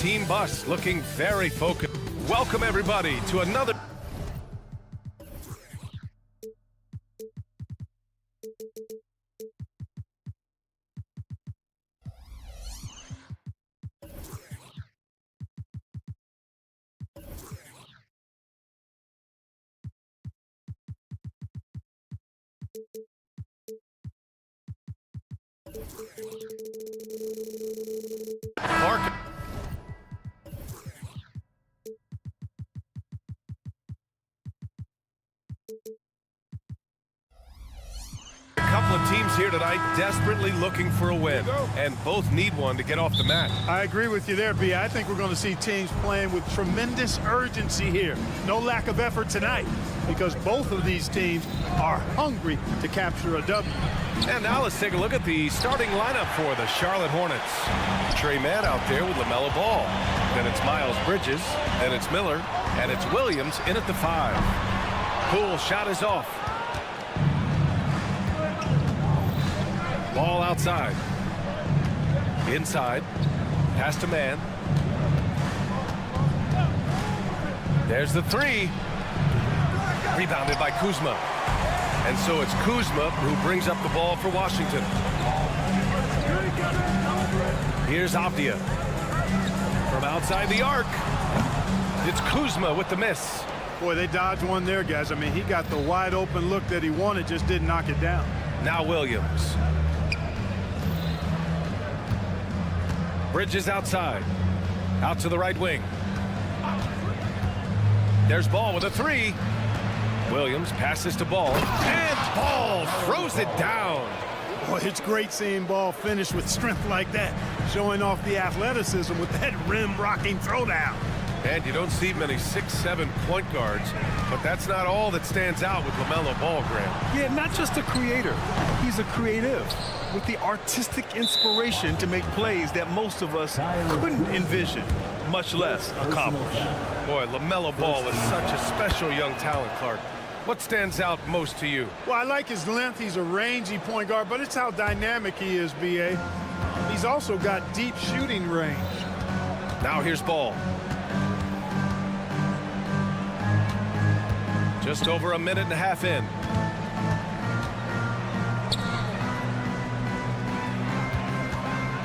team bus looking very focused. Welcome everybody to another... Clark. A couple of teams here tonight desperately looking for a win, and both need one to get off the mat. I agree with you there, B. I think we're going to see teams playing with tremendous urgency here. No lack of effort tonight, because both of these teams are hungry to capture a W. And now let's take a look at the starting lineup for the Charlotte Hornets. Trey Mann out there with LaMelo Ball. Then it's Miles Bridges. Then it's Miller. And it's Williams in at the 5. Poole shot is off. Ball outside. Inside. Pass to Mann. There's the 3. Rebounded by Kuzma. And so it's Kuzma who brings up the ball for Washington. Here's Avdia. From outside the arc. It's Kuzma with the miss. Boy, they dodged one there, guys. I mean, he got the wide open look that he wanted, just didn't knock it down. Now Williams. Bridges outside. Out to the right wing. There's Ball with a 3. Williams passes to Ball, and Ball throws it down. Boy, it's great seeing Ball finish with strength like that, showing off the athleticism with that rim-rocking throwdown. And you don't see many 6'7" point guards, but that's not all that stands out with LaMelo Ball, Graham. Yeah, not just a creator. He's a creative with the artistic inspiration to make plays that most of us couldn't envision, much less accomplish. Boy, LaMelo Ball is such a special young talent, Clark. What stands out most to you? Well, I like his length. He's a rangy point guard, but it's how dynamic he is, B.A. He's also got deep shooting range. Now here's Ball. Just over a minute and a half in.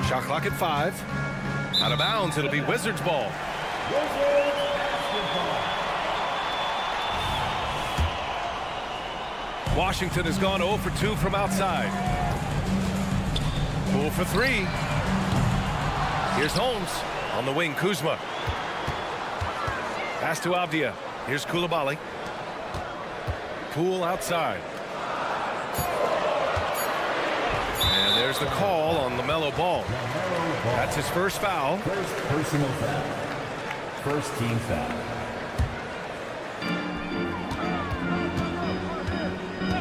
Shot clock at 5. Out of bounds, it'll be Wizards ball. Washington has gone 0 for 2 from outside. Poole for 3. Here's Holmes on the wing. Kuzma. Pass to Avdia. Here's Coulibaly. Poole outside. And there's the call on LaMelo Ball. That's his first foul. First personal foul. First team foul.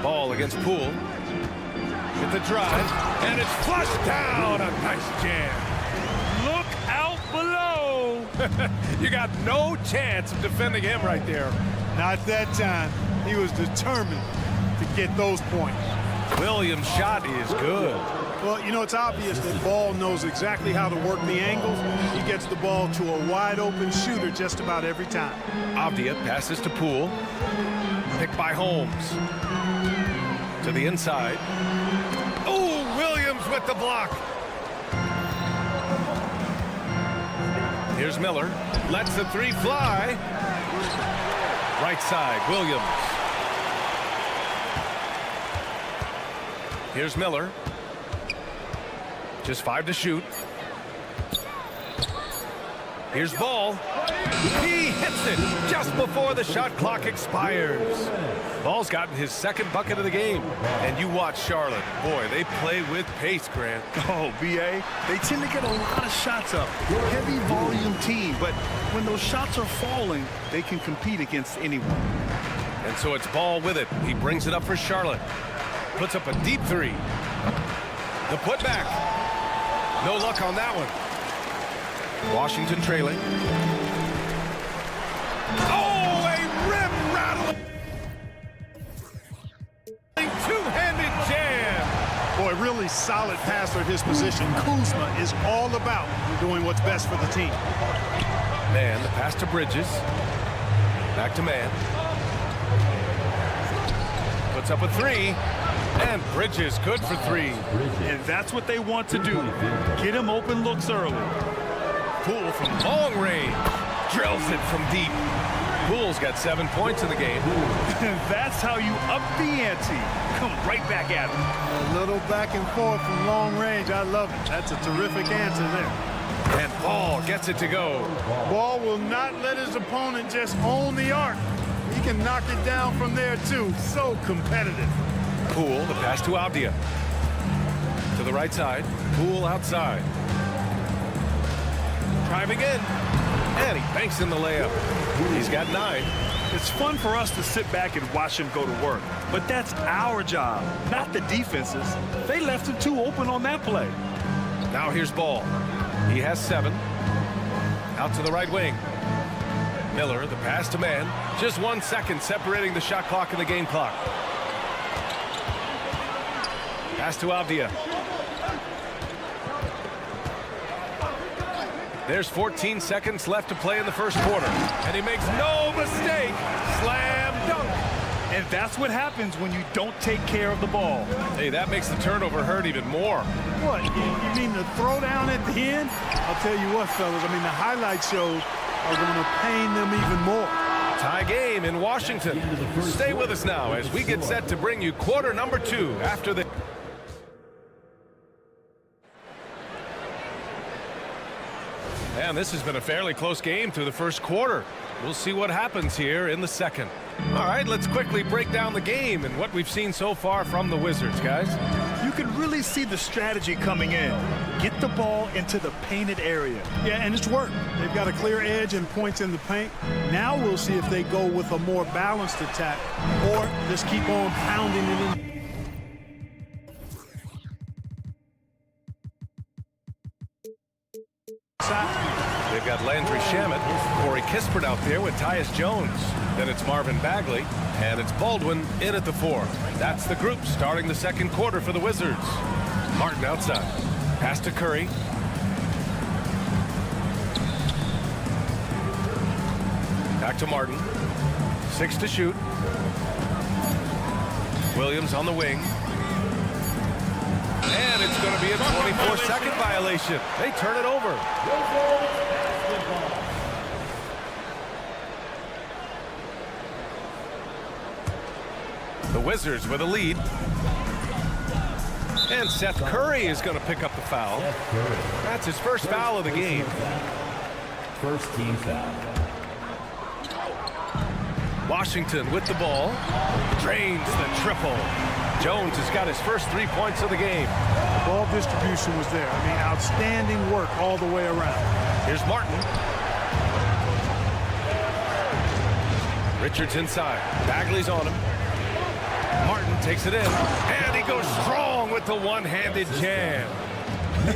Ball against Poole. Get the drive, and it's flushed down. A nice jam. Look out below. You got no chance of defending him right there. Not that time. He was determined to get those points. Williams' shot is good. Well, you know, it's obvious that Ball knows exactly how to work the angles. He gets the ball to a wide-open shooter just about every time. Avdia passes to Poole. Picked by Holmes. To the inside. Oh, Williams with the block. Here's Miller. Lets the 3 fly. Right side, Williams. Here's Miller. Just 5 to shoot. Here's Ball. He hits it just before the shot clock expires. Ball's gotten his second bucket of the game. And you watch Charlotte. Boy, they play with pace, Grant. Oh, B.A., they tend to get a lot of shots up. Heavy volume team, but when those shots are falling, they can compete against anyone. And so it's Ball with it. He brings it up for Charlotte. Puts up a deep 3. The putback. No luck on that one. Washington trailing. Oh, a rim rattling two-handed jam. Boy, really really solid passer at his position. Kuzma is all about doing what's best for the team. Man, the pass to Bridges. Back to man. Puts up a three. And Bridges good for three. And that's what they want to do. Get him open looks early. Poole from long range. Drills it from deep. Poole's got 7 points in the game. And that's how you up the ante. Come right back at him. A little back and forth from long range. I love it. That's a terrific answer there. And Ball gets it to go. Ball will not let his opponent just own the arc. He can knock it down from there, too. So competitive. Poole, the pass to Avdia. To the right side. Poole outside. Driving in. And he banks in the layup. He's got 9. It's fun for us to sit back and watch him go to work. But that's our job, not the defense's. They left it too open on that play. Now here's Ball. He has 7. Out to the right wing. Miller, the pass to man. Just 1 second separating the shot clock and the game clock. Pass to Avdia. There's 14 seconds left to play in the first quarter. And he makes no mistake. Slam dunk. And that's what happens when you don't take care of the ball. Hey, that makes the turnover hurt even more. What, you mean the throwdown at the end? I'll tell you what, fellas, I mean, the highlight shows are going to pain them even more. Tie game in Washington. Stay with us now as we get set to bring you quarter number 2 after the... And this has been a fairly close game through the first quarter. We'll see what happens here in the second. All right, let's quickly break down the game and what we've seen so far from the Wizards, guys. You can really see the strategy coming in. Get the ball into the painted area. Yeah, and it's worked. They've got a clear edge and points in the paint. Now we'll see if they go with a more balanced attack or just keep on pounding it in. They've got Landry Shamet, Corey Kispert out there with Tyus Jones. Then it's Marvin Bagley, and it's Baldwin in at the 4. That's the group starting the second quarter for the Wizards. Martin outside. Pass to Curry. Back to Martin. 6 to shoot. Williams on the wing. And it's going to be a 24-second violation. They turn it over. The Wizards with a lead. And Seth Curry is going to pick up the foul. That's his first foul of the game. First team foul. Washington with the ball. Drains the triple. Jones has got his first 3 points of the game. Ball distribution was there. I mean, outstanding work all the way around. Here's Martin. Richards inside. Bagley's on him. Martin takes it in. And he goes strong with the one-handed jam.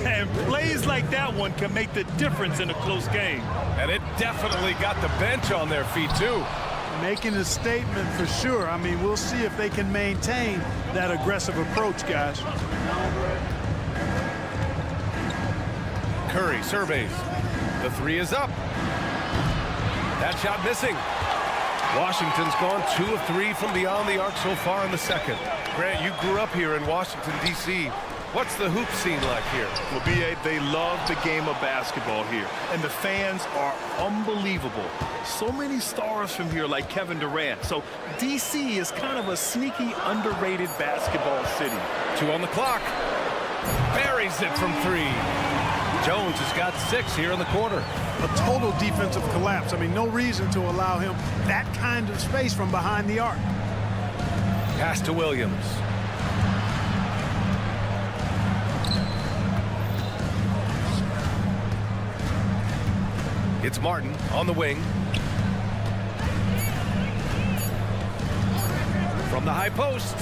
And plays like that one can make the difference in a close game. And it definitely got the bench on their feet, too. Making a statement for sure. I mean, we'll see if they can maintain that aggressive approach, guys. Curry surveys. The 3 is up. That shot missing. Washington's gone 2 of 3 from beyond the arc so far in the second. Grant, you grew up here in Washington, D.C. What's the hoop scene like here? Well, B.A., they love the game of basketball here, and the fans are unbelievable. So many stars from here like Kevin Durant. So D.C. is kind of a sneaky, underrated basketball city. 2 on the clock. Buries it from 3. Jones has got 6 here in the quarter. A total defensive collapse. I mean, no reason to allow him that kind of space from behind the arc. Pass to Williams. It's Martin on the wing. From the high post.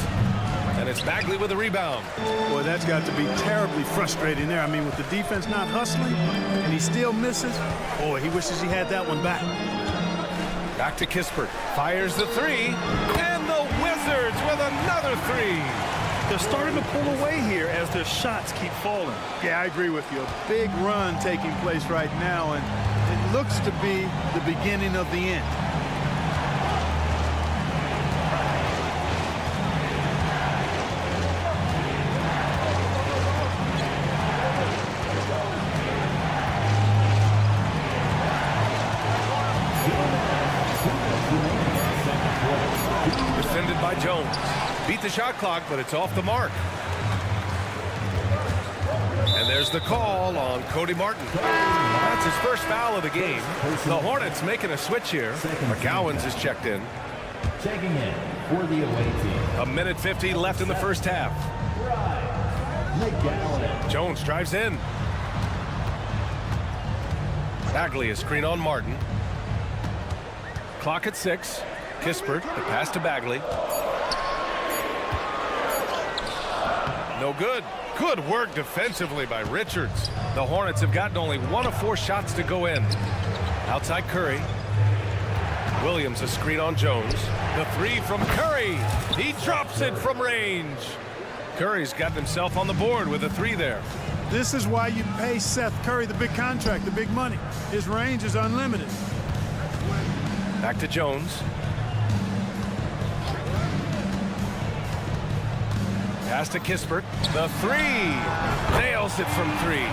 And it's Bagley with a rebound. Boy, that's got to be terribly frustrating there. I mean, with the defense not hustling and he still misses, boy, he wishes he had that one back. Back to Kispert. Fires the 3. And the Wizards with another 3. They're starting to pull away here as their shots keep falling. Yeah, I agree with you. A big run taking place right now, and it looks to be the beginning of the end. Defended by Jones. Beat the shot clock, but it's off the mark. And there's the call on Cody Martin. That's his first foul of the game. The Hornets making a switch here. McGowans is checked in. Checking in for the away team. 1:50 left in the first half. McGowan. Jones drives in. Bagley is screen on Martin. Clock at 6. Kispert, the pass to Bagley. No good. Good work defensively by Richards. The Hornets have gotten only 1 of 4 shots to go in. Outside Curry. Williams a screen on Jones. The 3 from Curry. He drops it from range. Curry's got himself on the board with a 3 there. This is why you pay Seth Curry the big contract, the big money. His range is unlimited. Back to Jones. Pass to Kispert. The 3. Nails it from 3.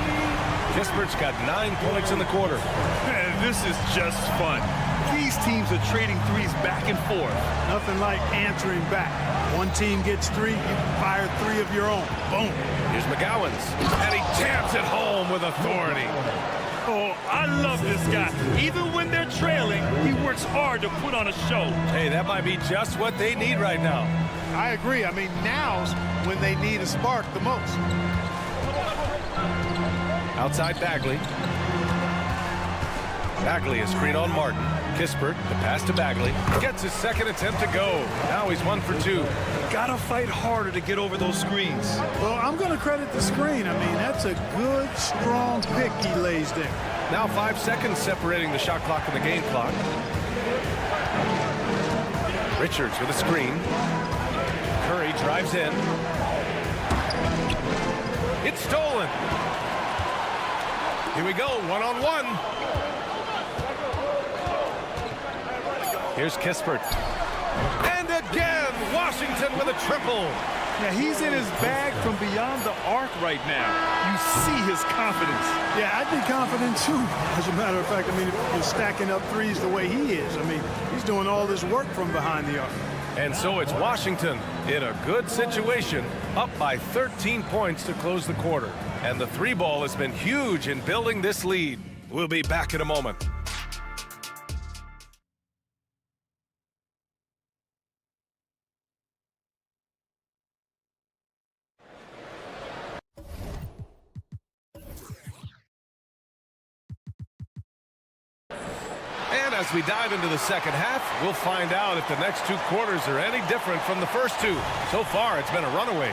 Kispert's got 9 points in the quarter. Man, this is just fun. These teams are trading threes back and forth. Nothing like answering back. One team gets 3, you fire 3 of your own. Boom. Here's McGowans. And he jams it home with authority. Oh, I love this guy. Even when they're trailing, he works hard to put on a show. Hey, that might be just what they need right now. I agree. I mean, now's when they need a spark the most. Outside Bagley. Bagley is screen on Martin. Kispert, the pass to Bagley. Gets his second attempt to go. Now he's 1 for 2. Gotta fight harder to get over those screens. Well, I'm going to credit the screen. I mean, that's a good, strong pick he lays there. Now 5 seconds separating the shot clock and the game clock. Richards with a screen. Curry drives in. It's stolen. Here we go, 1-on-1. Here's Kispert. And again, Washington with a triple. Now, he's in his bag from beyond the arc right now. You see his confidence. Yeah, I'd be confident too. As a matter of fact, I mean, if you're stacking up threes the way he is, I mean, he's doing all this work from behind the arc. And so it's Washington in a good situation, up by 13 points to close the quarter. And the 3 ball has been huge in building this lead. We'll be back in a moment. And as we dive into the second half, we'll find out if the next 2 quarters are any different from the first 2. So far, it's been a runaway.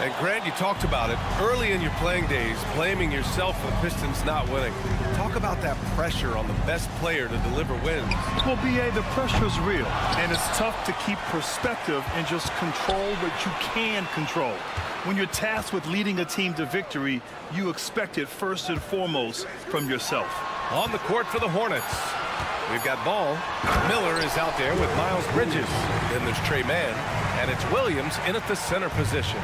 And Grant, you talked about it early in your playing days, blaming yourself for the Pistons not winning. Talk about that pressure on the best player to deliver wins. Well, B.A., the pressure's real, and it's tough to keep perspective and just control what you can control. When you're tasked with leading a team to victory, you expect it first and foremost from yourself. On the court for the Hornets. We've got ball. Miller is out there with Miles Bridges. Then there's Trey Mann, and it's Williams in at the center position.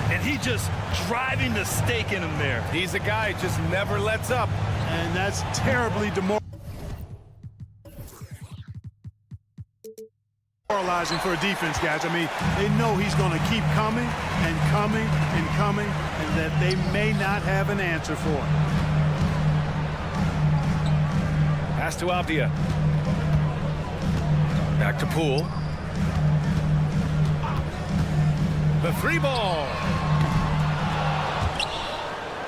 And he just driving the stake in him there. He's a guy who just never lets up. And that's terribly demoralizing for a defense, guys. I mean, they know he's going to keep coming and coming and coming, and that they may not have an answer for it. Pass to Avdia. Back to Poole. The 3 ball.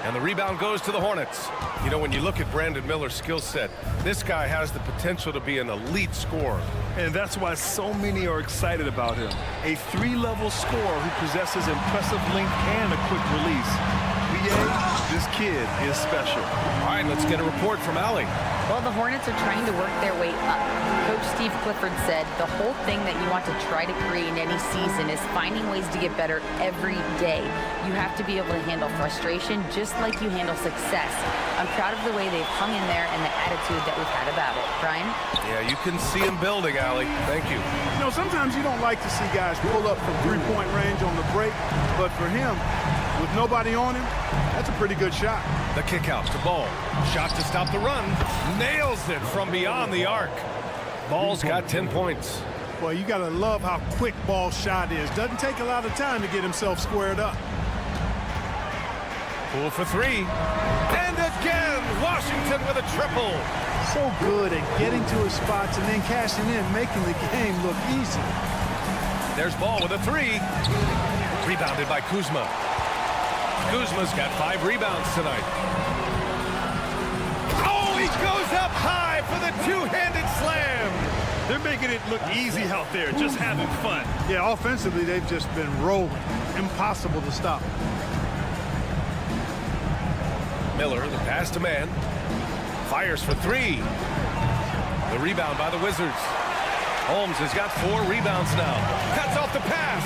And the rebound goes to the Hornets. You know, when you look at Brandon Miller's skill set, this guy has the potential to be an elite scorer. And that's why so many are excited about him. A 3-level scorer who possesses impressive length and a quick release. BA, this kid is special. All right, let's get a report from Allie. Well, the Hornets are trying to work their way up. Coach Steve Clifford said the whole thing that you want to try to create in any season is finding ways to get better every day. You have to be able to handle frustration just like you handle success. I'm proud of the way they've hung in there and the attitude that we've had about it. Brian? Yeah, you can see him building, Allie. Thank you. You know, sometimes you don't like to see guys pull up from three-point range on the break, but for him, with nobody on him, that's a pretty good shot. The kick out to Ball. Shot to stop the run. Nails it from beyond the arc. Ball's got 10 points. Well, you got to love how quick Ball's shot is. Doesn't take a lot of time to get himself squared up. Poole for three. And again, Washington with a triple. So good at getting to his spots and then cashing in, making the game look easy. There's Ball with a three. Rebounded by Kuzma. Kuzma's got 5 rebounds tonight. Oh, he goes up high for the two-handed slam. They're making it look easy out there, just having fun. Yeah, offensively, they've just been rolling. Impossible to stop. Miller, the pass to man. Fires for 3. The rebound by the Wizards. Holmes has got 4 rebounds now. Cuts off the pass.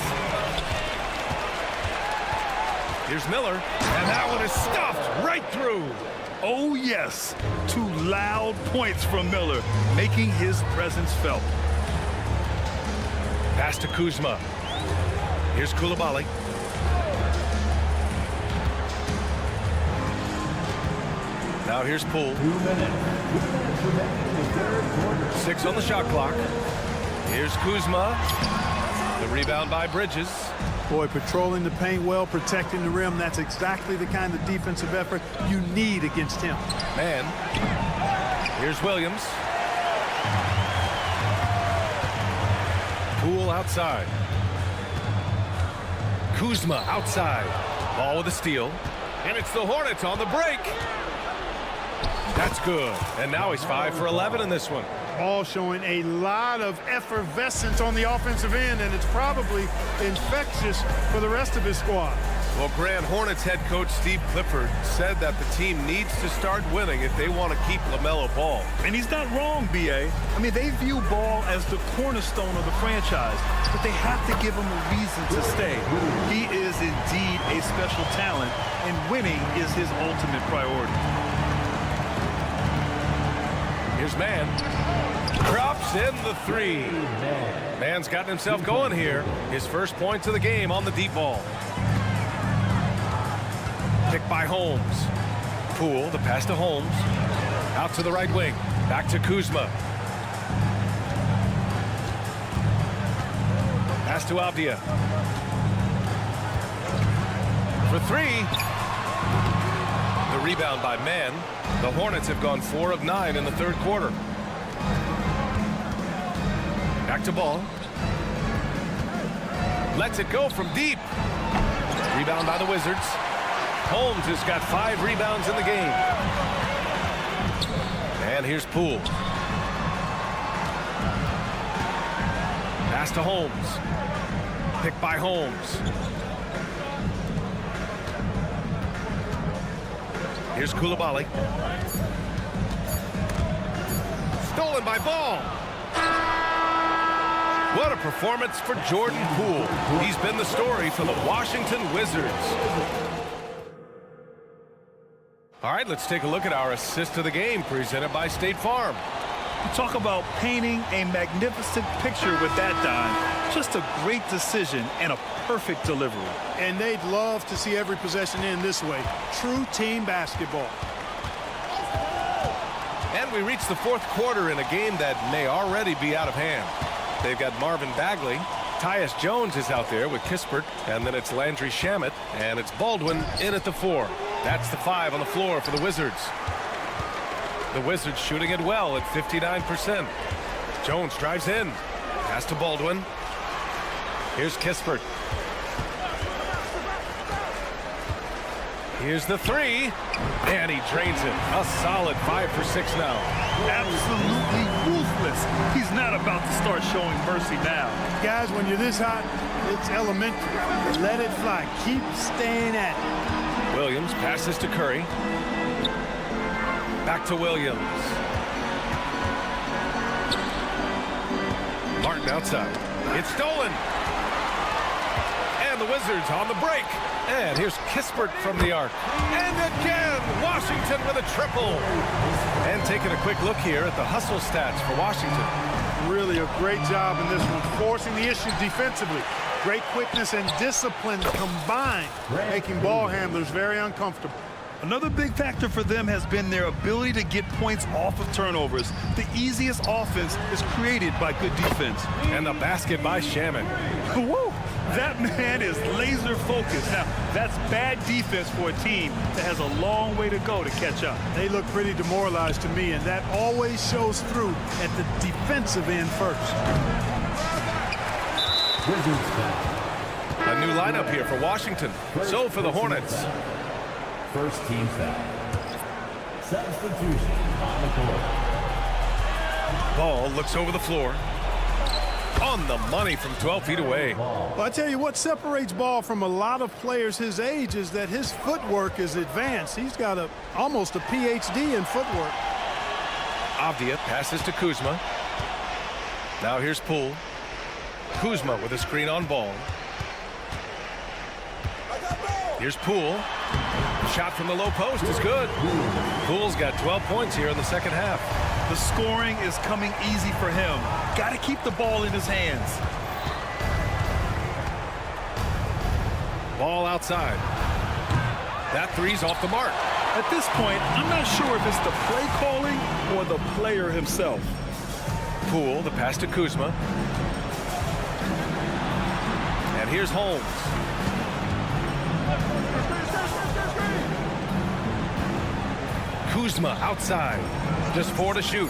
Here's Miller, and that one is stuffed right through. Oh, yes. 2 loud points from Miller, making his presence felt. Pass to Kuzma. Here's Coulibaly. Now here's Poole. 2 minutes. 6 on the shot clock. Here's Kuzma. The rebound by Bridges. Boy, patrolling the paint well, protecting the rim. That's exactly the kind of defensive effort you need against him. Man. Here's Williams. Poole outside. Kuzma outside. Ball with a steal. And it's the Hornets on the break. That's good. And now he's 5 for 11 in this one. All showing a lot of effervescence on the offensive end, and it's probably infectious for the rest of his squad. Well, Grand Hornets head coach Steve Clifford said that the team needs to start winning if they want to keep LaMelo Ball. And he's not wrong, B.A. I mean, they view Ball as the cornerstone of the franchise, but they have to give him a reason to stay. He is indeed a special talent, and winning is his ultimate priority. Here's Mann. Drops in the 3. Mann's gotten himself going here. His first points of the game on the deep ball. Picked by Holmes. Poole, the pass to Holmes. Out to the right wing. Back to Kuzma. Pass to Avdia. For 3. The rebound by Mann. The Hornets have gone 4 of 9 in the third quarter. Back to Ball. Lets it go from deep. Rebound by the Wizards. Holmes has got 5 rebounds in the game. And here's Poole. Pass to Holmes. Picked by Holmes. Here's Coulibaly. Stolen by Ball. What a performance for Jordan Poole. He's been the story for the Washington Wizards. All right, let's take a look at our assist of the game presented by State Farm. You talk about painting a magnificent picture with that dime. Just a great decision and a perfect delivery. And they'd love to see every possession end this way. True team basketball. And we reach the fourth quarter in a game that may already be out of hand. They've got Marvin Bagley. Tyus Jones is out there with Kispert. And then it's Landry Shamet. And it's Baldwin in at the 4. That's the 5 on the floor for the Wizards. The Wizards shooting it well at 59%. Jones drives in. Pass to Baldwin. Here's Kispert. Here's the 3. And he drains it. A solid 5 for 6 now. Absolutely ruthless. He's not about to start showing mercy now. Guys, when you're this hot, it's elementary. Let it fly. Keep staying at it. Williams passes to Curry. Back to Williams. Martin outside. It's stolen. And the Wizards on the break. And here's Kispert from the arc. And again, Washington with a triple. And taking a quick look here at the hustle stats for Washington. Really a great job in this one, forcing the issue defensively. Great quickness and discipline combined, making ball handlers very uncomfortable. Another big factor for them has been their ability to get points off of turnovers. The easiest offense is created by good defense. And the basket by Shaman. Woo! That man is laser focused. Now, that's bad defense for a team that has a long way to go to catch up. They look pretty demoralized to me, and that always shows through at the defensive end first. Wizards foul. A new lineup here for Washington. So for the Hornets. First team foul. Substitution on the court. Ball looks over the floor. On the money from 12 feet away. Well, I tell you what separates Ball from a lot of players his age is that his footwork is advanced. He's got almost a PhD in footwork. Avdia passes to Kuzma. Now here's Poole. Kuzma with a screen on Ball. Here's Poole. Shot from the low post is good. Poole's got 12 points here in the second half. The scoring is coming easy for him. Got to keep the ball in his hands. Ball outside. That three's off the mark. At this point, I'm not sure if it's the play calling or the player himself. Poole, the pass to Kuzma. And here's Holmes. Kuzma outside. Just 4 to shoot.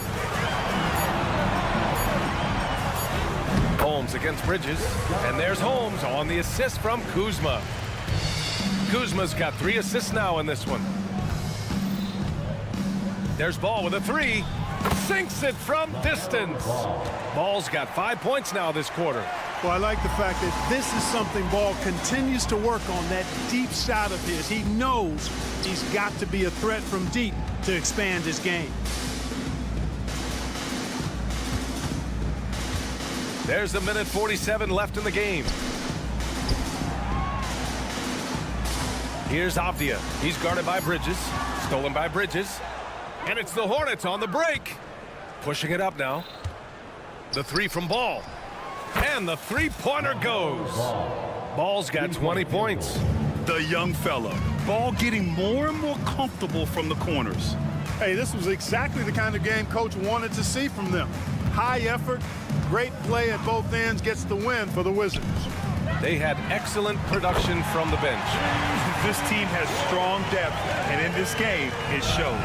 Holmes against Bridges. And there's Holmes on the assist from Kuzma. Kuzma's got 3 assists now in this one. There's Ball with a 3. Sinks it from distance. Ball's got 5 points now this quarter. Well, I like the fact that this is something Ball continues to work on, that deep shot of his. He knows he's got to be a threat from deep to expand his game. There's 1:47 left in the game. Here's Avdia. He's guarded by Bridges. Stolen by Bridges. And it's the Hornets on the break. Pushing it up now. The 3 from Ball. And the three-pointer goes. Ball's got 20 points. The young fella. Ball getting more and more comfortable from the corners. Hey, this was exactly the kind of game Coach wanted to see from them. High effort, great play at both ends gets the win for the Wizards. They had excellent production from the bench. This team has strong depth, and in this game, it showed.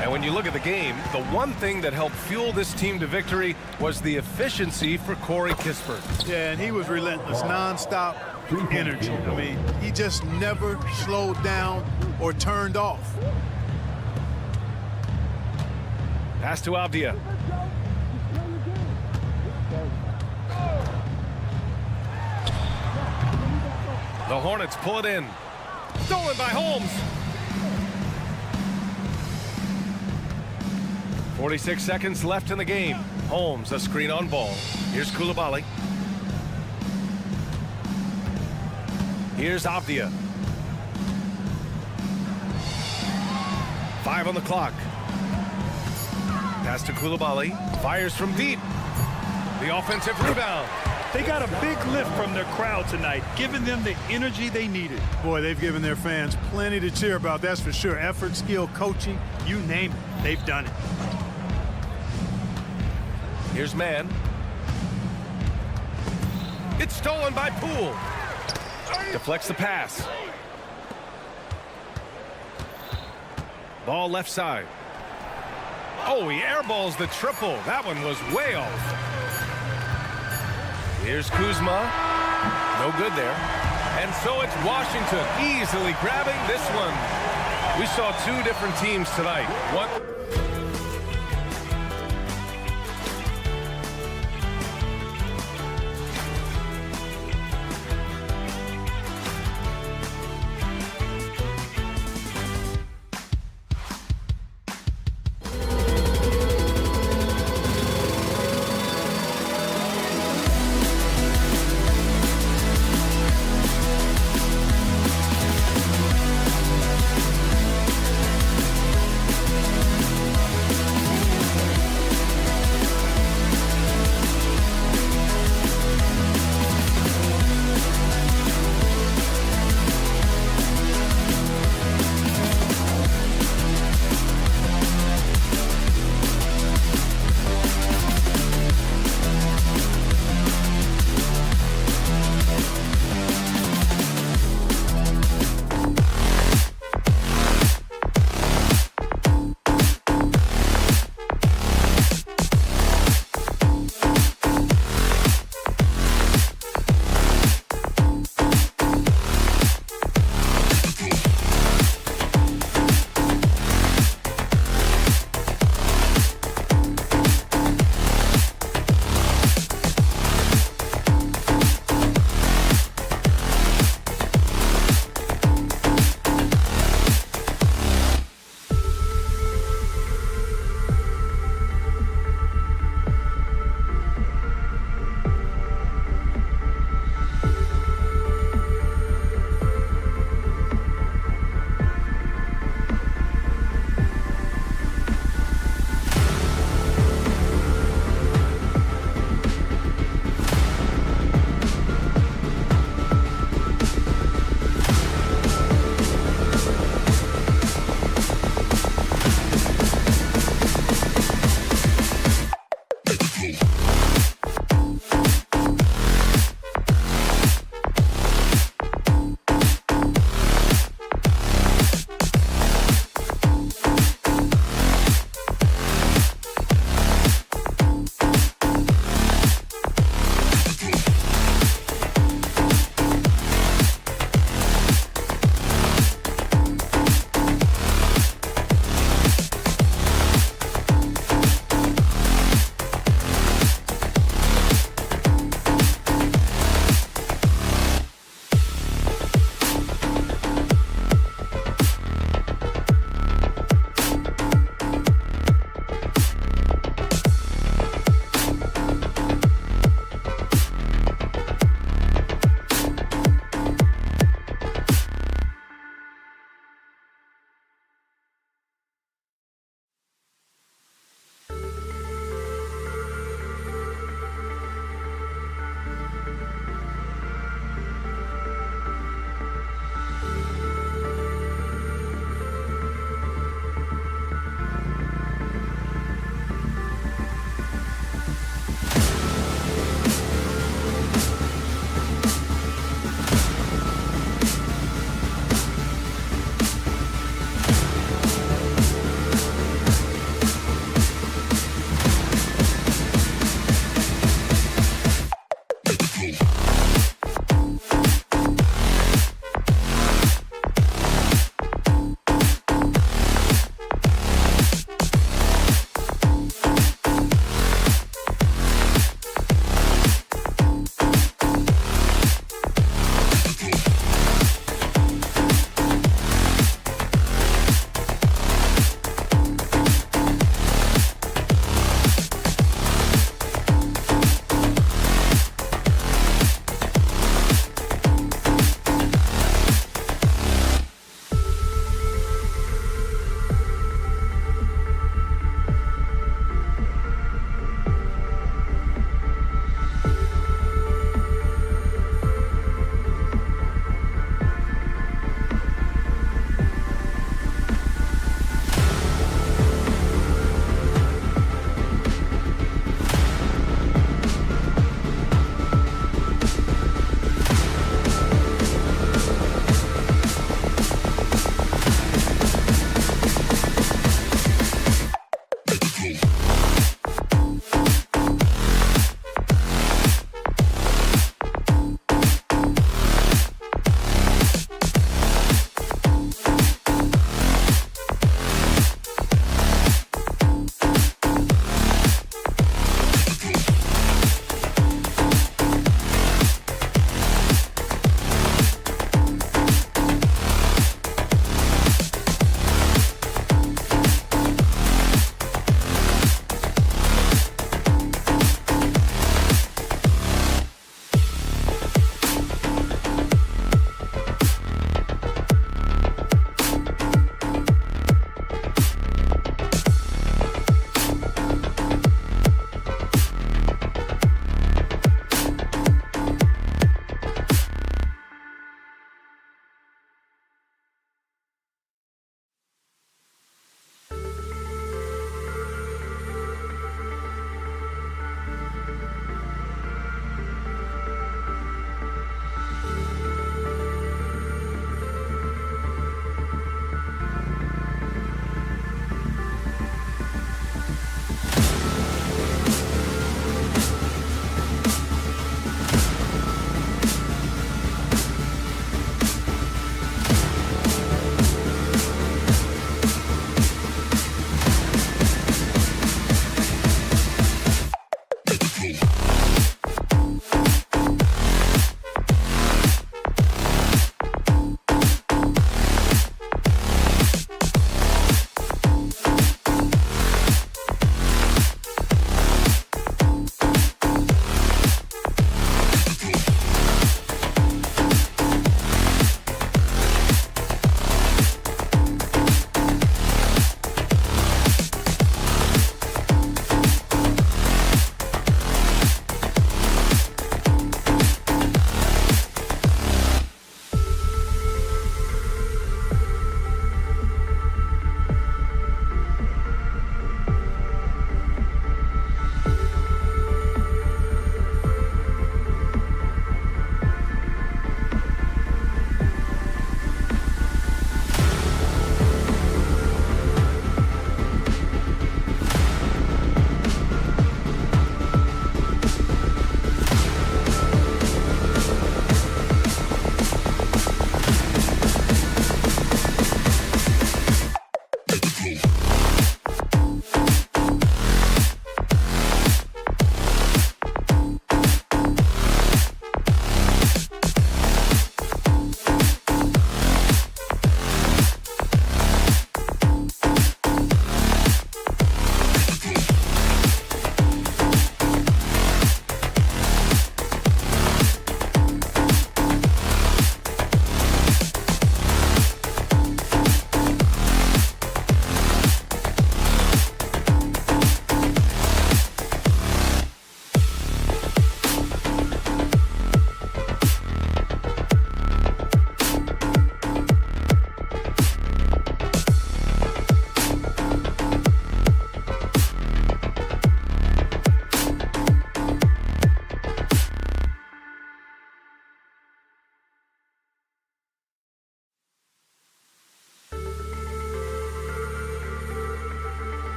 And when you look at the game, the one thing that helped fuel this team to victory was the efficiency for Corey Kispert. Yeah, and he was relentless, nonstop energy. I mean, he just never slowed down or turned off. Pass to Avdia. The Hornets pull it in. Stolen by Holmes. 46 seconds left in the game. Holmes, a screen on Ball. Here's Coulibaly. Here's Avdia. 5 on the clock. Pass to Coulibaly. Fires from deep. The offensive rebound. They got a big lift from their crowd tonight, giving them the energy they needed. Boy, they've given their fans plenty to cheer about, that's for sure. Effort, skill, coaching, you name it, they've done it. Here's Mann. It's stolen by Poole. Deflects the pass. Ball left side. Oh, he airballs the triple. That one was way off. Here's Kuzma. No good there. And so it's Washington easily grabbing this one. We saw 2 different teams tonight. One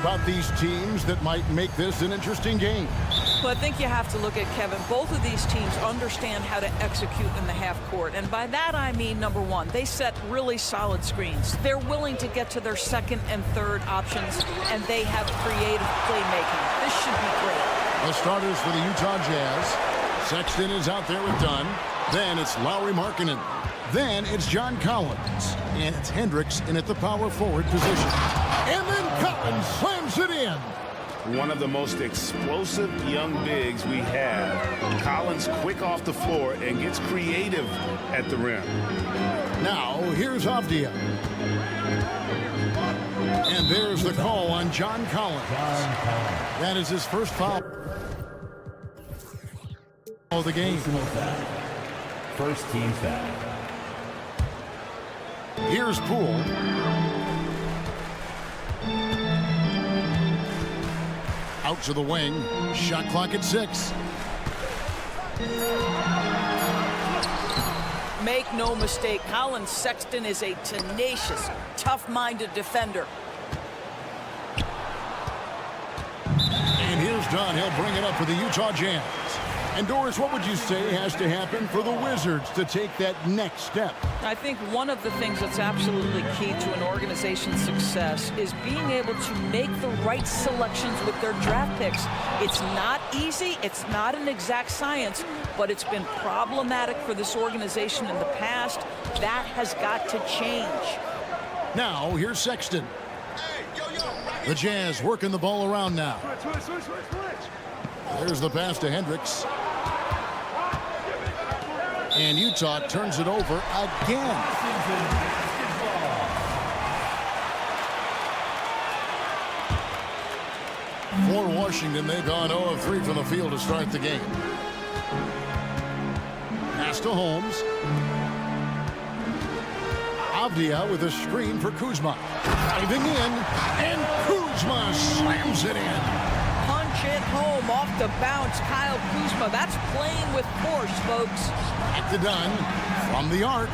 about these teams that might make this an interesting game? Well, I think you have to look at, Kevin, both of these teams understand how to execute in the half court. And by that, I mean, number one, they set really solid screens. They're willing to get to their second and third options, and they have creative playmaking. This should be great. The starters for the Utah Jazz. Sexton is out there with Dunn. Then it's Lauri Markkanen. Then it's John Collins. And it's Hendricks in at the power forward position. And then Collins slams it in. One of the most explosive young bigs we have. Collins quick off the floor and gets creative at the rim. Now, here's Avdia. And there's the call on John Collins. That is his first foul of the game. First team foul. Here's Poole. Out to the wing. Shot clock at 6. Make no mistake, Colin Sexton is a tenacious, tough-minded defender. And here's Dunn. He'll bring it up for the Utah Jazz. And Doris, what would you say has to happen for the Wizards to take that next step? I think one of the things that's absolutely key to an organization's success is being able to make the right selections with their draft picks. It's not easy, it's not an exact science, but it's been problematic for this organization in the past. That has got to change. Now, here's Sexton. The Jazz working the ball around now. There's the pass to Hendricks. And Utah turns it over again. For Washington, they've gone 0 of 3 from the field to start the game. Pass to Holmes. Avdia with a screen for Kuzma. Diving in, and Kuzma slams it in. Punch it home off the bounce, Kyle Kuzma. That's playing with force, folks. At the Dunn from the arc.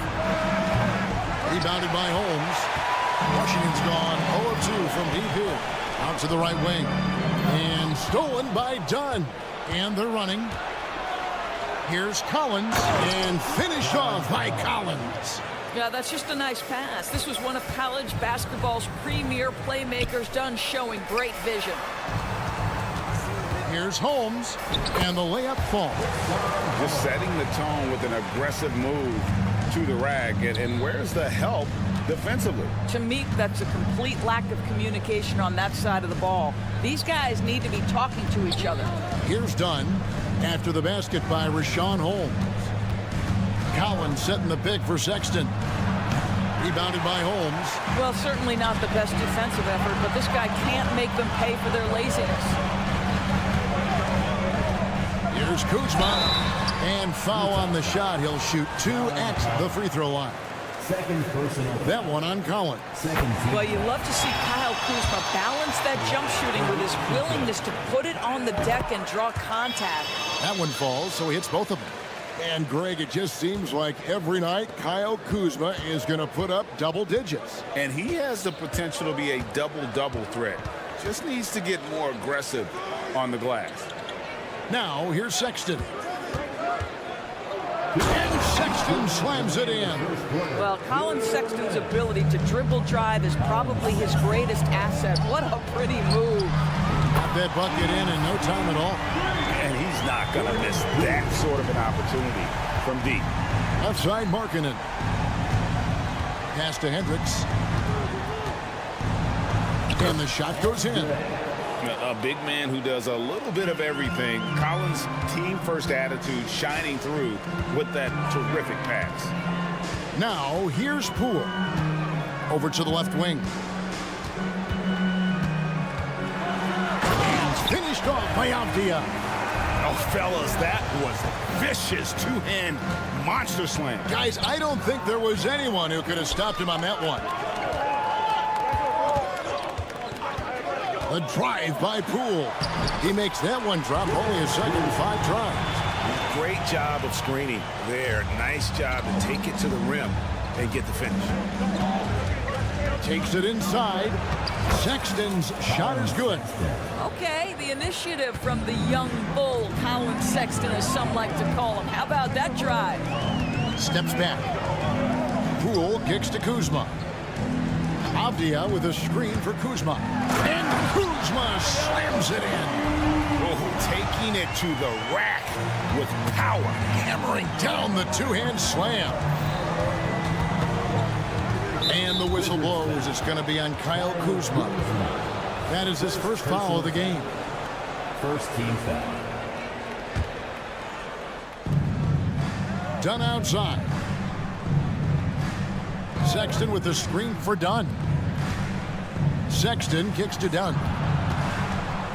Rebounded by Holmes. Washington's gone 0 of 2 from deep here. Out to the right wing. And stolen by Dunn. And they're running. Here's Collins. And finished off by Collins. Yeah, that's just a nice pass. This was one of college basketball's premier playmakers, Dunn showing great vision. Here's Holmes, and the layup falls. Just setting the tone with an aggressive move to the rack. And where's the help defensively? To me, that's a complete lack of communication on that side of the ball. These guys need to be talking to each other. Here's Dunn after the basket by Rashawn Holmes. Collins setting the pick for Sexton. Rebounded by Holmes. Well, certainly not the best defensive effort, but this guy can't make them pay for their laziness. Here's Kuzma. And foul on the shot. He'll shoot 2 at the free throw line. Second personal. That one on Collins. Second team. Well, you love to see Kyle Kuzma balance that jump shooting with his willingness to put it on the deck and draw contact. That one falls, so he hits both of them. And, Greg, it just seems like every night Kyle Kuzma is going to put up double digits. And he has the potential to be a double-double threat. Just needs to get more aggressive on the glass. Now, here's Sexton. And Sexton slams it in. Well, Colin Sexton's ability to dribble drive is probably his greatest asset. What a pretty move. Got that bucket in no time at all. And he's not going to miss that sort of an opportunity from deep. Outside Markkanen. Pass to Hendricks. And the shot goes in. A big man who does a little bit of everything. Collins' team-first attitude shining through with that terrific pass. Now, here's Poole. Over to the left wing. And finished off by Avdia. Oh, fellas, that was vicious two-hand monster slam. Guys, I don't think there was anyone who could have stopped him on that one. The drive by Poole. He makes that one drop, only a second 5 tries. Great job of screening there. Nice job to take it to the rim and get the finish. Takes it inside. Sexton's shot is good. Okay, the initiative from the young bull, Colin Sexton, as some like to call him. How about that drive? Steps back. Poole kicks to Kuzma. Avdia with a screen for Kuzma. And Kuzma slams it in. Oh, taking it to the rack with power. Hammering down the two-hand slam. And the whistle blows. It's going to be on Kyle Kuzma. That is his first foul of the game. First team foul. Dunn outside. Sexton with the screen for Dunn. Sexton kicks to Dunn.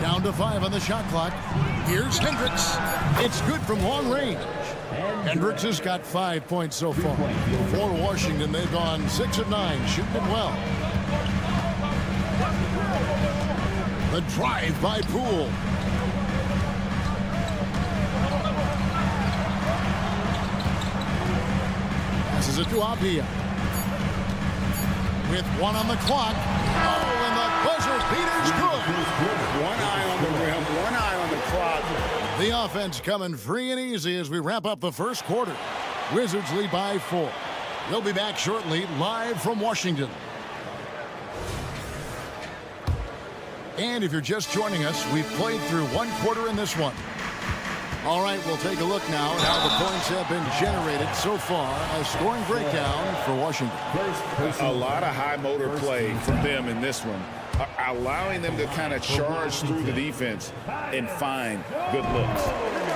Down to 5 on the shot clock. Here's Hendricks. It's good from long range. Hendricks has got 5 points so far. For Washington, they've gone 6 of 9, shooting it well. The drive by Poole. Passes it to Avdia. With 1 on the clock. Oh, and the buzzer beater's good. One eye on the rim, one eye on the clock. The offense coming free and easy as we wrap up the first quarter. Wizards lead by 4. We'll be back shortly, live from Washington. And if you're just joining us, we've played through 1 quarter in this one. All right, we'll take a look now at how the points have been generated so far. A scoring breakdown for Washington. A lot of high motor play from them in this one, allowing them to kind of charge through the defense and find good looks.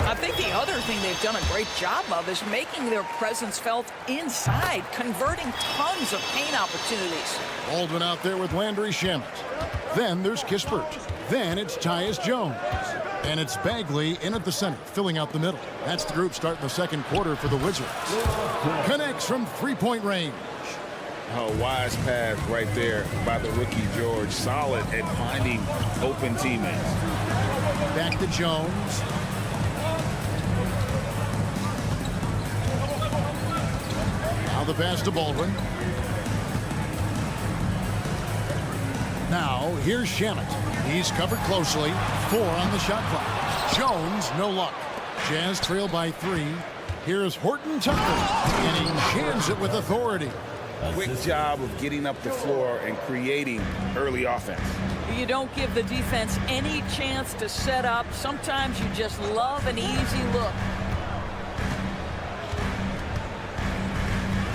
I think the other thing they've done a great job of is making their presence felt inside, converting tons of paint opportunities. Baldwin out there with Landry Shamet. Then there's Kispert. Then it's Tyus Jones. And it's Bagley in at the center, filling out the middle. That's the group starting the second quarter for the Wizards. Connects from three-point range. A wise pass right there by the rookie George. Solid at finding open teammates. Back to Jones. Now the pass to Baldwin. Now here's Shamet. He's covered closely. 4 on the shot clock. Jones, no luck. Jazz trail by 3. Here's Horton Tucker. And he jams it with authority. Quick job of getting up the floor and creating early offense. You don't give the defense any chance to set up. Sometimes you just love an easy look.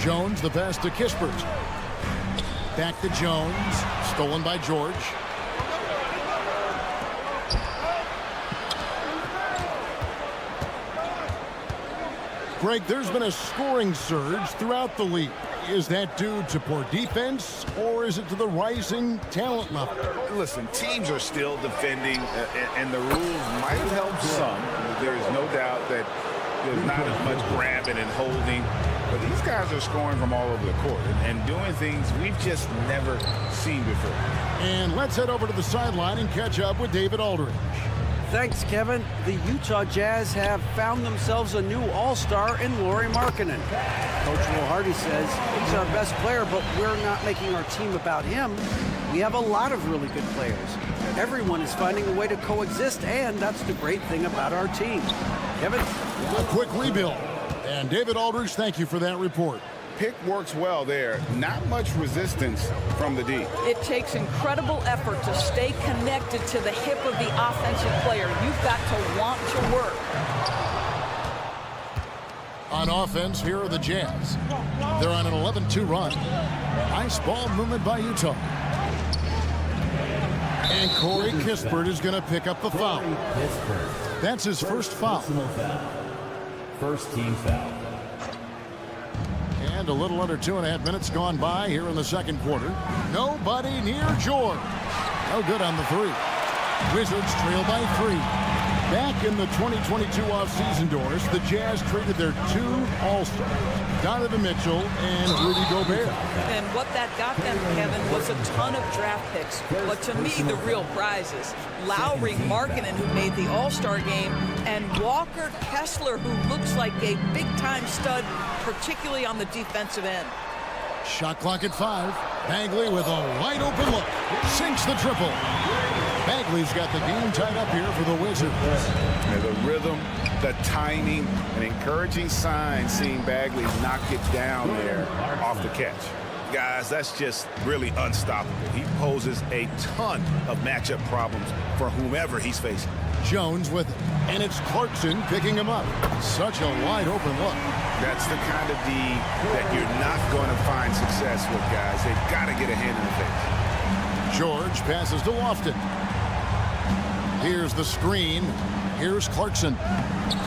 Jones, the pass to Kispert. Back to Jones. Stolen by George. Greg, there's been a scoring surge throughout the league. Is that due to poor defense, or is it to the rising talent level? Listen, teams are still defending, and the rules might have helped some. There is no doubt that there's not as much grabbing and holding. But these guys are scoring from all over the court and doing things we've just never seen before. And let's head over to the sideline and catch up with David Aldridge. Thanks, Kevin. The Utah Jazz have found themselves a new all-star in Lauri Markkanen. Coach Will Hardy says he's our best player, but we're not making our team about him. We have a lot of really good players. Everyone is finding a way to coexist, and that's the great thing about our team. Kevin? A quick rebuild. And David Aldridge, thank you for that report. Pick works well there. Not much resistance from the D. It takes incredible effort to stay connected to the hip of the offensive player. You've got to want to work. On offense, here are the Jazz. They're on an 11-2 run. Nice ball movement by Utah. And Corey Kispert is going to pick up the foul. That's his first foul. First team foul. And a little under 2.5 minutes gone by here in the second quarter. Nobody near George. No good on the 3. Wizards trail by 3. Back in the 2022 offseason, Doris, the Jazz traded their 2 All-Stars, Donovan Mitchell and Rudy Gobert. And what that got them, Kevin, was a ton of draft picks. But to me, the real prizes, Lauri Markkanen, who made the All-Star game, and Walker Kessler, who looks like a big-time stud, particularly on the defensive end. Shot clock at 5. Bagley with a wide open look. Sinks the triple. Bagley's got the game tied up here for the Wizards. The rhythm, the timing, an encouraging sign seeing Bagley knock it down there off the catch. Guys, that's just really unstoppable. He poses a ton of matchup problems for whomever he's facing. Jones with it, and it's Clarkson picking him up. Such a wide open look. That's the kind of D that you're not going to find success with, guys. They've got to get a hand in the face. George passes to Lofton. Here's the screen. Here's Clarkson.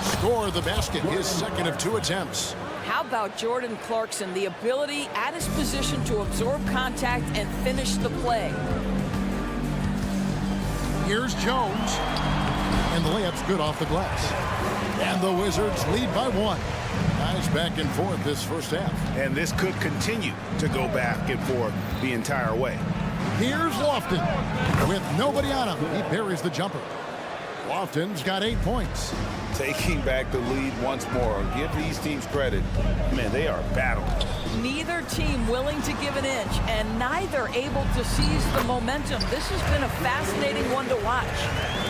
Score the basket, his second of 2 attempts. How about Jordan Clarkson, the ability at his position to absorb contact and finish the play? Here's Jones. And the layup's good off the glass. And the Wizards lead by 1. Guys back and forth this first half. And this could continue to go back and forth the entire way. Here's Lofton. With nobody on him, he buries the jumper. Lofton's got 8 points. Taking back the lead once more. Give these teams credit. Man, they are battling. Neither team willing to give an inch, and neither able to seize the momentum. This has been a fascinating one to watch.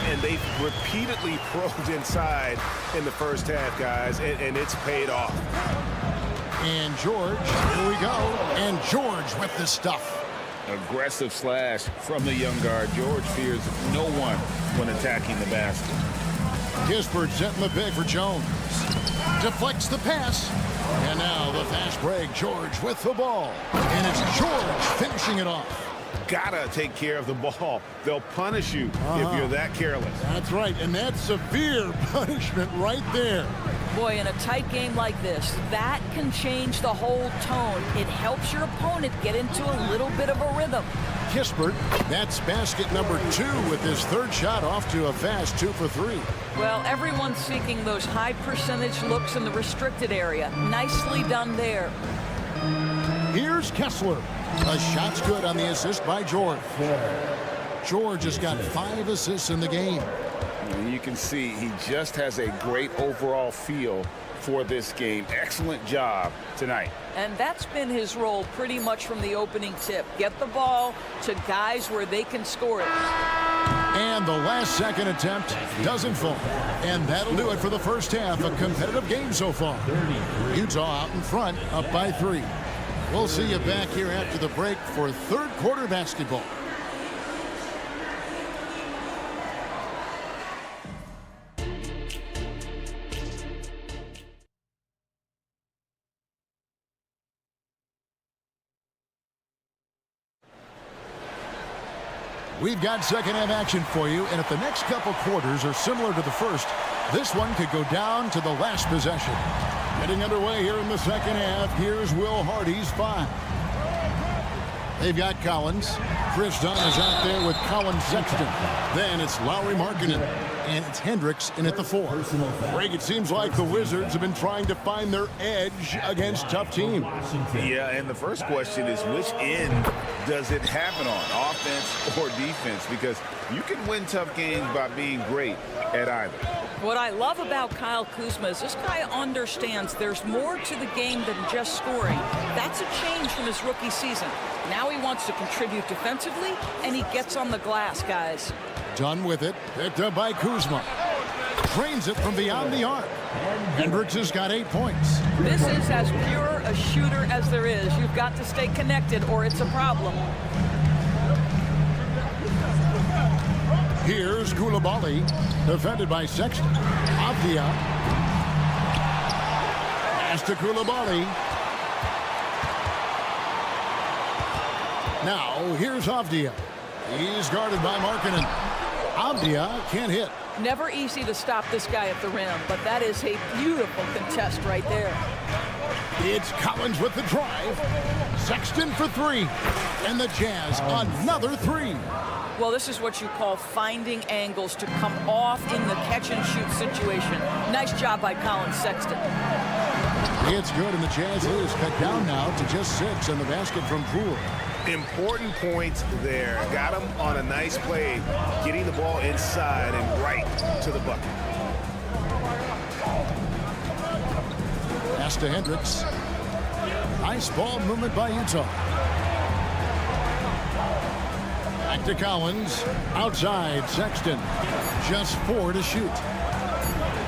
And they've repeatedly probed inside in the first half, guys, and it's paid off. And George, here we go. And George with the stuff. Aggressive slash from the young guard. George fears no one when attacking the basket. Kispert setting the pick for Jones. Deflects the pass. And now the fast break. George with the ball. And it's George finishing it off. Gotta take care of the ball. They'll punish you if you're that careless. That's right, and that's severe punishment right there. Boy, in a tight game like this, that can change the whole tone. It helps your opponent get into a little bit of a rhythm. Kispert, that's basket number 2 with his third shot off to a fast 2 for 3. Well, everyone's seeking those high percentage looks in the restricted area. Nicely done there. Here's Kessler. A shot's good on the assist by George. George has got 5 assists in the game. And you can see he just has a great overall feel for this game. Excellent job tonight. And that's been his role pretty much from the opening tip. Get the ball to guys where they can score it. And the last second attempt doesn't fall. And that'll do it for the first half. A competitive game so far. Utah out in front, up by 3. We'll see you back here after the break for third quarter basketball. We've got second half action for you, and if the next couple quarters are similar to the first, this one could go down to the last possession. Getting underway here in the second half, here's Will Hardy's 5. They've got Collins. Chris Dunn is out there with Colin Sexton. Then it's Lauri Markkanen. And it's Hendricks in at the 4. Greg, it seems like the Wizards have been trying to find their edge against tough teams. Yeah, and the first question is which end does it happen on, offense or defense? Because you can win tough games by being great at either. What I love about Kyle Kuzma is this guy understands there's more to the game than just scoring. That's a change from his rookie season. Now he wants to contribute defensively, and he gets on the glass, guys. Done with it. Picked up by Kuzma. Drains it from beyond the arc. Hendricks has got 8 points. This is as pure a shooter as there is. You've got to stay connected or it's a problem. Here's Koulibaly, defended by Sexton. Avdia. Pass to Koulibaly. Now, here's Avdia. He's guarded by Markkanen. Avdia can't hit. Never easy to stop this guy at the rim, but that is a beautiful contest right there. It's Collins with the drive. Sexton for 3. And the Jazz, another 3. Well, this is what you call finding angles to come off in the catch-and-shoot situation. Nice job by Colin Sexton. It's good, and the Jazz is cut down now to just 6 in the basket from Poole. Important points there. Got him on a nice play, getting the ball inside and right to the bucket. Pass to Hendricks. Nice ball movement by Utah. Back to Collins. Outside, Sexton. Just 4 to shoot.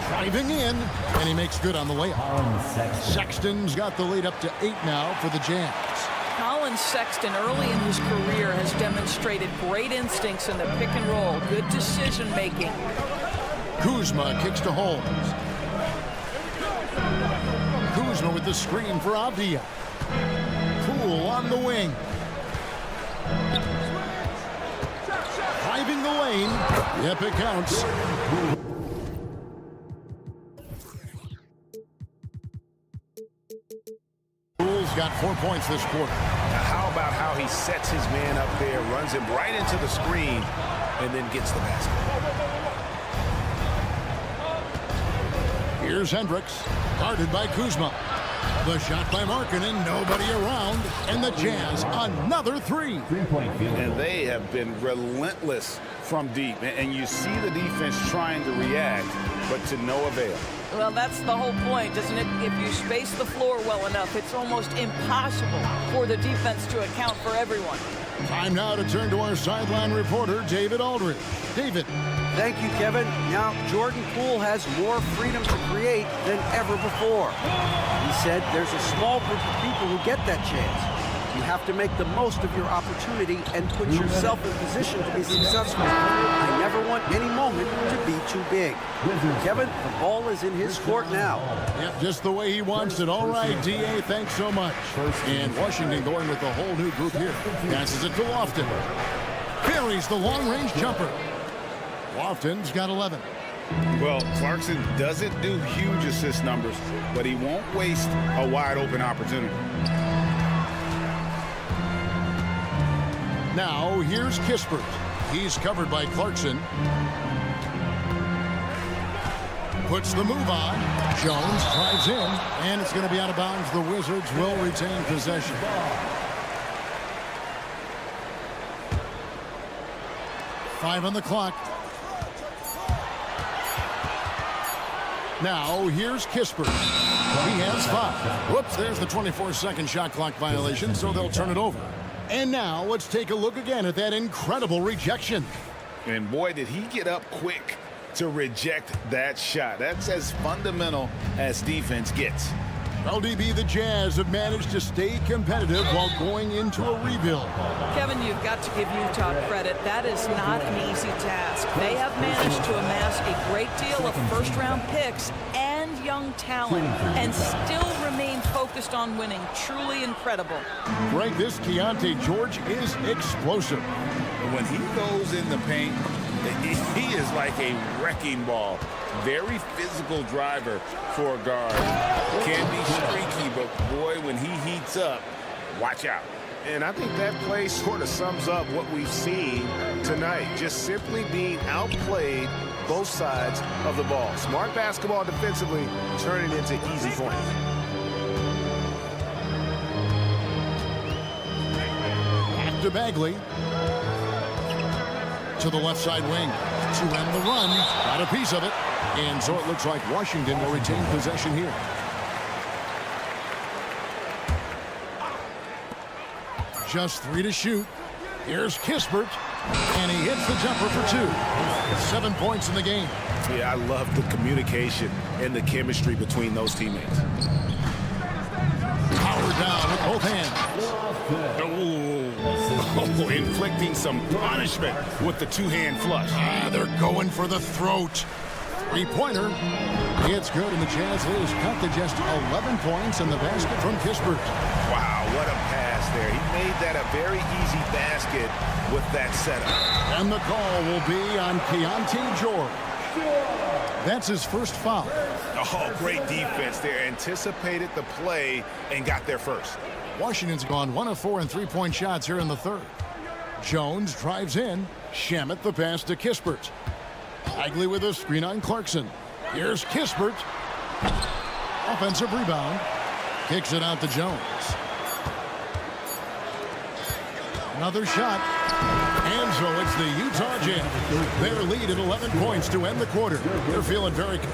Driving in, and he makes good on the layup. Sexton's got the lead up to 8 now for the Jazz. Colin Sexton, early in his career, has demonstrated great instincts in the pick and roll, good decision making. Kuzma kicks to Holmes. Kuzma with the screen for Avdia. Poole on the wing. Driving the lane. Yep, it counts. Poole's got 4 points this quarter. Now, how about how he sets his man up there, runs him right into the screen, and then gets the basket. Here's Hendricks, guarded by Kuzma. The shot by Markkanen, nobody around, and the Jazz another 3. And they have been relentless from deep, and you see the defense trying to react, but to no avail. Well, that's the whole point, isn't it? If you space the floor well enough, it's almost impossible for the defense to account for everyone. Time now to turn to our sideline reporter, David Aldridge. David. Thank you, Kevin. Now, Jordan Poole has more freedom to create than ever before. He said there's a small group of people who get that chance. You have to make the most of your opportunity and put yourself in position to be successful. I never want any moment to be too big. Kevin, the ball is in his court now. Yep, just the way he wants it. All right, D.A., thanks so much. And Washington going with a whole new group here. Passes it to Lofton. Buries the long-range jumper. Lofton's got 11. Well, Clarkson doesn't do huge assist numbers, but he won't waste a wide-open opportunity. Now, here's Kispert. He's covered by Clarkson. Puts the move on. Jones drives in, and it's going to be out of bounds. The Wizards will retain possession. Five on the clock. Now, here's Kispert. He has 5. Whoops, there's the 24-second shot clock violation, so they'll turn it over. And now, let's take a look again at that incredible rejection. And boy, did he get up quick to reject that shot. That's as fundamental as defense gets. LDB, the Jazz have managed to stay competitive while going into a rebuild. Kevin, you've got to give Utah credit. That is not an easy task. They have managed to amass a great deal of first-round picks and young talent and still remain focused on winning. Truly incredible. Greg, this Keontae George is explosive. When he goes in the paint, he is like a wrecking ball. Very physical driver for a guard. Can be streaky, but boy, when he heats up, watch out. And I think that play sort of sums up what we've seen tonight. Just simply being outplayed both sides of the ball. Smart basketball defensively, turning into easy points. Back to Bagley. To the left side wing. To end the run. Got a piece of it. And so it looks like Washington will retain possession here. Just 3 to shoot. Here's Kispert. And he hits the jumper for 2. 7 points in the game. Yeah, I love the communication and the chemistry between those teammates. Powered down with both hands. Oh, inflicting some punishment with the two-hand flush. They're going for the throat. Three-pointer. It's good, and the Jazz is cut to just 11 points in the basket from Kispert. Wow, what a pass there. He made that a very easy basket with that setup. And the call will be on Keontae George. That's his first foul. Oh, great defense there. Anticipated the play and got there first. Washington's gone 1 of 4 in three-point shots here in the third. Jones drives in. Shamet the pass to Kispert. Bagley with a screen on Clarkson. Here's Kispert. Offensive rebound. Kicks it out to Jones. Another shot. And so it's the Utah Jazz. Their lead at 11 points to end the quarter. They're feeling very good.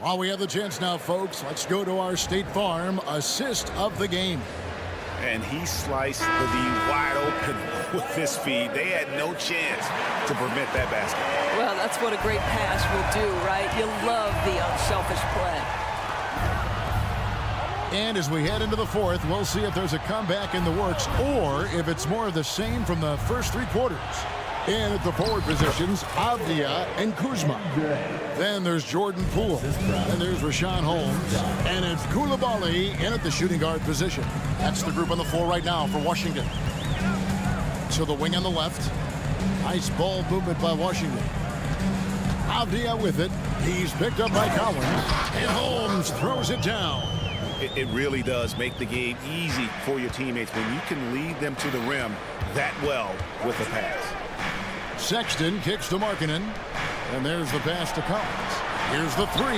While we have the chance now, folks, let's go to our State Farm assist of the game. And he sliced the D wide open with this feed. They had no chance to prevent that basket. Well, that's what a great pass will do, right? You love the unselfish play. And as we head into the fourth, we'll see if there's a comeback in the works or if it's more of the same from the first 3 quarters. And at the forward positions, Avdia and Kuzma. Then there's Jordan Poole. And there's Rashawn Holmes. And it's Coulibaly in at the shooting guard position. That's the group on the floor right now for Washington. To the wing on the left. Nice ball movement by Washington. Avdia with it. He's picked up by Collins. And Holmes throws it down. It really does make the game easy for your teammates when you can lead them to the rim that well with a pass. Sexton kicks to Markkanen. And there's the pass to Collins. Here's the 3.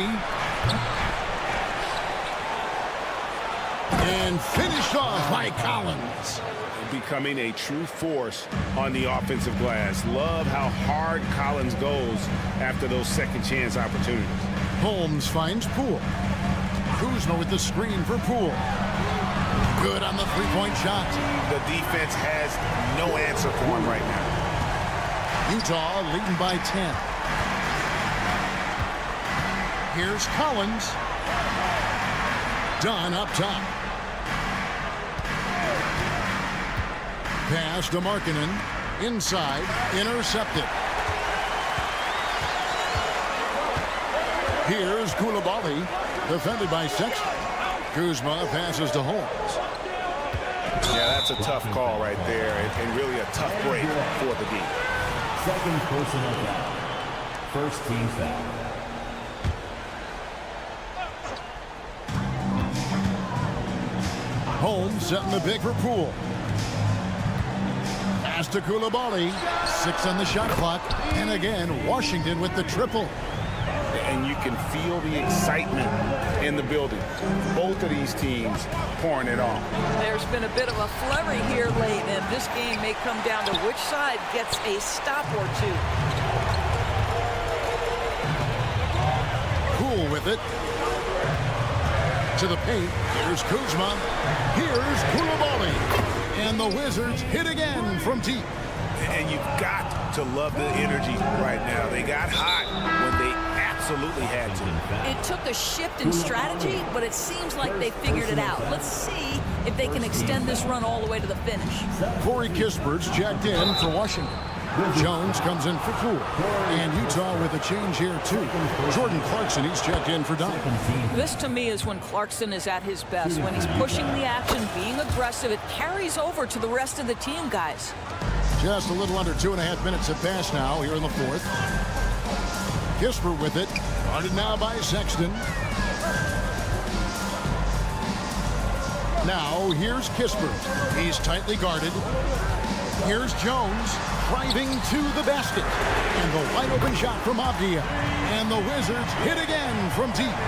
And finished off by Collins. Becoming a true force on the offensive glass. Love how hard Collins goes after those second chance opportunities. Holmes finds Poole. Kuzma with the screen for Poole. Good on the three-point shot. The defense has no answer for him right now. Utah leading by 10. Here's Collins. Dunn up top. Pass to Markkanen. Inside. Intercepted. Here's Coulibaly. Defended by Sexton. Kuzma passes to Holmes. Yeah, that's a tough call right there, and really a tough break for the D. Second personal foul. First team foul. Holmes setting the pick for Poole. Pass to Coulibaly. 6 on the shot clock. And again, Washington with the triple. And you can feel the excitement in the building. Both of these teams pouring it on. There's been a bit of a flurry here late, and this game may come down to which side gets a stop or 2. Poole with it. To the paint. Here's Kuzma. Here's Coulibaly. And the Wizards hit again from deep. And you've got to love the energy right now. They got hot when they absolutely had to. It took a shift in strategy, but it seems like they figured it out. Let's see if they can extend this run all the way to the finish. Corey Kispert's checked in for Washington. Jones comes in for Poole. And Utah with a change here, too. Jordan Clarkson, he's checked in for Dunn. This, to me, is when Clarkson is at his best. When he's pushing the action, being aggressive, it carries over to the rest of the team, guys. Just a little under 2.5 minutes have passed now here in the fourth. Kispert with it. Guarded now by Sexton. Now here's Kispert. He's tightly guarded. Here's Jones driving to the basket. And the wide open shot from Avdia. And the Wizards hit again from deep.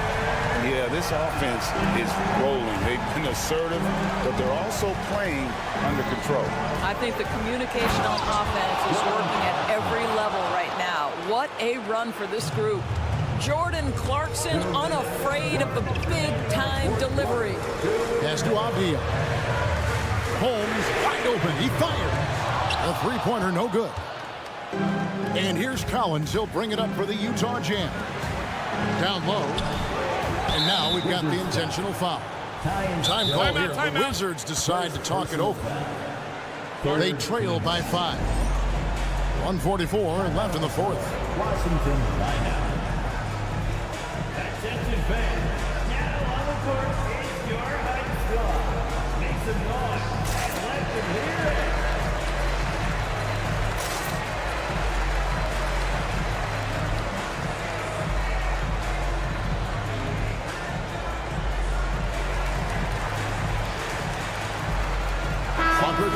Yeah, this offense is rolling. They've been assertive, but they're also playing under control. I think the communication on offense is working at every level right now. What a run for this group. Jordan Clarkson unafraid of the big-time delivery. Pass to Avdia. Holmes wide open. He fired. A three-pointer, no good. And here's Collins. He'll bring it up for the Utah Jam. Down low. And now we've got the intentional foul. Time call here. The Wizards decide to talk it over. They trail by 5. 1:44 left in the fourth. Washington timeout. Attention fans. Now on the court is your high squad. Make some noise. Let them hear it.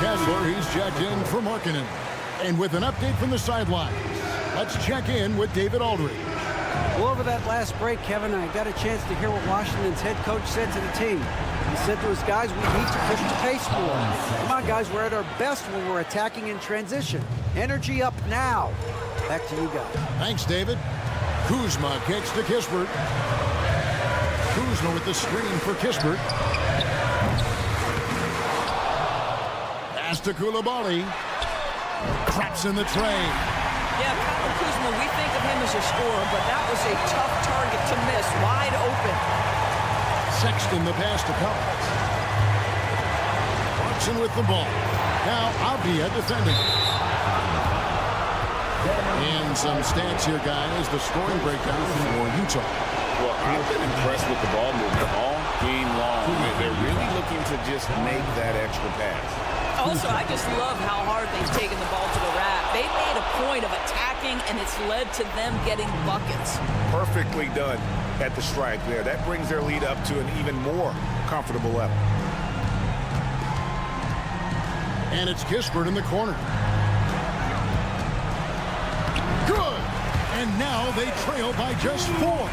Kessler, he's checked in for Markkanen. And with an update from the sidelines, let's check in with David Aldridge. Well, over that last break, Kevin, I got a chance to hear what Washington's head coach said to the team. He said to his guys, we need to push the pace more. Come on, guys, we're at our best when we're attacking in transition. Energy up now. Back to you guys. Thanks, David. Kuzma kicks to Kispert. Kuzma with the screen for Kispert. Pass to Koulibaly. Traps in the tray. Yeah, Kyle Kuzma, we think of him as a scorer, but that was a tough target to miss. Wide open. Sexton the pass to Collins. Clarkson with the ball. Now Avdia defending. And some stats here, guys. The scoring breakdown for Utah. Well, I've been impressed with the ball movement all game long. They're really looking to just make that extra pass. Also, I just love how hard they've taken the ball to the rack. They've made a point of attacking, and it's led to them getting buckets. Perfectly done at the stripe there. That brings their lead up to an even more comfortable level. And it's Kispert in the corner. Good! And now they trail by just 4.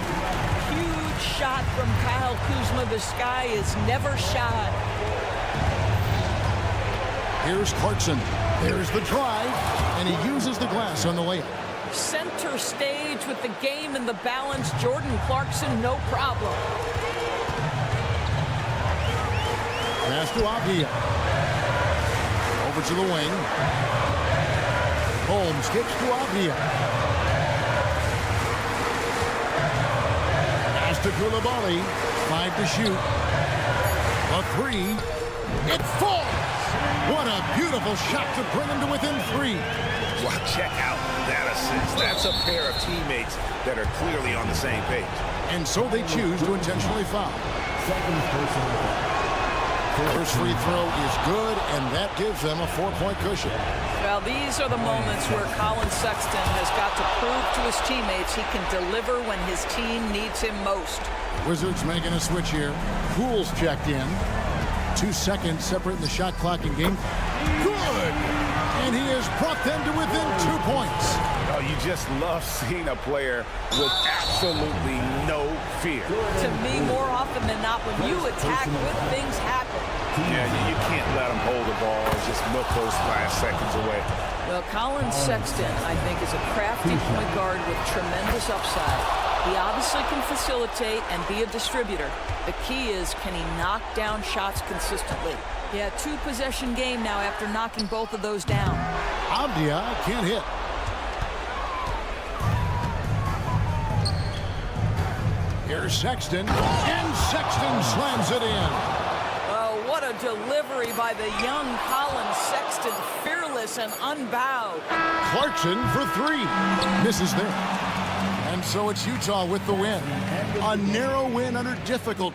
Huge shot from Kyle Kuzma. The sky is never shy. Here's Clarkson. There's the drive, and he uses the glass on the layup. Center stage with the game in the balance. Jordan Clarkson, no problem. Pass to Avdia. Over to the wing. Holmes kicks to Avdia. Pass to Koulibaly. 5 to shoot. A 3. It falls. What a beautiful shot to bring him to within 3. Well, check out that assist. That's a pair of teammates that are clearly on the same page. And so they choose to intentionally foul. First free throw is good, and that gives them a 4-point cushion. Well, these are the moments where Colin Sexton has got to prove to his teammates he can deliver when his team needs him most. Wizards making a switch here. Poole's checked in. 2 seconds separating the shot clock and game. Good! And he has brought them to within 2 points. Oh, you just love seeing a player with absolutely no fear. To me, more often than not, when you attack, good things happen. Yeah, you can't let him hold the ball and just milk those last seconds away. Well, Colin Sexton, I think, is a crafty point guard with tremendous upside. He obviously can facilitate and be a distributor. The key is, can he knock down shots consistently? Yeah, 2-possession game now after knocking both of those down. Avdia can't hit. Here's Sexton, and Sexton slams it in. Oh, what a delivery by the young Colin Sexton, fearless and unbowed. Clarkson for 3. Misses there. And so it's Utah with the win. A narrow win under difficult.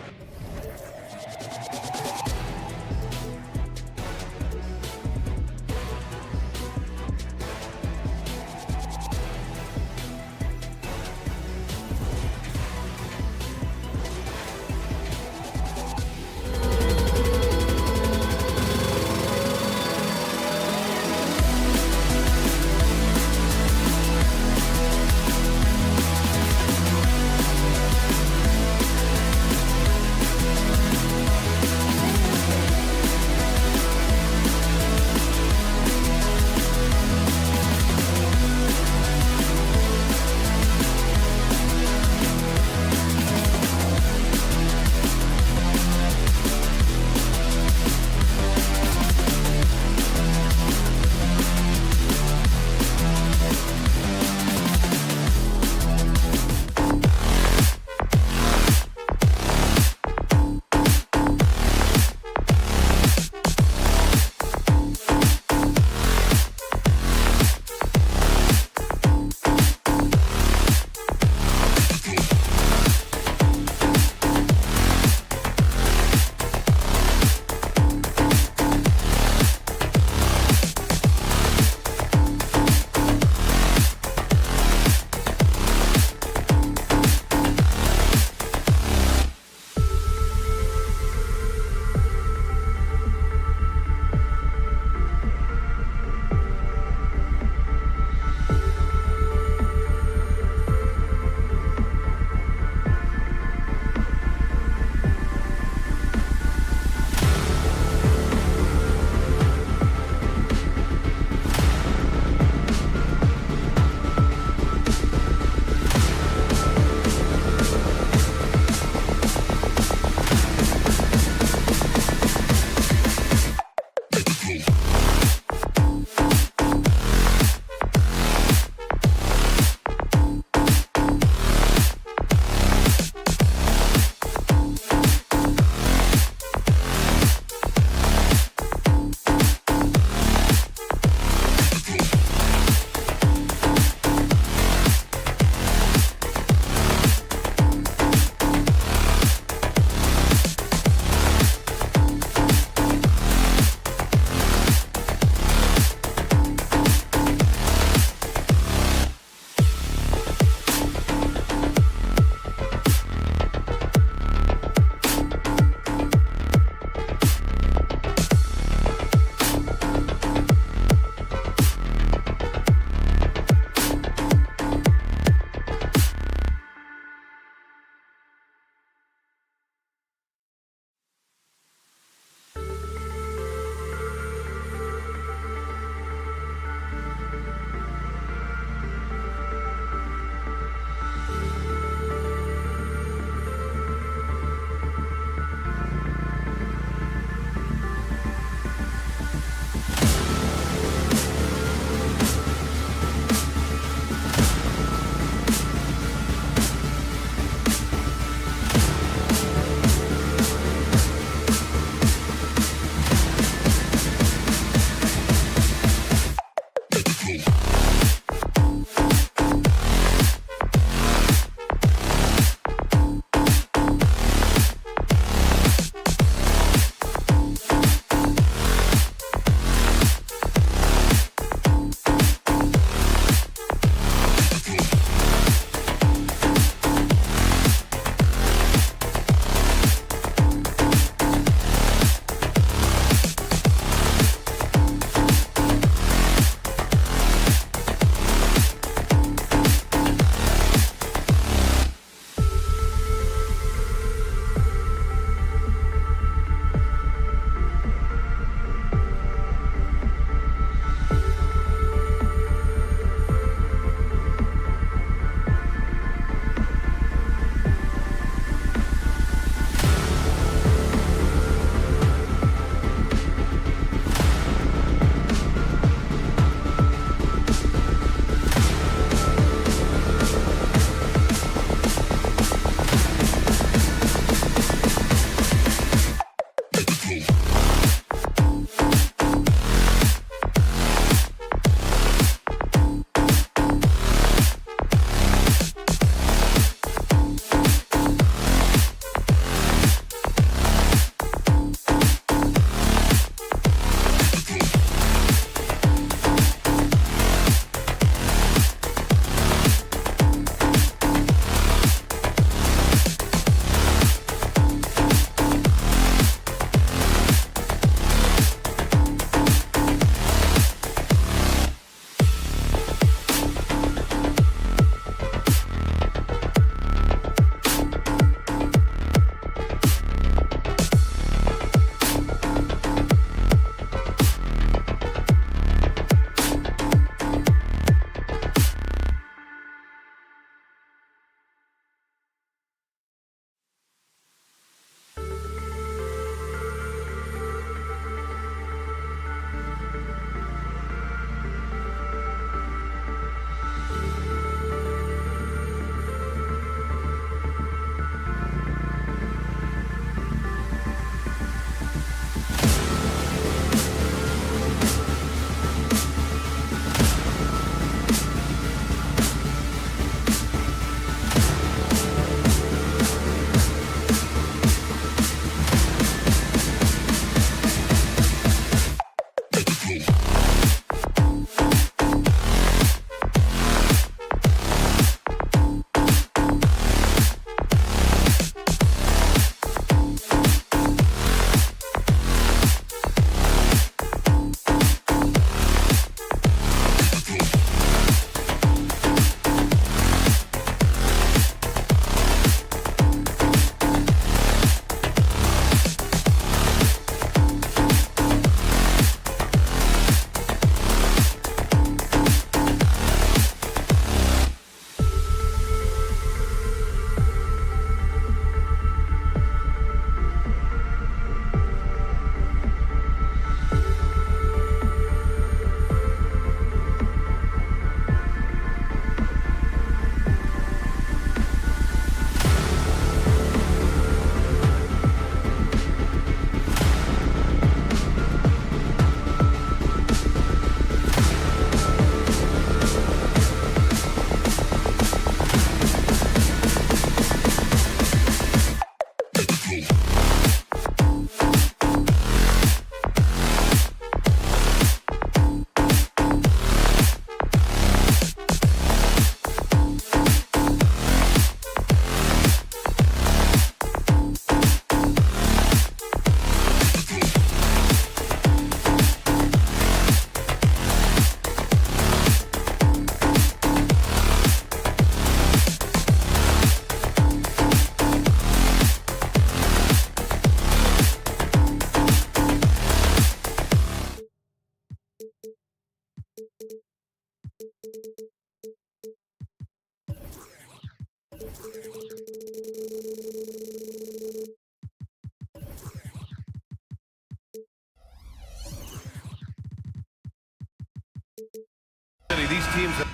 These teams are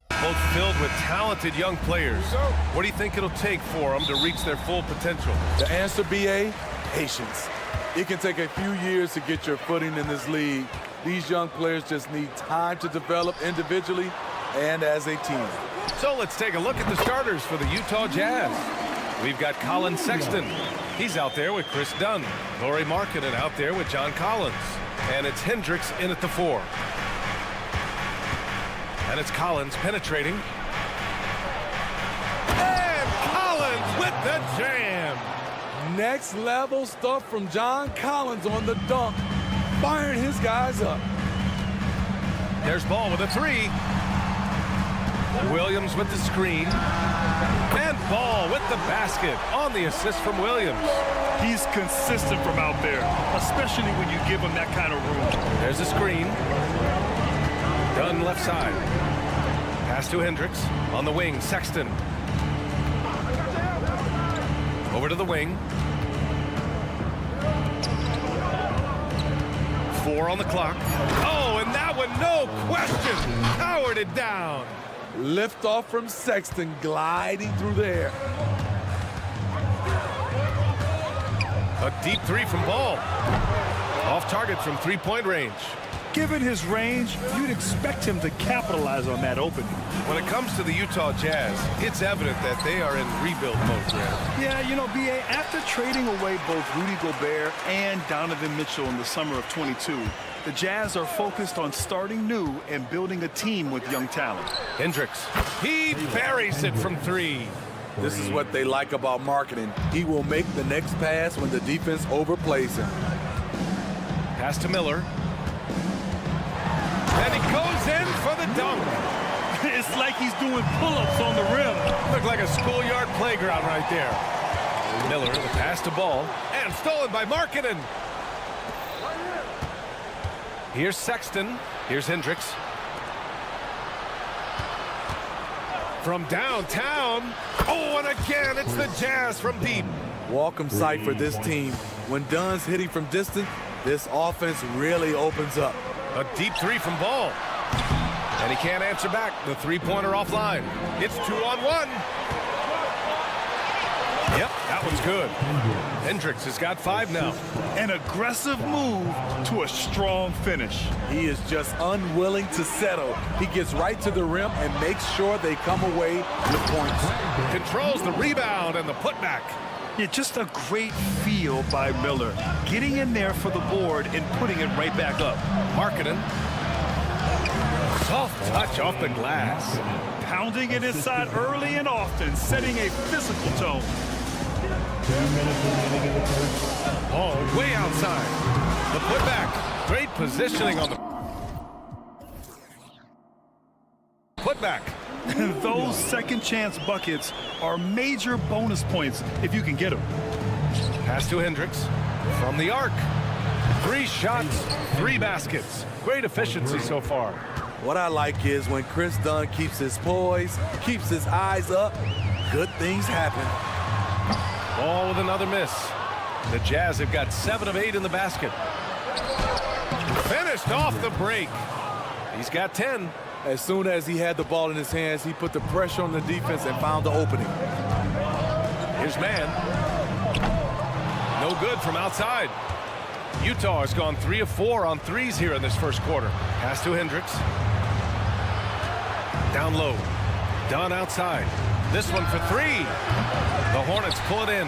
both filled with talented young players. What do you think it'll take for them to reach their full potential? The answer, BA, patience. It can take a few years to get your footing in this league. These young players just need time to develop individually and as a team. So let's take a look at the starters for the Utah Jazz. We've got Colin Sexton. He's out there with Chris Dunn. Lauri Markkanen out there with John Collins. And it's Hendricks in at the 4. And it's Collins penetrating. And Collins with the jam. Next level stuff from John Collins on the dunk, firing his guys up. There's Ball with a 3. Williams with the screen. And Ball with the basket on the assist from Williams. He's consistent from out there, especially when you give him that kind of room. There's a screen. Dunn left side. Pass to Hendricks. On the wing, Sexton. Over to the wing. 4 on the clock. Oh, and that one, no question, powered it down. Lift off from Sexton, gliding through the air. A deep 3 from Ball. Off target from three-point range. Given his range, you'd expect him to capitalize on that opening. When it comes to the Utah Jazz, it's evident that they are in rebuild mode, Brad. Yeah, you know, B.A., after trading away both Rudy Gobert and Donovan Mitchell in the summer of 22, the Jazz are focused on starting new and building a team with young talent. Hendricks, he buries it from 3. This is what they like about Markkanen. He will make the next pass when the defense overplays him. Pass to Miller. And he goes in for the dunk. It's like he's doing pull-ups on the rim. Looked like a schoolyard playground right there. Miller, the pass to Ball, and stolen by Markkanen. Here's Sexton. Here's Hendricks. From downtown. Oh, and again, it's the Jazz from deep. Welcome sight for this team. When Dunn's hitting from distance, this offense really opens up. A deep 3 from Ball. And he can't answer back. The three-pointer offline. It's 2-on-1. Yep, that one's good. Hendricks has got 5 now. An aggressive move to a strong finish. He is just unwilling to settle. He gets right to the rim and makes sure they come away with points. Controls the rebound and the putback. Yeah, just a great feel by Miller. Getting in there for the board and putting it right back up. Markkanen. Soft touch off the glass. Pounding it inside early and often, setting a physical tone. Ball way outside. The putback. Great positioning on the putback. Those second chance buckets are major bonus points if you can get them. Pass to Hendricks from the arc. 3 shots, 3 baskets. Great efficiency so far. What I like is when Chris Dunn keeps his poise, keeps his eyes up, good things happen. Ball with another miss. The Jazz have got 7 of 8 in the basket. Finished off the break. He's got 10. As soon as he had the ball in his hands, he put the pressure on the defense and found the opening. Here's man. No good from outside. Utah has gone 3 of 4 on threes here in this first quarter. Pass to Hendricks. Down low. Dunn outside. This one for 3. The Hornets pull it in.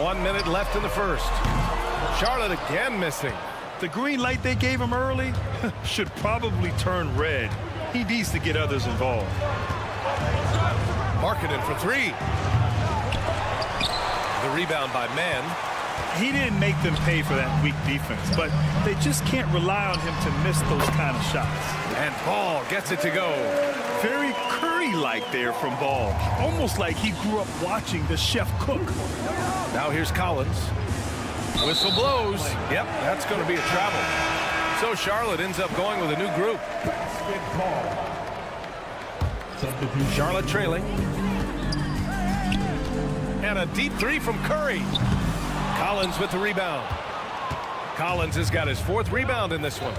1 minute left in the first. Charlotte again missing. The green light they gave him early should probably turn red. He needs to get others involved. Markkanen for 3. The rebound by Mann. He didn't make them pay for that weak defense, but they just can't rely on him to miss those kind of shots. And Ball gets it to go. Very Curry-like there from Ball. Almost like he grew up watching the chef cook. Now here's Collins. Whistle blows. Yep, that's going to be a travel. So Charlotte ends up going with a new group. Charlotte trailing. And a deep three from Curry. Collins with the rebound. Collins has got his 4th rebound in this one.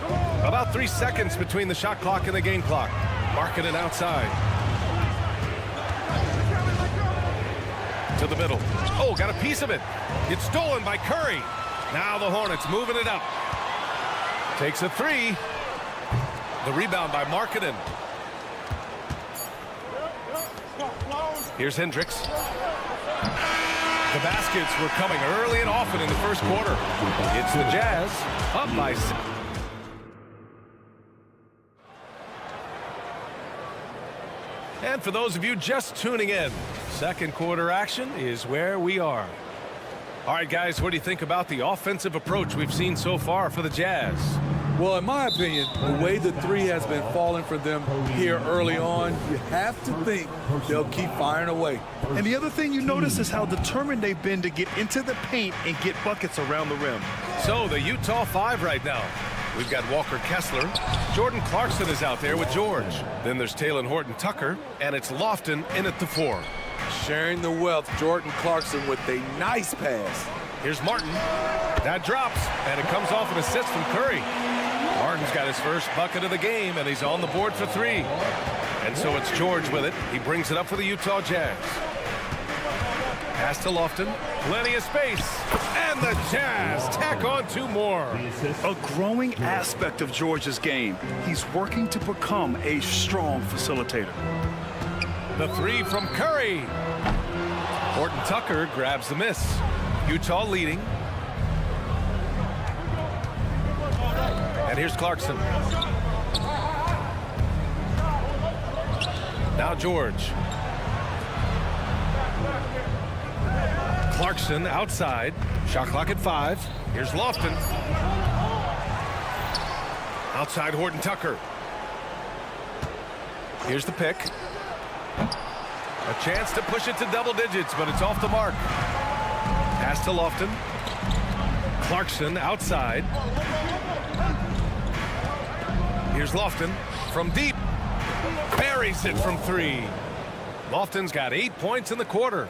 About 3 seconds between the shot clock and the game clock. Marking it outside. To the middle. Oh, got a piece of it. It's stolen by Curry. Now the Hornets moving it up. Takes a 3. The rebound by Markkanen. Here's Hendricks. The baskets were coming early and often in the first quarter. It's the Jazz up by 6. And for those of you just tuning in, second quarter action is where we are. All right, guys, what do you think about the offensive approach we've seen so far for the Jazz? Well, in my opinion, the way the three has been falling for them here early on, you have to think they'll keep firing away. And the other thing you notice is how determined they've been to get into the paint and get buckets around the rim. So the Utah 5 right now. We've got Walker Kessler. Jordan Clarkson is out there with George. Then there's Talen Horton-Tucker, and it's Lofton in at the 4. Sharing the wealth, Jordan Clarkson with a nice pass. Here's Martin. That drops, and it comes off an assist from Curry. Martin's got his first bucket of the game, and he's on the board for 3. And so it's George with it. He brings it up for the Utah Jazz. Pass to Lofton. Plenty of space. And the Jazz tack on 2 more. A growing aspect of George's game. He's working to become a strong facilitator. The 3 from Curry. Horton-Tucker grabs the miss. Utah leading. And here's Clarkson. Now George. Clarkson outside. Shot clock at 5. Here's Lofton. Outside Horton-Tucker. Here's the pick. A chance to push it to double digits, but it's off the mark. Pass to Lofton. Clarkson outside. Here's Lofton from deep. Buries it from 3. Lofton's got 8 points in the quarter.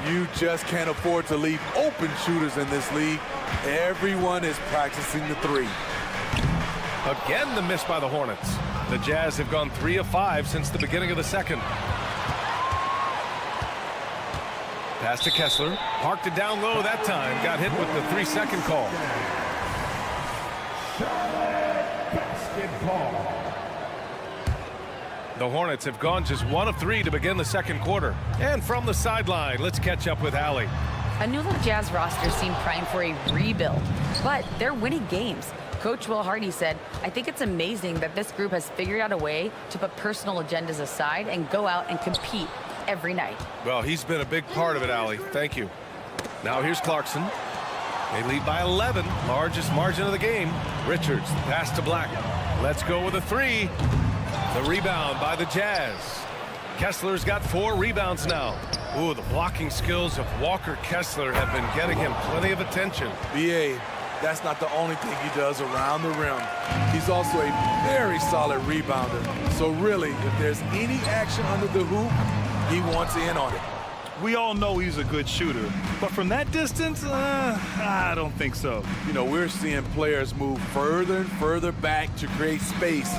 You just can't afford to leave open shooters in this league. Everyone is practicing the 3. Again, the miss by the Hornets. The Jazz have gone 3 of 5 since the beginning of the second. Pass to Kessler. Parked it down low that time. Got hit with the 3-second call. The Hornets have gone just 1 of 3 to begin the second quarter. And from the sideline, let's catch up with Allie. A new look Jazz roster seemed primed for a rebuild, but they're winning games. Coach Will Hardy said, "I think it's amazing that this group has figured out a way to put personal agendas aside and go out and compete every night." Well, he's been a big part of it, Allie. Thank you. Now here's Clarkson. They lead by 11, largest margin of the game. Richards, the pass to Black. Let's go with a 3. The rebound by the Jazz. Kessler's got 4 rebounds now. Ooh, the blocking skills of Walker Kessler have been getting him plenty of attention. B.A., that's not the only thing he does around the rim. He's also a very solid rebounder. So really, if there's any action under the hoop, he wants in on it. We all know he's a good shooter, but from that distance, I don't think so. You know, we're seeing players move further and further back to create space,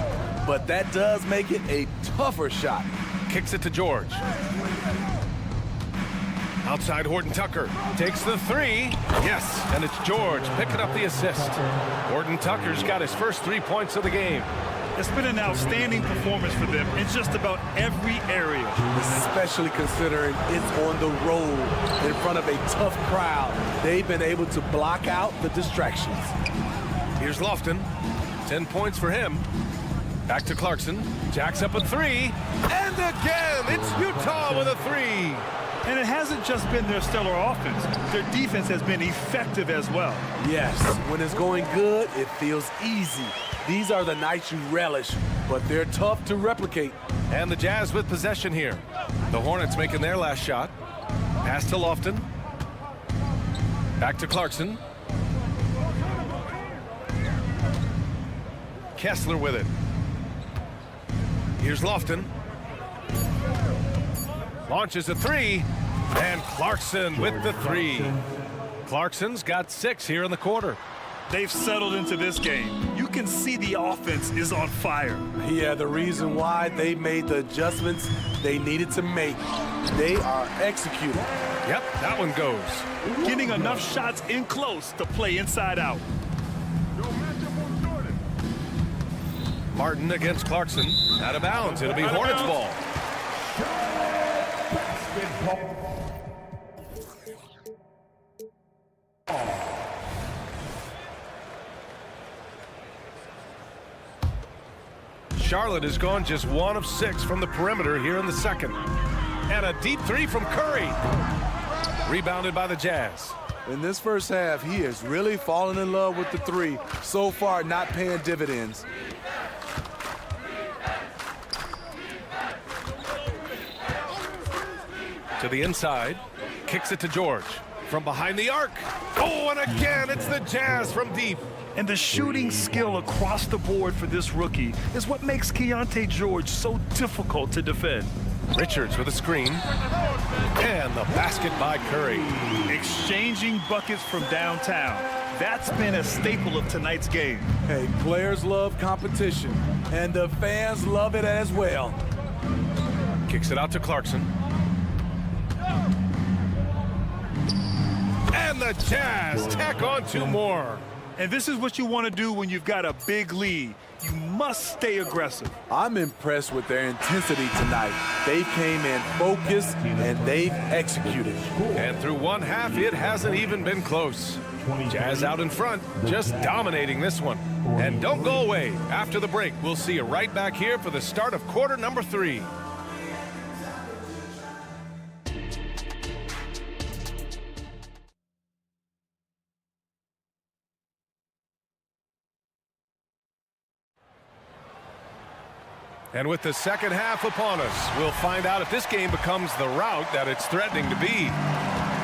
but that does make it a tougher shot. Kicks it to George. Outside Horton-Tucker takes the 3. Yes, and it's George picking up the assist. Horton-Tucker's got his first 3 points of the game. It's been an outstanding performance for them in just about every area. Especially considering it's on the road in front of a tough crowd. They've been able to block out the distractions. Here's Lofton. 10 points for him. Back to Clarkson. Jacks up a 3. And again, it's Utah with a 3. And it hasn't just been their stellar offense. Their defense has been effective as well. Yes, when it's going good, it feels easy. These are the nights you relish, but they're tough to replicate. And the Jazz with possession here. The Hornets making their last shot. Pass to Lofton. Back to Clarkson. Kessler with it. Here's Lofton. Launches a three, and Clarkson with the three. Clarkson's got 6 here in the quarter. They've settled into this game. You can see the offense is on fire. Yeah, the reason why they made the adjustments they needed to make. They are executing. Yep, that one goes. Getting enough shots in close to play inside out. Martin against Clarkson. Out of bounds. It'll be Hornets ball. Charlotte has gone just 1 of 6 from the perimeter here in the second. And a deep three from Curry. Rebounded by the Jazz. In this first half, he has really fallen in love with the three. So far, not paying dividends. To the inside. Kicks it to George. From behind the arc. Oh, and again, it's the Jazz from deep. And the shooting skill across the board for this rookie is what makes Keontae George so difficult to defend. Richards with a screen. And the basket by Curry. Exchanging buckets from downtown. That's been a staple of tonight's game. Hey, players love competition, and the fans love it as well. Kicks it out to Clarkson. And the Jazz tack on 2 more. And this is what you want to do when you've got a big lead. You must stay aggressive. I'm impressed with their intensity tonight. They came in focused, and they've executed. And through 1 half, it hasn't even been close. Jazz out in front, just dominating this one. And don't go away. After the break, we'll see you right back here for the start of quarter number 3. And with the second half upon us, we'll find out if this game becomes the rout that it's threatening to be.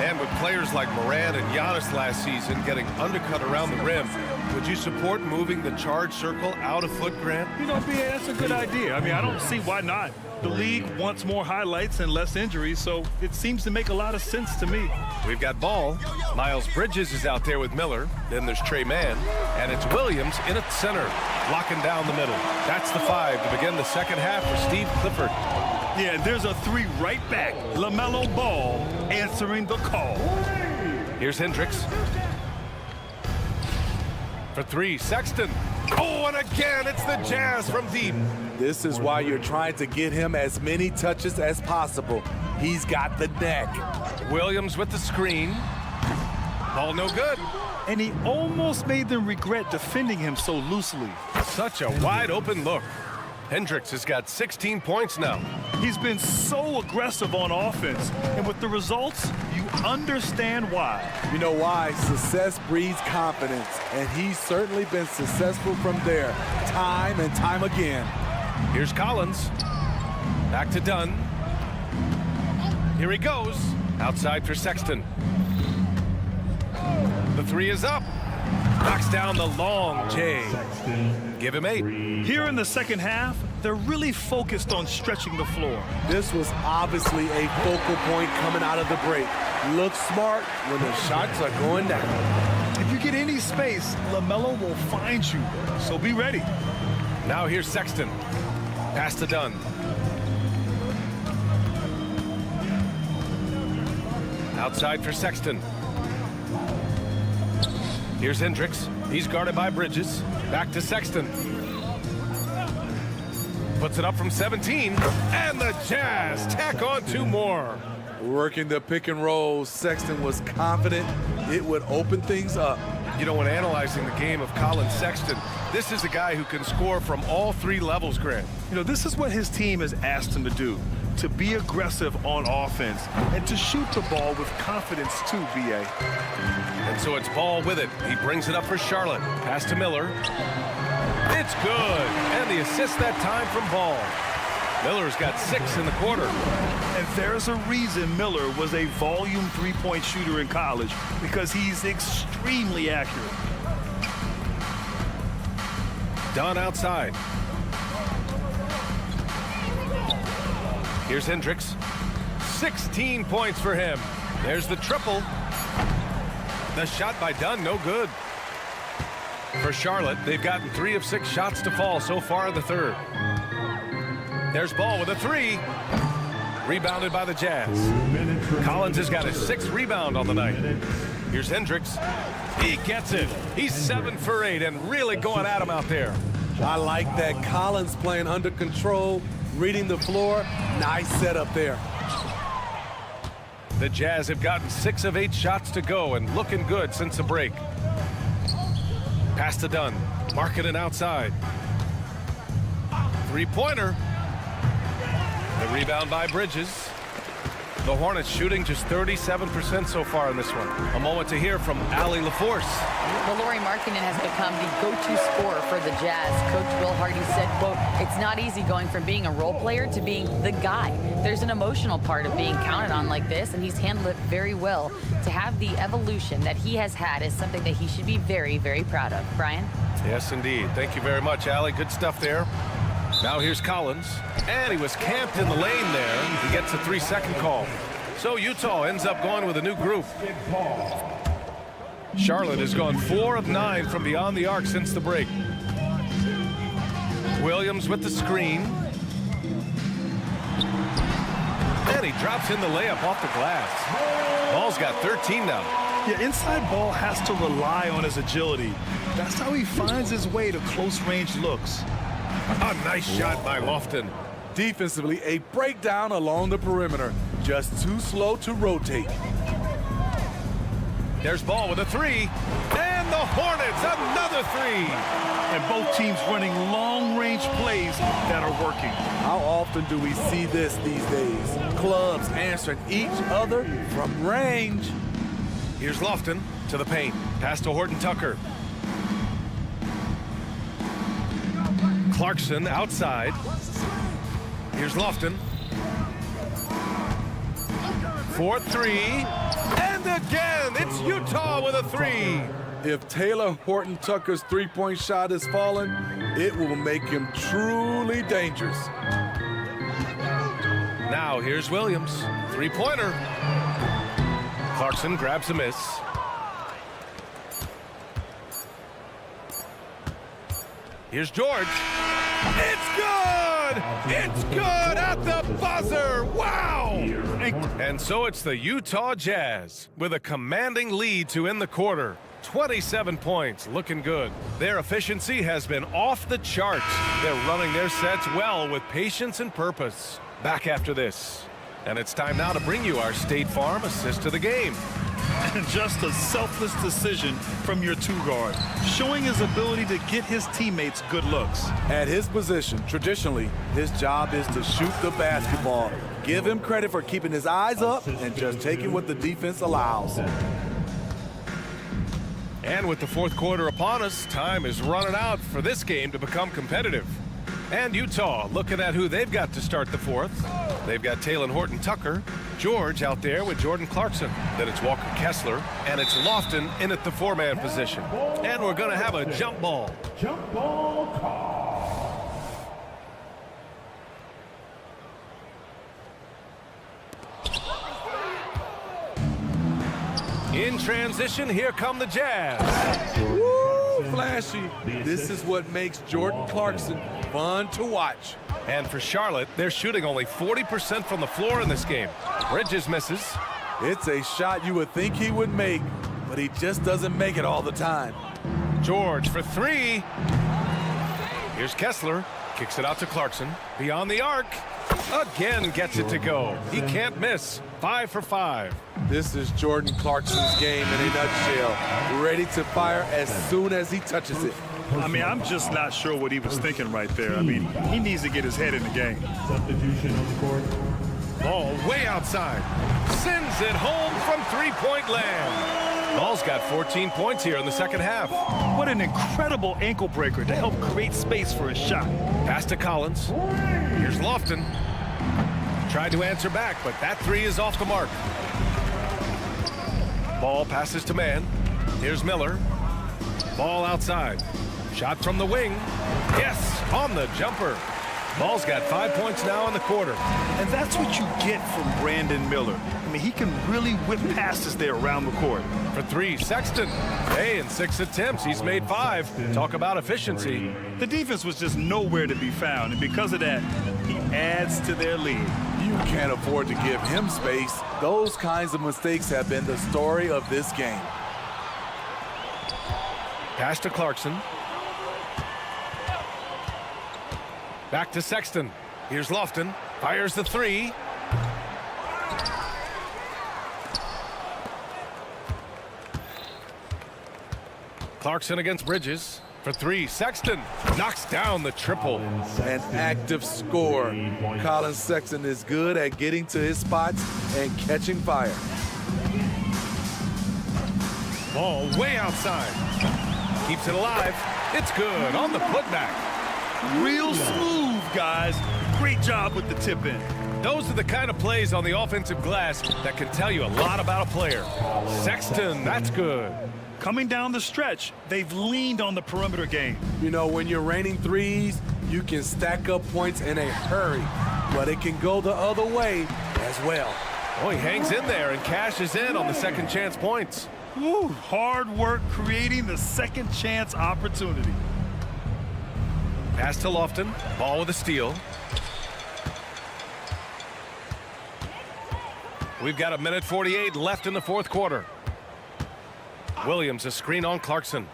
And with players like Morant and Giannis last season getting undercut around the rim, would you support moving the charge circle out a foot, Grant? You know, B.A., that's a good idea. I mean, I don't see why not. The league wants more highlights and less injuries, so it seems to make a lot of sense to me. We've got ball. Miles Bridges is out there with Miller. Then there's Trey Mann. And it's Williams in at center, locking down the middle. That's the 5 to begin the second half for Steve Clifford. Yeah, there's a 3 right back. LaMelo Ball answering the call. Here's Hendricks. For 3, Sexton. Oh, and again, it's the Jazz from deep. This is why you're trying to get him as many touches as possible. He's got the neck. Williams with the screen. Ball no good. And he almost made them regret defending him so loosely. Such a wide open look. Hendricks has got 16 points now. He's been so aggressive on offense, and with the results, you understand why. You know why? Success breeds confidence, and he's certainly been successful from there, time and time again. Here's Collins. Back to Dunn. Here he goes. Outside for Sexton. The 3 is up. Knocks down the long J. Give him 8. Here in the second half, they're really focused on stretching the floor. This was obviously a focal point coming out of the break. Look smart when the shots are going down. If you get any space, LaMelo will find you, so be ready. Now here's Sexton. Pass to Dunn. Outside for Sexton. Here's Hendricks. He's guarded by Bridges. Back to Sexton. Puts it up from 17. And the Jazz tack on 2 more. Working the pick and roll, Sexton was confident it would open things up. You know, when analyzing the game of Colin Sexton, this is a guy who can score from all 3 levels, Grant. You know, this is what his team has asked him to do, to be aggressive on offense and to shoot the ball with confidence too, B.A. And so it's Ball with it. He brings it up for Charlotte. Pass to Miller. It's good. And the assist that time from Ball. Miller's got 6 in the quarter. And there's a reason Miller was a volume 3-point shooter in college, because he's extremely accurate. Dunn outside. Here's Hendricks. 16 points for him. There's the triple. The shot by Dunn, no good. For Charlotte, they've gotten 3 of 6 shots to fall so far in the third. There's Ball with a 3. Rebounded by the Jazz. Collins has got a 6th rebound on the night. Here's Hendricks. He gets it. He's 7 for 8 and really going at him out there. I like that. Collins playing under control, reading the floor. Nice setup there. The Jazz have gotten 6 of 8 shots to go and looking good since the break. Pass to Dunn. Markkanen outside. 3-pointer. The rebound by Bridges. The Hornets shooting just 37% so far in this one. A moment to hear from Allie LaForce. Well, Lauri Markkanen has become the go-to scorer for the Jazz. Coach Will Hardy said, quote, "It's not easy going from being a role player to being the guy. There's an emotional part of being counted on like this, and he's handled it very well. To have the evolution that he has had is something that he should be very, very proud of." Brian? Yes, indeed. Thank you very much, Allie. Good stuff there. Now here's Collins, and he was camped in the lane there. He gets a 3-second call. So Utah ends up going with a new group. Charlotte has gone 4 of 9 from beyond the arc since the break. Williams with the screen. And he drops in the layup off the glass. Ball's got 13 now. Yeah, inside Ball has to rely on his agility. That's how he finds his way to close-range looks. A nice shot by Lofton. Defensively, a breakdown along the perimeter. Just too slow to rotate. There's Ball with a 3. And the Hornets, another 3. And both teams running long-range plays that are working. How often do we see this these days? Clubs answering each other from range. Here's Lofton to the paint. Pass to Horton Tucker. Clarkson outside. Here's Lofton. 4-3. And again, it's Utah with a 3. If Taylor Horton Tucker's three-point shot is falling, it will make him truly dangerous. Now here's Williams. 3-pointer. Clarkson grabs a miss. Here's George. It's good! It's good at the buzzer! Wow! And so it's the Utah Jazz with a commanding lead to end the quarter. 27 points, looking good. Their efficiency has been off the charts. They're running their sets well with patience and purpose. Back after this. And it's time now to bring you our State Farm assist of the game. And just a selfless decision from your 2-guard, showing his ability to get his teammates good looks. At his position, traditionally, his job is to shoot the basketball. Give him credit for keeping his eyes up and just taking what the defense allows. And with the fourth quarter upon us, time is running out for this game to become competitive. And Utah looking at who they've got to start the fourth. They've got Taylor Horton Tucker, George out there with Jordan Clarkson. Then it's Walker Kessler, and it's Lofton in at the 4-man position. And we're going to have a jump ball. Jump ball call. In transition, here come the Jazz. Woo, flashy. This is what makes Jordan Clarkson fun to watch. And for Charlotte, they're shooting only 40% from the floor in this game. Bridges misses. It's a shot you would think he would make, but he just doesn't make it all the time. George for 3. Here's Kessler. Kicks it out to Clarkson. Beyond the arc. Again gets it to go. He can't miss. 5 for 5. This is Jordan Clarkson's game in a nutshell. Ready to fire as soon as he touches it. I mean, I'm just not sure what he was thinking right there. I mean, he needs to get his head in the game. Substitution on the court. Ball way outside. Sends it home from 3-point land. Ball's got 14 points here in the second half. What an incredible ankle breaker to help create space for his shot. Pass to Collins. Here's Lofton. Tried to answer back, but that 3 is off the mark. Ball passes to man. Here's Miller. Ball outside. Shot from the wing. Yes, on the jumper. Ball's got 5 points now in the quarter. And that's what you get from Brandon Miller. I mean, he can really whip passes there around the court. For three, Sexton. Hey, in 6 attempts, he's made 5. Talk about efficiency. The defense was just nowhere to be found, and because of that, he adds to their lead. You can't afford to give him space. Those kinds of mistakes have been the story of this game. Pass to Clarkson. Back to Sexton. Here's Lofton. Fires the 3. Clarkson against Bridges. For 3, Sexton knocks down the triple. An active scorer. Colin Sexton is good at getting to his spots and catching fire. Ball way outside. Keeps it alive. It's good on the putback. Real smooth, guys. Great job with the tip in. Those are the kind of plays on the offensive glass that can tell you a lot about a player. Sexton, that's good. Coming down the stretch, they've leaned on the perimeter game. You know, when you're raining threes, you can stack up points in a hurry, but it can go the other way as well. Oh, he hangs in there and cashes in on the second chance points. Woo, hard work creating the second chance opportunity. Pass to Lofton. Ball with a steal. We've got 1:48 left in the fourth quarter. Williams, a screen on Clarkson.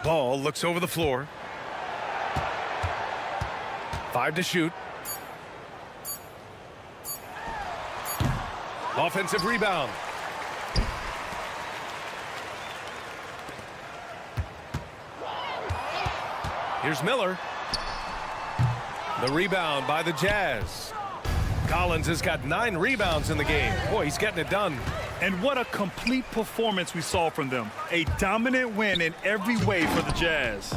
Ball looks over the floor. 5 to shoot. Offensive rebound. Here's Miller. The rebound by the Jazz. Collins has got 9 rebounds in the game. Boy, he's getting it done. And what a complete performance we saw from them. A dominant win in every way for the Jazz.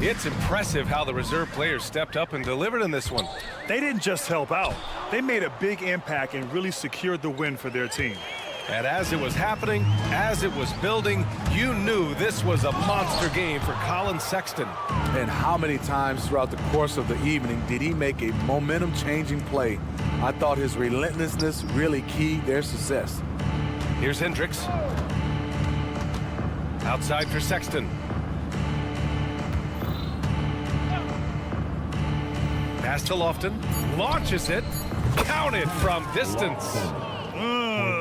It's impressive how the reserve players stepped up and delivered in this one. They didn't just help out. They made a big impact and really secured the win for their team. And as it was happening, as it was building, you knew this was a monster game for Colin Sexton. And how many times throughout the course of the evening did he make a momentum-changing play? I thought his relentlessness really keyed their success. Here's Hendricks. Outside for Sexton. Pass to Lofton. Launches it. Counted from distance.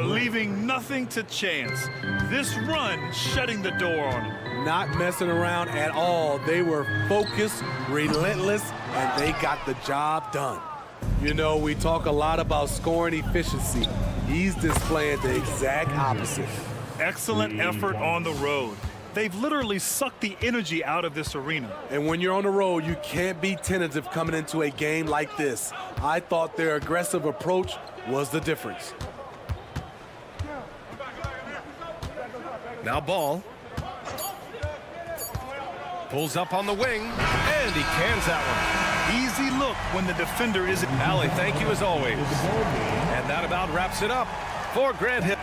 Leaving nothing to chance. This run shutting the door on them. Not messing around at all. They were focused, relentless, and they got the job done. You know, we talk a lot about scoring efficiency. He's displaying the exact opposite. Excellent effort on the road. They've literally sucked the energy out of this arena. And when you're on the road, you can't be tentative coming into a game like this. I thought their aggressive approach was the difference. Now Ball. Pulls up on the wing, and he cans that one. Easy look when the defender isn't. Allie, thank you as always. And that about wraps it up for Grant Hill.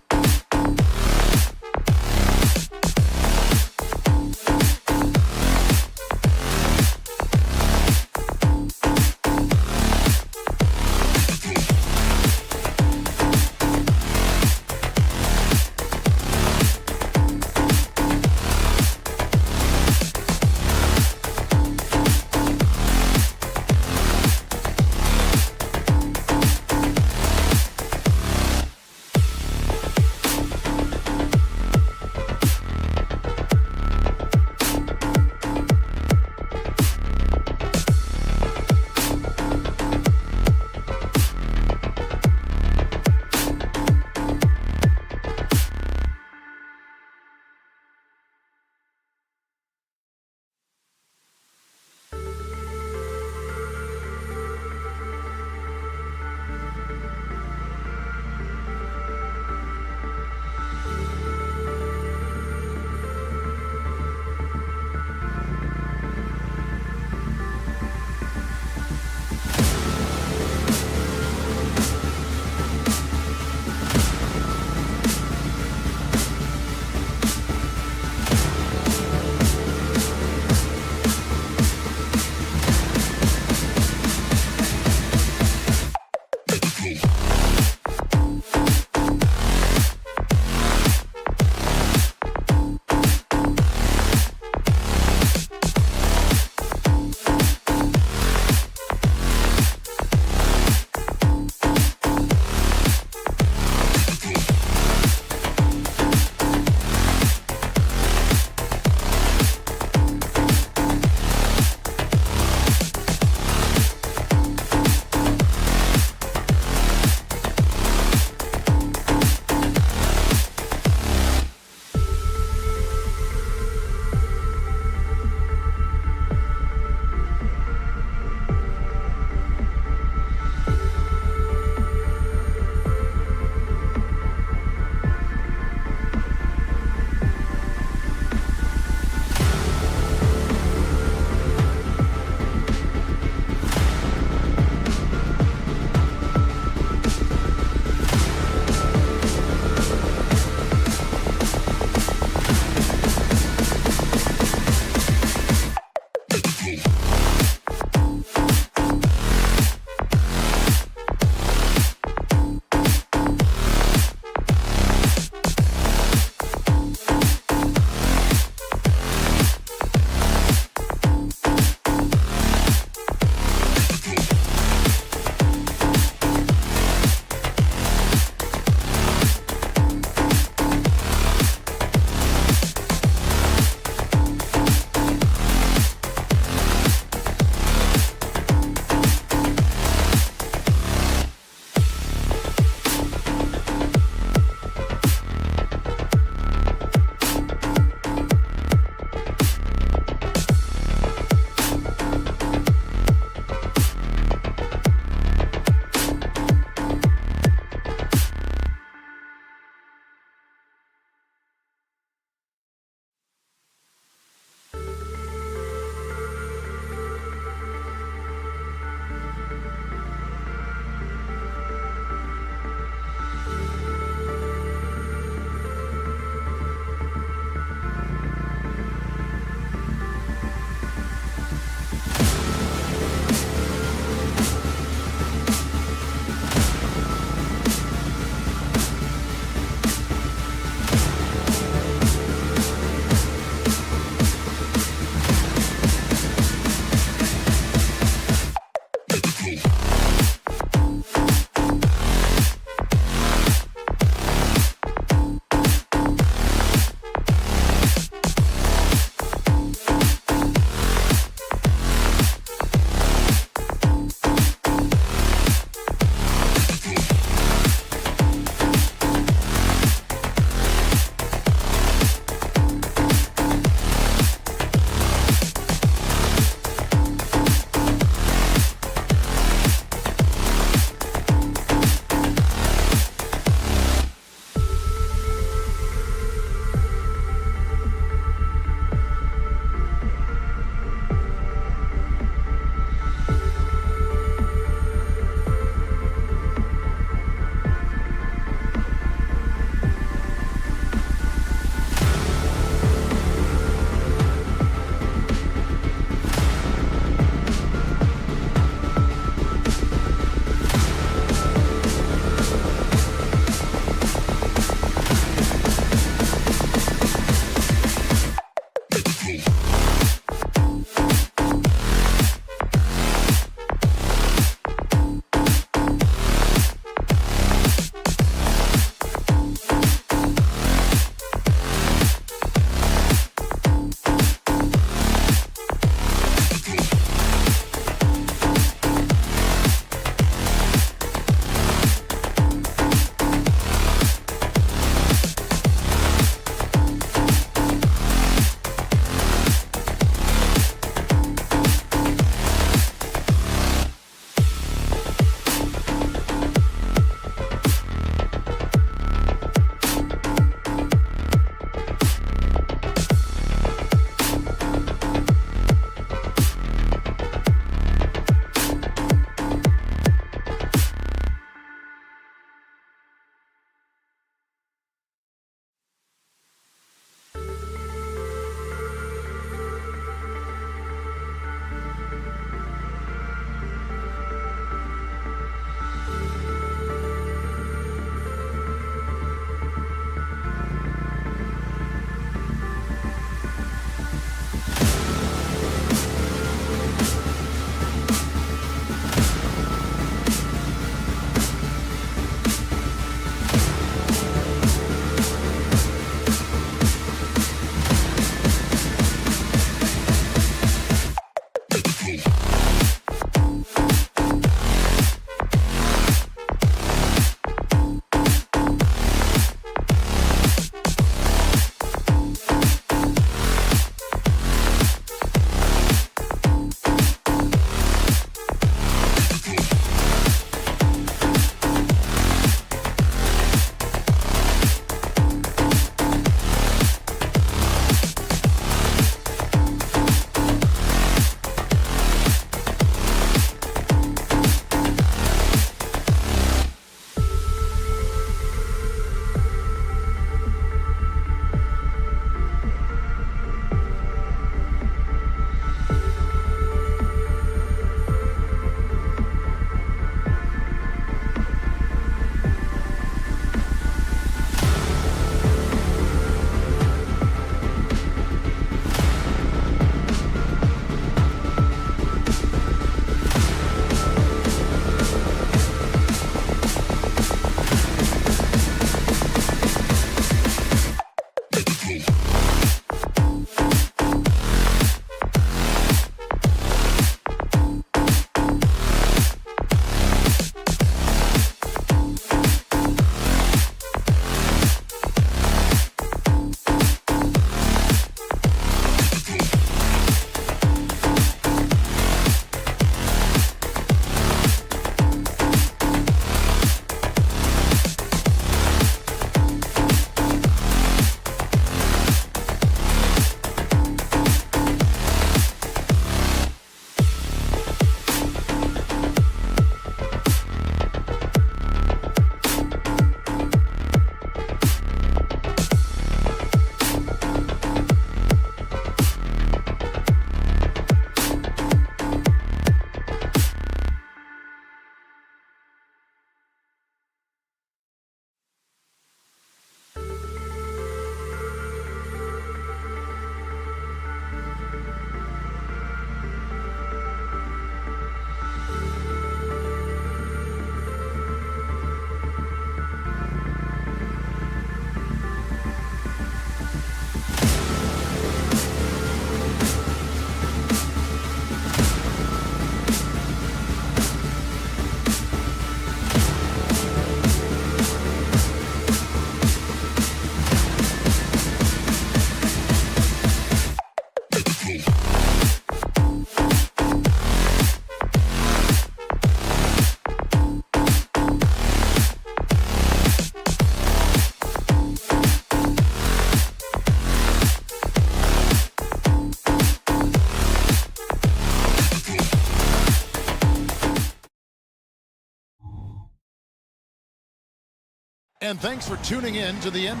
And thanks for tuning in to the end.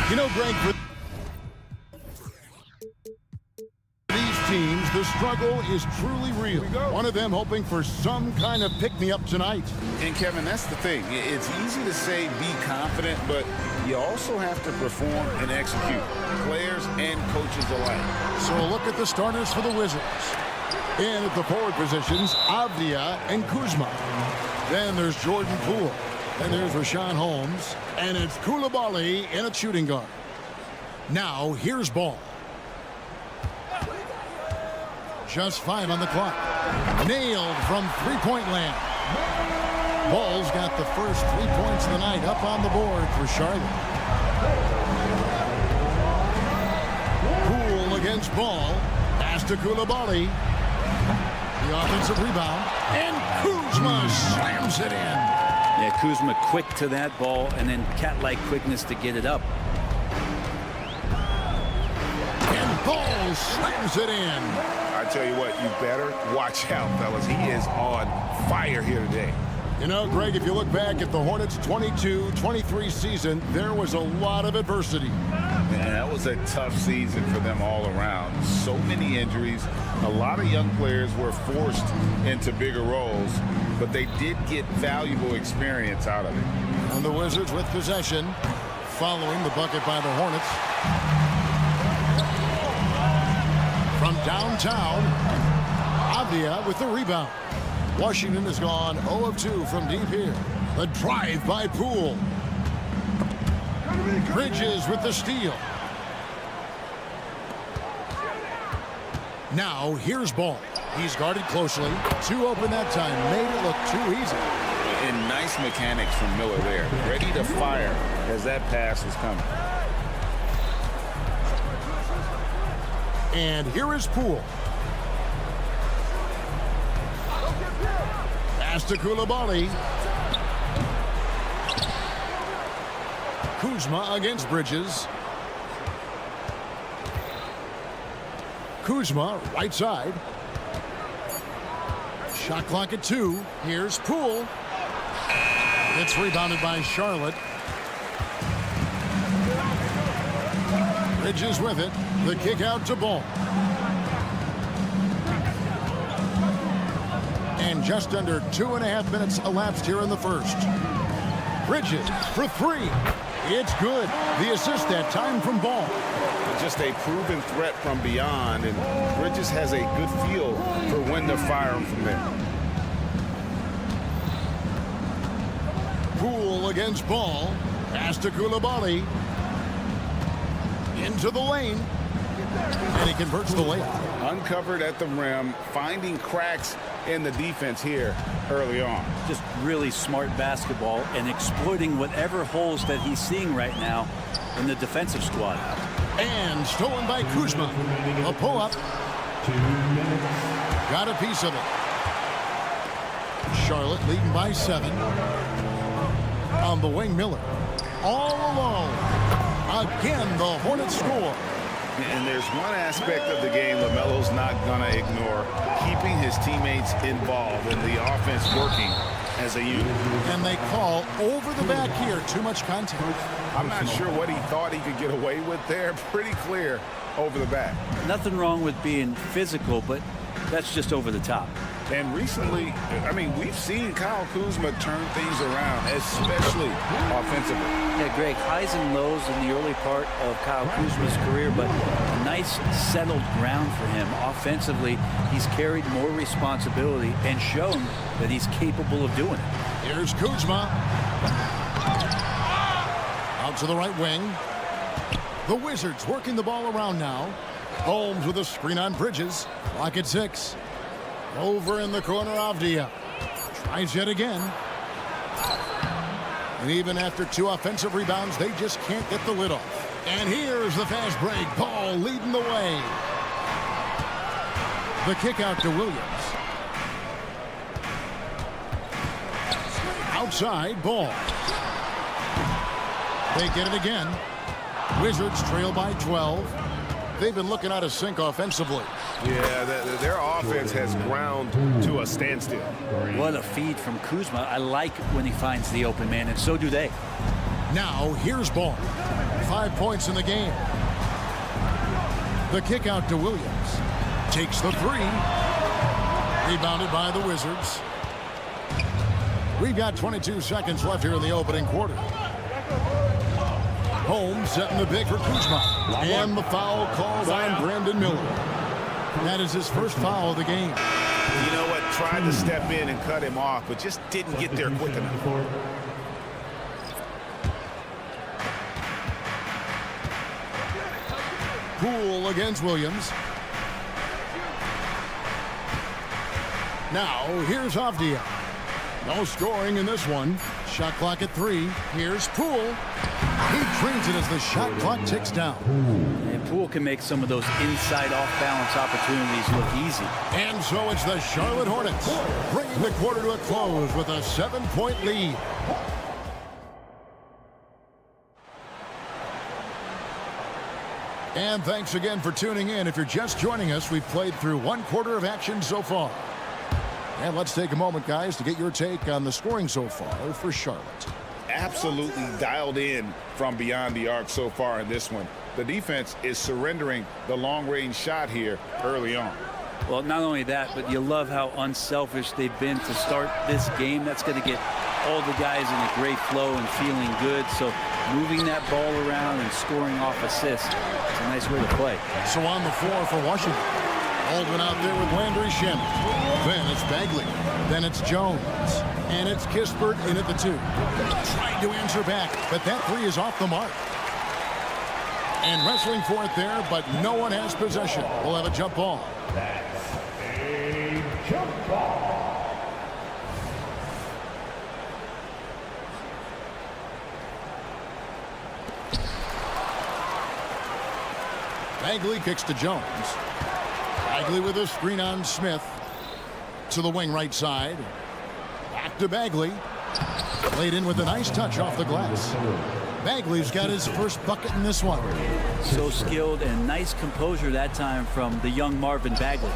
You know, Greg, for these teams, the struggle is truly real. One of them hoping for some kind of pick-me-up tonight. And, Kevin, that's the thing. It's easy to say be confident, but you also have to perform and execute, players and coaches alike. So a look at the starters for the Wizards. In at the forward positions, Avdia and Kuzma. Then there's Jordan Poole. And there's Rashawn Holmes. And it's Koulibaly in at shooting guard. Now, here's Ball. Just 5 on the clock. Nailed from three-point land. Ball's got the first 3 points of the night up on the board for Charlotte. Poole against Ball. Pass to Koulibaly. The offensive rebound. And Kuzma slams it in. Yeah, Kuzma quick to that ball, and then cat-like quickness to get it up. And Ball slams it in. I tell you what, you better watch out, fellas. He is on fire here today. You know, Greg, if you look back at the Hornets' 22-23 season, there was a lot of adversity. Man, that was a tough season for them all around. So many injuries. A lot of young players were forced into bigger roles, but they did get valuable experience out of it. And the Wizards with possession, following the bucket by the Hornets. From downtown, Avdia with the rebound. Washington has gone 0 of 2 from deep here. The drive by Poole. Bridges with the steal. Now here's Ball. He's guarded closely. 2 open that time. Made it look too easy. And nice mechanics from Miller there. Ready to fire as that pass is coming. And here is Poole. Pass to Koulibaly. Kuzma against Bridges. Kuzma, right side. Shot clock at 2. Here's Poole. It's rebounded by Charlotte. Bridges with it. The kick out to Ball. And just under 2.5 minutes elapsed here in the first. Bridges for 3. It's good. The assist that time from Ball. Just a proven threat from beyond, and Bridges has a good feel for when to fire him from there. Poole against Ball. Pass to Koulibaly. Into the lane. And he converts the layup. Uncovered at the rim, finding cracks in the defense here early on. Just really smart basketball and exploiting whatever holes that he's seeing right now in the defensive squad. And stolen by Kuzma. A pull-up. 2 minutes. Got a piece of it. Charlotte leading by 7. On the wing, Miller. All alone. Again, the Hornets score. And there's one aspect of the game LaMelo's not going to ignore, keeping his teammates involved and the offense working as a unit. And they call over the back here. Too much contact. I'm not sure what he thought he could get away with there. Pretty clear over the back. Nothing wrong with being physical, but that's just over the top. And recently, I mean, we've seen Kyle Kuzma turn things around, especially offensively. Yeah, Greg, highs and lows in the early part of Kyle Kuzma's career, but a nice settled ground for him. Offensively, he's carried more responsibility and shown that he's capable of doing it. Here's Kuzma. Out to the right wing. The Wizards working the ball around now. Holmes with a screen on Bridges. Clock at 6. Over in the corner, Avdia. Tries yet again. And even after 2 offensive rebounds, they just can't get the lid off. And here's the fast break. Ball leading the way. The kick out to Williams. Outside, Ball. They get it again. Wizards trail by 12. They've been looking out of sync offensively. Yeah, their offense has ground to a standstill. What a feed from Kuzma. I like when he finds the open man, and so do they. Now, here's Ball. 5 points in the game. The kick out to Williams. Takes the 3. Rebounded by the Wizards. We've got 22 seconds left here in the opening quarter. Holmes setting the big for Kuzma. And the foul called on Brandon Miller. That is his first foul of the game. You know what? Tried to step in and cut him off, but just didn't get there quick enough. Poole against Williams. Now, here's Avdia. No scoring in this one. Shot clock at 3. Here's Poole. He drains it as the shot clock ticks down. And Poole can make some of those inside off-balance opportunities look easy. And so it's the Charlotte Hornets bringing the quarter to a close with a 7-point lead. And thanks again for tuning in. If you're just joining us, we've played through 1 quarter of action so far. And let's take a moment, guys, to get your take on the scoring so far for Charlotte. Absolutely dialed in from beyond the arc so far in this one. The defense is surrendering the long-range shot here early on. Well, not only that, but you love how unselfish they've been to start this game. That's going to get all the guys in a great flow and feeling good. So moving that ball around and scoring off assists, it's a nice way to play. So on the floor for Washington. Aldwin out there with Landry Shamet. Then it's Bagley. Then it's Jones. And it's Kispert in at the 2. Trying to answer back, but that 3 is off the mark. And wrestling for it there, but no one has possession. We'll have a jump ball. That's a jump ball. Bagley kicks to Jones. Bagley with a screen on Smith. To the wing right side. Back to Bagley. Laid in with a nice touch off the glass. Bagley's got his first bucket in this one. So skilled and nice composure that time from the young Marvin Bagley.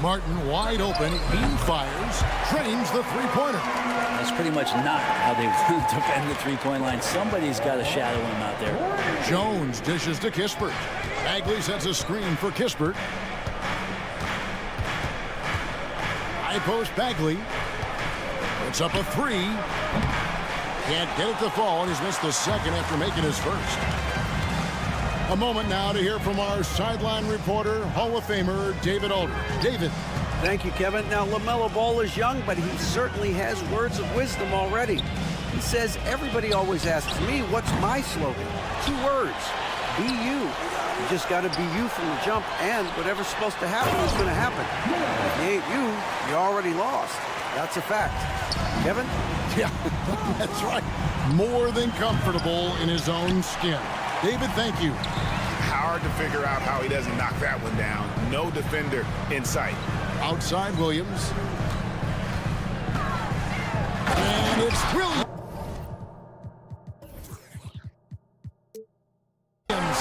Martin wide open. He fires. Drains the 3-pointer. That's pretty much not how they defend the 3-point line. Somebody's got to shadow him out there. Jones dishes to Kispert. Bagley sets a screen for Kispert. High post Bagley. It's up a 3. Can't get it to fall, and he's missed the second after making his first. A moment now to hear from our sideline reporter, Hall of Famer David Alder. David. Thank you, Kevin. Now, LaMelo Ball is young, but he certainly has words of wisdom already. He says, everybody always asks me, what's my slogan? 2 words, be you. You just got to be you from the jump, and whatever's supposed to happen is going to happen. If you ain't you, you already lost. That's a fact. Kevin? Yeah, that's right. More than comfortable in his own skin. David, thank you. Hard to figure out how he doesn't knock that one down. No defender in sight. Outside Williams. And it's Williams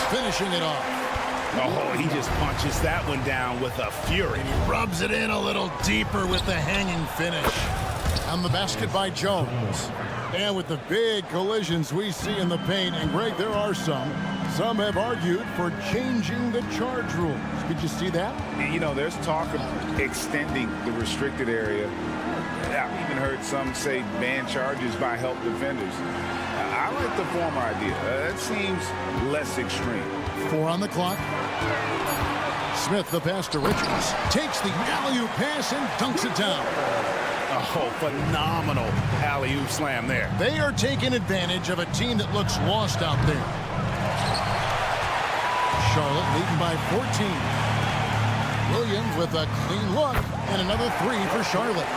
finishing it off. Oh, he just punches that one down with a fury. And he rubs it in a little deeper with the hanging finish. On the basket by Jones. And with the big collisions we see in the paint, and Greg, there are some. Some have argued for changing the charge rules. Did you see that? You know, there's talk of extending the restricted area. I've even heard some say ban charges by help defenders. I like the former idea. That seems less extreme. 4 on the clock. Smith, the pass to Richards, takes the alley-oop pass and dunks it down. Oh, phenomenal alley-oop slam there. They are taking advantage of a team that looks lost out there. Charlotte leading by 14. Williams with a clean look and another 3 for Charlotte.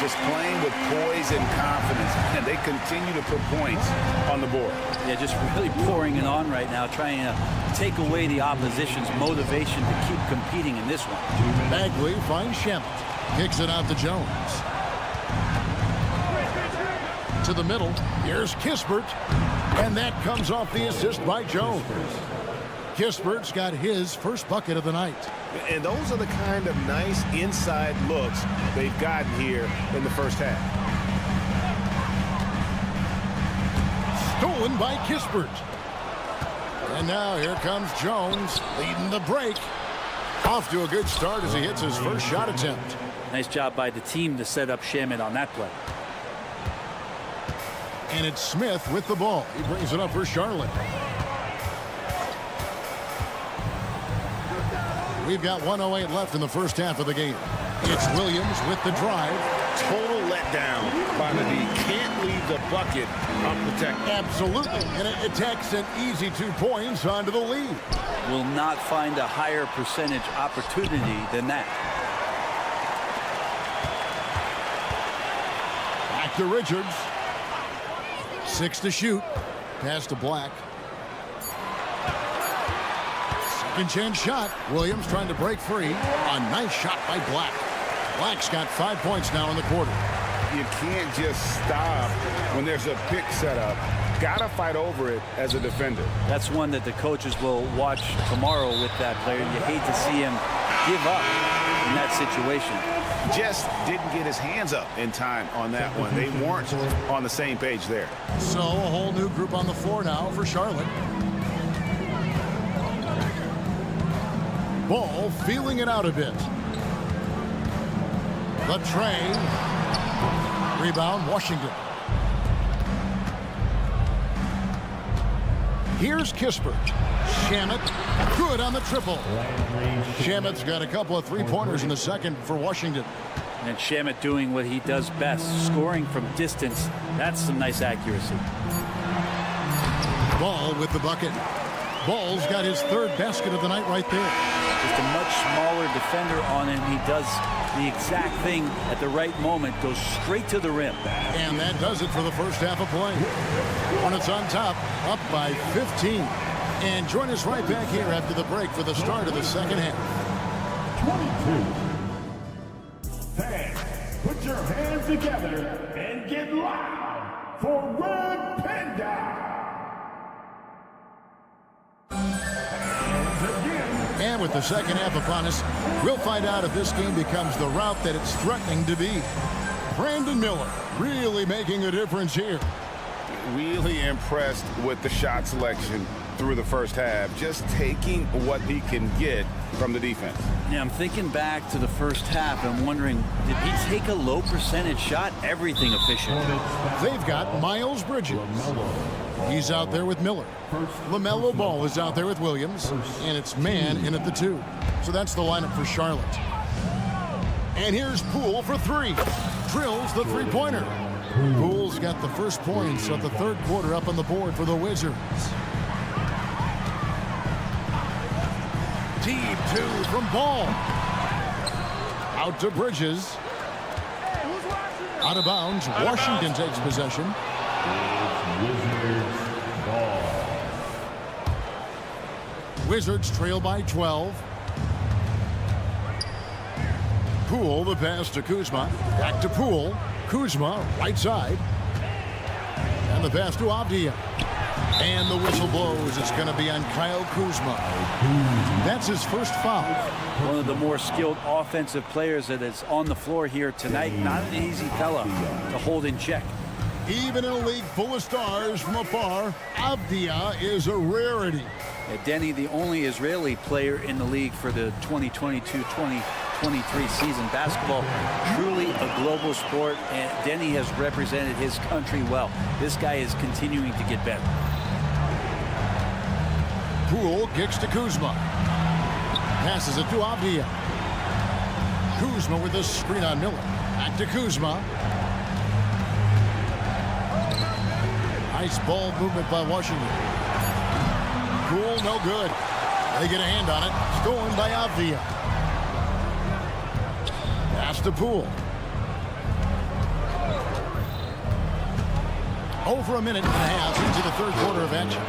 Just playing with poise and confidence, and they continue to put points on the board. Yeah, just really pouring it on right now, trying to take away the opposition's motivation to keep competing in this one. Bagley finds Shamet. Kicks it out to Jones. To the middle. Here's Kispert. And that comes off the assist by Jones. Kispert's got his first bucket of the night. And those are the kind of nice inside looks they've gotten here in the first half. Stolen by Kispert. And now here comes Jones leading the break. Off to a good start as he hits his first shot attempt. Nice job by the team to set up Shamet on that play. And it's Smith with the ball. He brings it up for Charlotte. We've got 1:08 left in the first half of the game. It's Williams with the drive. Total letdown by the D. Can't leave the bucket unprotected. Absolutely. And it takes an easy 2 points onto the lead. Will not find a higher percentage opportunity than that. Back to Richards. 6 to shoot. Pass to Black. Second chance shot. Williams trying to break free. A nice shot by Black. Black's got 5 points now in the quarter. You can't just stop when there's a pick set up. Gotta fight over it as a defender. That's one that the coaches will watch tomorrow with that player. You hate to see him give up in that situation. Just didn't get his hands up in time on that one. They weren't on the same page there. So a whole new group on the floor now for Charlotte. Ball feeling it out a bit. The tray. Rebound, Washington. Here's Kispert. Shamet, good on the triple. Shamet's got a couple of 3-pointers in the second for Washington. And Shamet doing what he does best, scoring from distance. That's some nice accuracy. Ball with the bucket. Ball's got his 3rd basket of the night right there. Just a much smaller defender on him. He does the exact thing at the right moment, goes straight to the rim. And that does it for the first half of play. Hornets on top, up by 15. And join us right back here after the break for the start of the second half. 22. Fans, put your hands together and get loud for Red Panda. And with the second half upon us, we'll find out if this game becomes the route that it's threatening to be. Brandon Miller really making a difference here. Really impressed with the shot selection. through the first half, just taking what he can get from the defense. Yeah, I'm thinking back to the first half. I'm wondering, did he take a low percentage shot? Everything efficient. They've got Miles Bridges. He's out there with Miller. LaMelo Ball is out there with Williams. And it's man in at the 2. So that's the lineup for Charlotte. And here's Poole for 3. Drills the three-pointer. Poole's got the first points of the third quarter up on the board for the Wizards. Deep 2 from Ball. Out to Bridges. Out of bounds. Washington takes possession. Wizards trail by 12. Poole, the pass to Kuzma. Back to Poole. Kuzma, right side. And the pass to Avdia. And the whistle blows. It's going to be on Kyle Kuzma. That's his first foul. One of the more skilled offensive players that is on the floor here tonight. Not an easy fella to hold in check. Even in a league full of stars from afar, Avdia is a rarity. Denny, the only Israeli player in the league for the 2022-2023 season. Basketball, truly a global sport, and Denny has represented his country well. This guy is continuing to get better. Poole kicks to Kuzma. Passes it to Avdia. Kuzma with a screen on Miller. Back to Kuzma. Nice ball movement by Washington. Poole, no good. They get a hand on it. Stolen by Avdia. Pass to Poole. Over a minute and a half into the third quarter of action.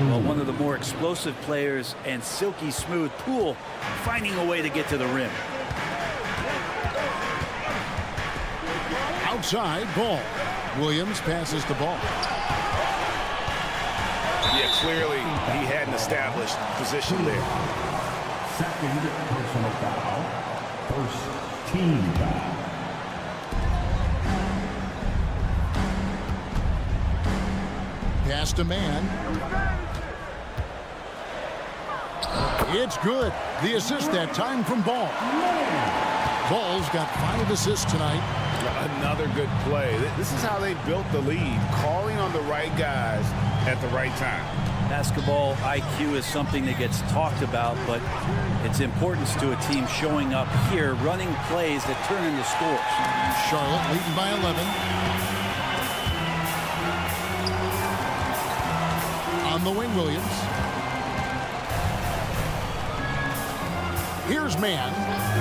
Well, one of the more explosive players and silky smooth. Poole finding a way to get to the rim. Outside, Ball. Williams passes the ball. Yeah, clearly he had an established position there. Second personal foul. First team foul. Pass to man. It's good. The assist that time from Ball. Ball's got 5 assists tonight. Another good play. This is how they built the lead, calling on the right guys at the right time. Basketball IQ is something that gets talked about, but its importance to a team showing up here, running plays that turn into scores. Charlotte leading by 11. On the wing, Williams. Here's man.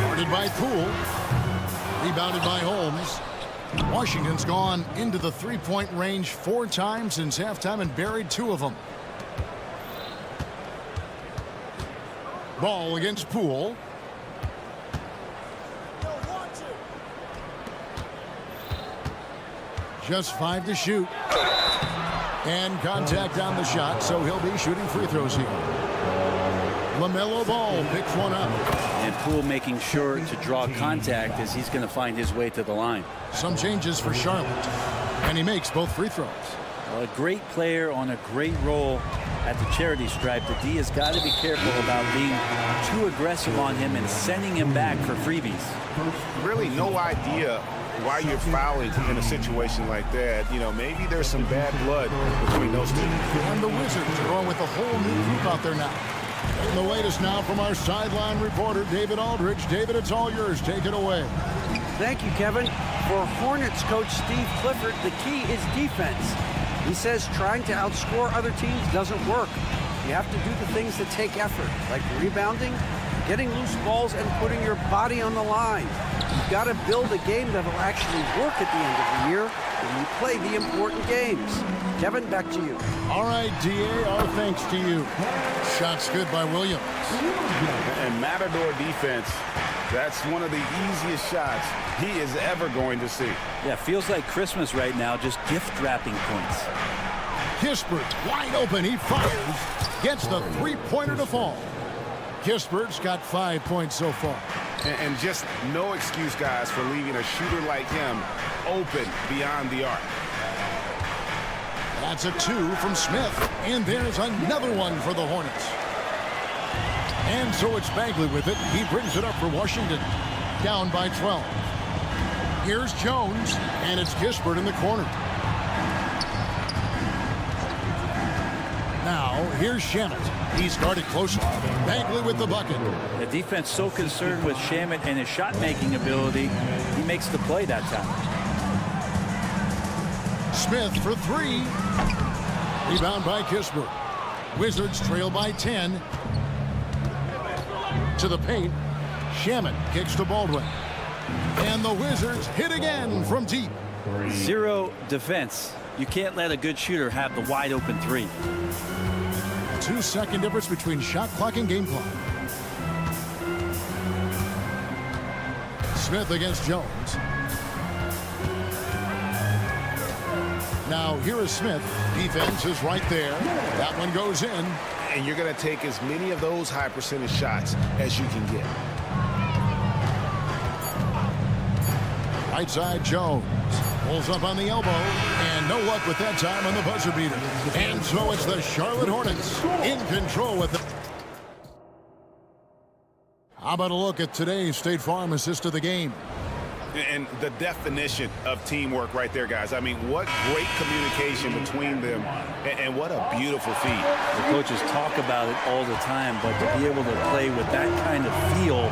Guarded by Poole. Rebounded by Holmes. Washington's gone into the three-point range 4 times since halftime and buried 2 of them. Ball against Poole. Just 5 to shoot. And contact on the shot, so he'll be shooting free throws here. LaMelo Ball picks one up. And Poole making sure to draw contact as he's going to find his way to the line. Some changes for Charlotte. And he makes both free throws. Well, a great player on a great role at the charity stripe. The D has got to be careful about being too aggressive on him and sending him back for freebies. Really no idea why you're fouling in a situation like that. You know, maybe there's some bad blood between those two. And the Wizards are going with a whole new group out there now. And the latest now from our sideline reporter, David Aldridge. David, it's all yours. Take it away. Thank you, Kevin. For Hornets coach Steve Clifford, the key is defense. He says trying to outscore other teams doesn't work. You have to do the things that take effort, like rebounding, getting loose balls, and putting your body on the line. You've got to build a game that will actually work at the end of the year when you play the important games. Kevin, back to you. All right, D.A., our thanks to you. Shots good by Williams. And Matador defense, that's one of the easiest shots he is ever going to see. Yeah, feels like Christmas right now, just gift wrapping points. Kispert wide open. He fires. Gets the three-pointer to fall. Kispert's got 5 points so far. And just no excuse, guys, for leaving a shooter like him open beyond the arc. That's a 2 from Smith. And there's another one for the Hornets. And so it's Bagley with it. He brings it up for Washington. Down by 12. Here's Jones, and it's Kispert in the corner. Now, here's Shamet. He's guarded closely. Bagley with the bucket. The defense so concerned with Shamet and his shot-making ability, he makes the play that time. Smith for 3. Rebound by Kispert. Wizards trail by 10. To the paint. Shamet kicks to Baldwin. And the Wizards hit again from deep. 0 defense. You can't let a good shooter have the wide open 3. 2-second difference between shot clock and game clock. Smith against Jones. Now here is Smith. Defense is right there. That one goes in. And you're going to take as many of those high percentage shots as you can get. Right side, Jones. Pulls up on the elbow. And no luck with that time on the buzzer beater. And so it's the Charlotte Hornets in control with it. How about a look at today's State Farm assist of the game? And the definition of teamwork right there, guys. I mean, what great communication between them, and what a beautiful feed. The coaches talk about it all the time, but to be able to play with that kind of feel,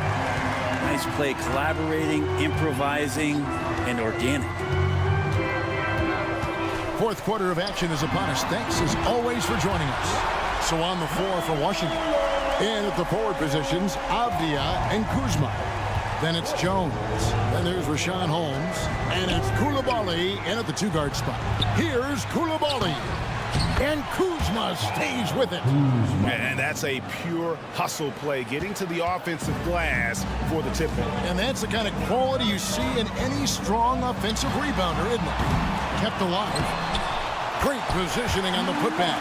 nice play, collaborating, improvising, and organic. Fourth quarter of action is upon us. Thanks as always for joining us. So on the floor for Washington. And at the forward positions, Avdia and Kuzma. Then it's Jones. Then there's Rashawn Holmes. And it's Coulibaly in at the 2-guard spot. Here's Coulibaly. And Kuzma stays with it. And that's a pure hustle play, getting to the offensive glass for the tip-in. And that's the kind of quality you see in any strong offensive rebounder, isn't it? Kept alive. Great positioning on the putback.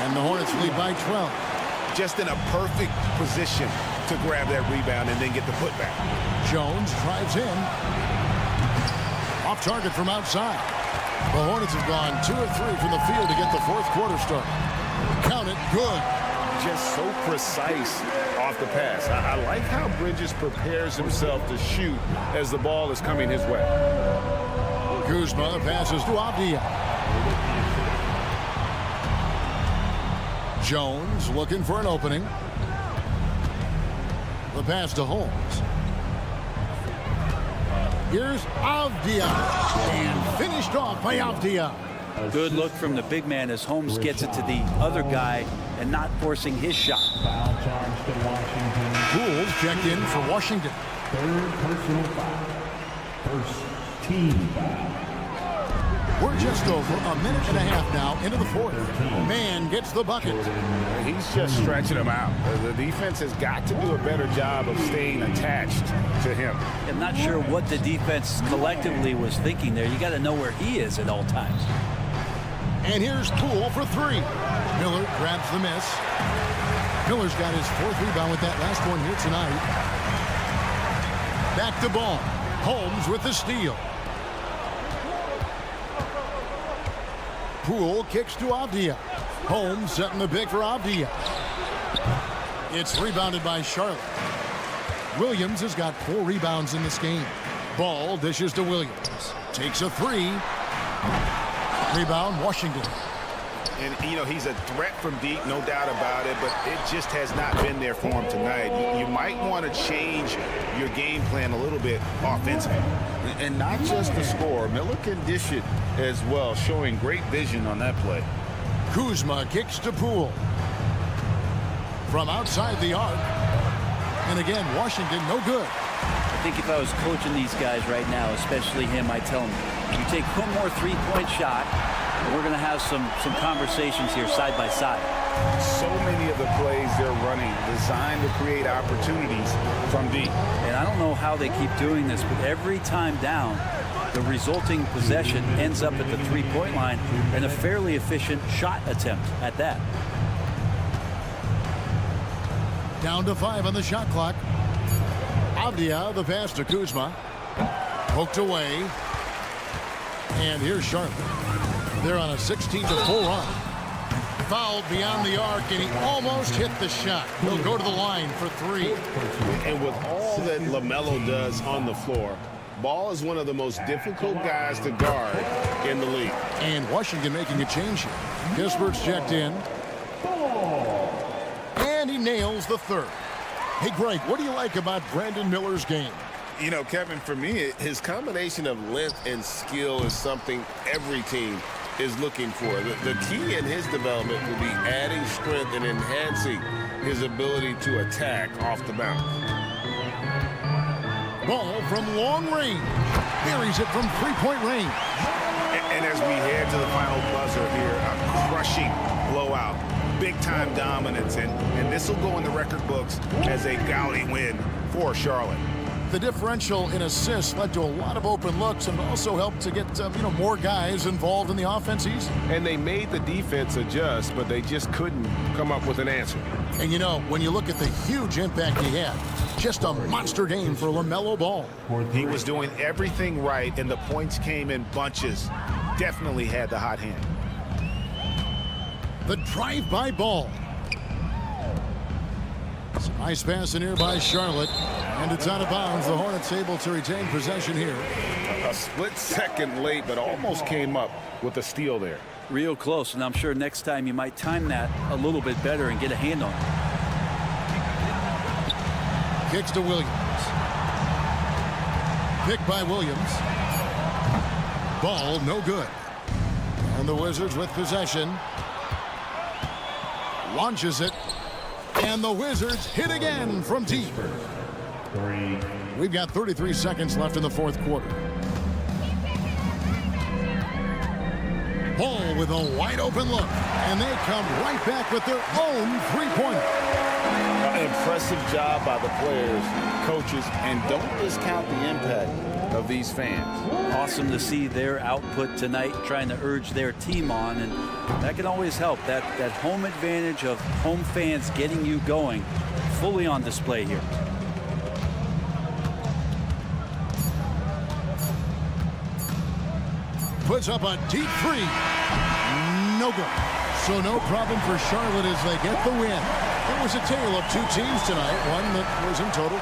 And the Hornets lead by 12. Just in a perfect position to grab that rebound and then get the putback. Jones drives in. Off target from outside. The Hornets have gone 2 of 3 from the field to get the fourth quarter started. Count it, good. Just so precise off the pass. I like how Bridges prepares himself to shoot as the ball is coming his way. Kuzma passes to Avdia. Jones looking for an opening. The pass to Holmes. Here's Avdia. And finished off by Avdia. Good look from the big man as Holmes gets it to the other guy and not forcing his shot. Foul charge to Washington. Rules checked in for Washington. Third personal foul. First team foul. We're just over a minute and a half now into the fourth. Man gets the bucket. He's just stretching him out. The defense has got to do a better job of staying attached to him. I'm not sure what the defense collectively was thinking there. You got to know where he is at all times. And here's Poole for 3. Miller grabs the miss. Miller's got his 4th rebound with that last one here tonight. Back to ball. Holmes with the steal. Poole kicks to Avdia. Holmes setting the pick for Avdia. It's rebounded by Charlotte. Williams has got 4 rebounds in this game. Ball dishes to Williams. Takes a 3. Rebound, Washington. And, you know, he's a threat from deep, no doubt about it, but it just has not been there for him tonight. You might want to change your game plan a little bit offensively. And not just the score. Miller can dish it as well, showing great vision on that play. Kuzma kicks to Poole. From outside the arc. And again, Washington, no good. I think if I was coaching these guys right now, especially him, I'd tell him, you take one more 3-point shot, and we're going to have some conversations here side by side. So many of the plays they're running designed to create opportunities from deep. And I don't know how they keep doing this, but every time down, the resulting possession ends up at the 3-point line and a fairly efficient shot attempt at that. Down to 5 on the shot clock. Avdia, the pass to Kuzma. Poked away. And here's Charlotte. They're on a 16-4 run. Fouled beyond the arc, and he almost hit the shot. He'll go to the line for 3. And with all that LaMelo does on the floor, Ball is one of the most difficult guys to guard in the league. And Washington making a change here. Kispert's checked in. And he nails the third. Hey, Greg, what do you like about Brandon Miller's game? You know, Kevin, for me, his combination of length and skill is something every team is looking for. The key in his development will be adding strength and enhancing his ability to attack off the bounce. Ball from long range. Buries it from three-point range. And as we head to the final buzzer here, a crushing blowout, big-time dominance, and this will go in the record books as a gaudy win for Charlotte. The differential in assists led to a lot of open looks and also helped to get more guys involved in the offense easy. And they made the defense adjust, but they just couldn't come up with an answer. And when you look at the huge impact he had, just a monster game for LaMelo Ball. He was doing everything right, and the points came in bunches. Definitely had the hot hand. The drive-by Ball. It's a nice pass in here by Charlotte, and it's out of bounds. The Hornets able to retain possession here. A split second late, but almost came up with a steal there. Real close, and I'm sure next time you might time that a little bit better and get a hand on it. Kicks to Williams. Picked by Williams. Ball no good. And the Wizards with possession. Launches it. And the Wizards hit again from deep. We've got 33 seconds left in the fourth quarter. Ball with a wide open look. And they come right back with their own three-pointer. Impressive job by the players, coaches, and don't discount the impact of these fans. Awesome to see their output tonight, trying to urge their team on, and that can always help. That home advantage of home fans getting you going, fully on display here. Puts up a deep three. No good. So no problem for Charlotte as they get the win. It was a tale of two teams tonight, one that was in total.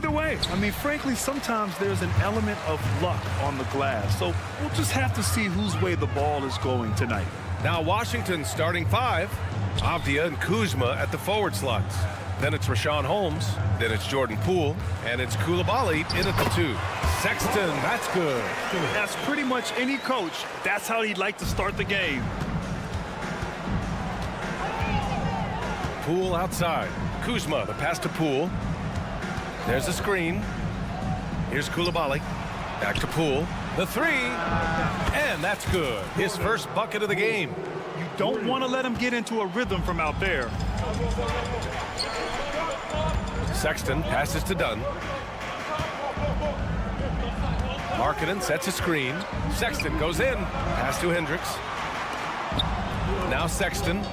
either way. I mean, frankly, sometimes there's an element of luck on the glass. So we'll just have to see whose way the ball is going tonight. Now Washington starting 5. Avdia and Kuzma at the forward slots. Then it's Rashawn Holmes. Then it's Jordan Poole. And it's Coulibaly in at the 2. Sexton, that's good. That's pretty much any coach. That's how he'd like to start the game. Poole outside. Kuzma, the pass to Poole. There's a screen. Here's Coulibaly. Back to Poole. The 3. And that's good. His first bucket of the game. You don't want to let him get into a rhythm from out there. Sexton passes to Dunn. Markkanen sets a screen. Sexton goes in. Pass to Hendricks. Now Sexton.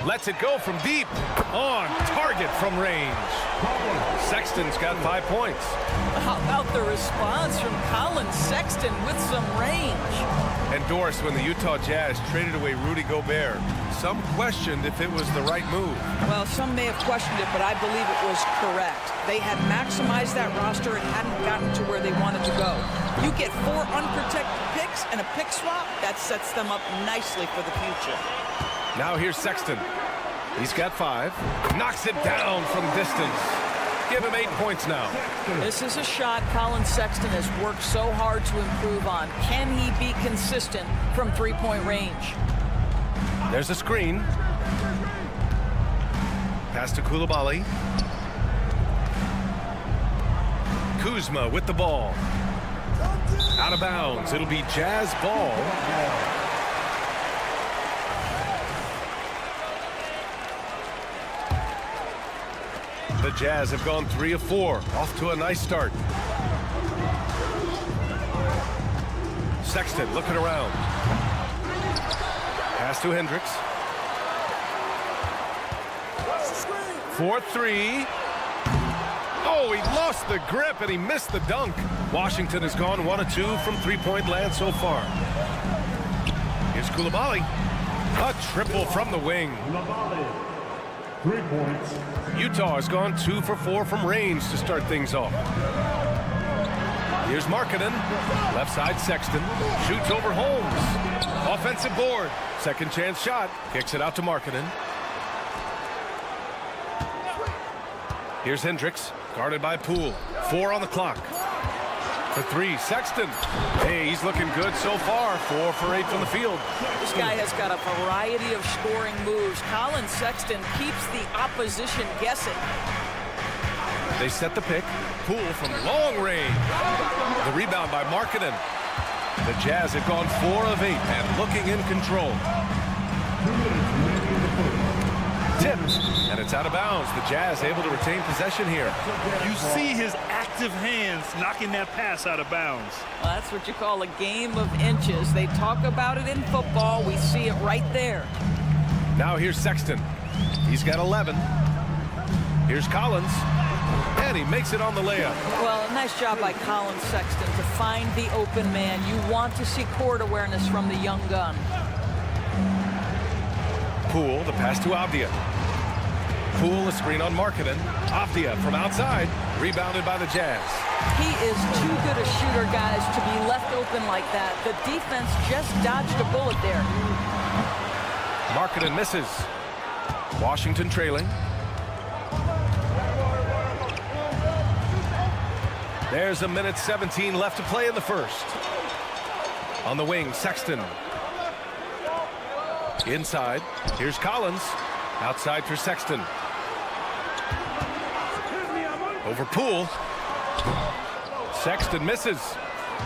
Lets it go from deep. On target from range. Sexton's got 5 points. How about the response from Colin Sexton with some range? And Doris, when the Utah Jazz traded away Rudy Gobert, some questioned if it was the right move. Well, some may have questioned it, but I believe it was correct. They had maximized that roster and hadn't gotten to where they wanted to go. You get 4 unprotected picks and a pick swap, that sets them up nicely for the future. Now here's Sexton. He's got 5. Knocks it down from distance. Give him 8 points now. This is a shot Colin Sexton has worked so hard to improve on. Can he be consistent from 3-point range? There's a screen. Pass to Coulibaly. Kuzma with the ball. Out of bounds. It'll be Jazz ball. The Jazz have gone 3 of 4. Off to a nice start. Sexton looking around. Pass to Hendricks. 4-3. Oh, he lost the grip and he missed the dunk. Washington has gone 1 of 2 from 3-point land so far. Here's Coulibaly. A triple from the wing. 3 points. Utah has gone 2 for 4 from range to start things off. Here's Markkanen. Left side Sexton. Shoots over Holmes. Offensive board. Second chance shot. Kicks it out to Markkanen. Here's Hendricks. Guarded by Poole. 4 on the clock. For 3, Sexton. Hey, he's looking good so far. 4 for 8 from the field. This guy has got a variety of scoring moves. Colin Sexton keeps the opposition guessing. They set the pick. Poole from long range. The rebound by Markkanen. The Jazz have gone 4 of 8 and looking in control. Tipped, and it's out of bounds. The Jazz able to retain possession here. You see his active hands knocking that pass out of bounds. Well, that's what you call a game of inches. They talk about it in football. We see it right there. Now here's Sexton. He's got 11. Here's Collins. And he makes it on the layup. Well, a nice job by Colin Sexton to find the open man. You want to see court awareness from the young gun. Poole, the pass to Avdia. Poole, a screen on Markkanen. Avdia from outside, rebounded by the Jazz. He is too good a shooter, guys, to be left open like that. The defense just dodged a bullet there. Markkanen misses. Washington trailing. There's a minute 17 left to play in the first. On the wing, Sexton. Inside, here's Collins. Outside for Sexton. Over Poole. Sexton misses.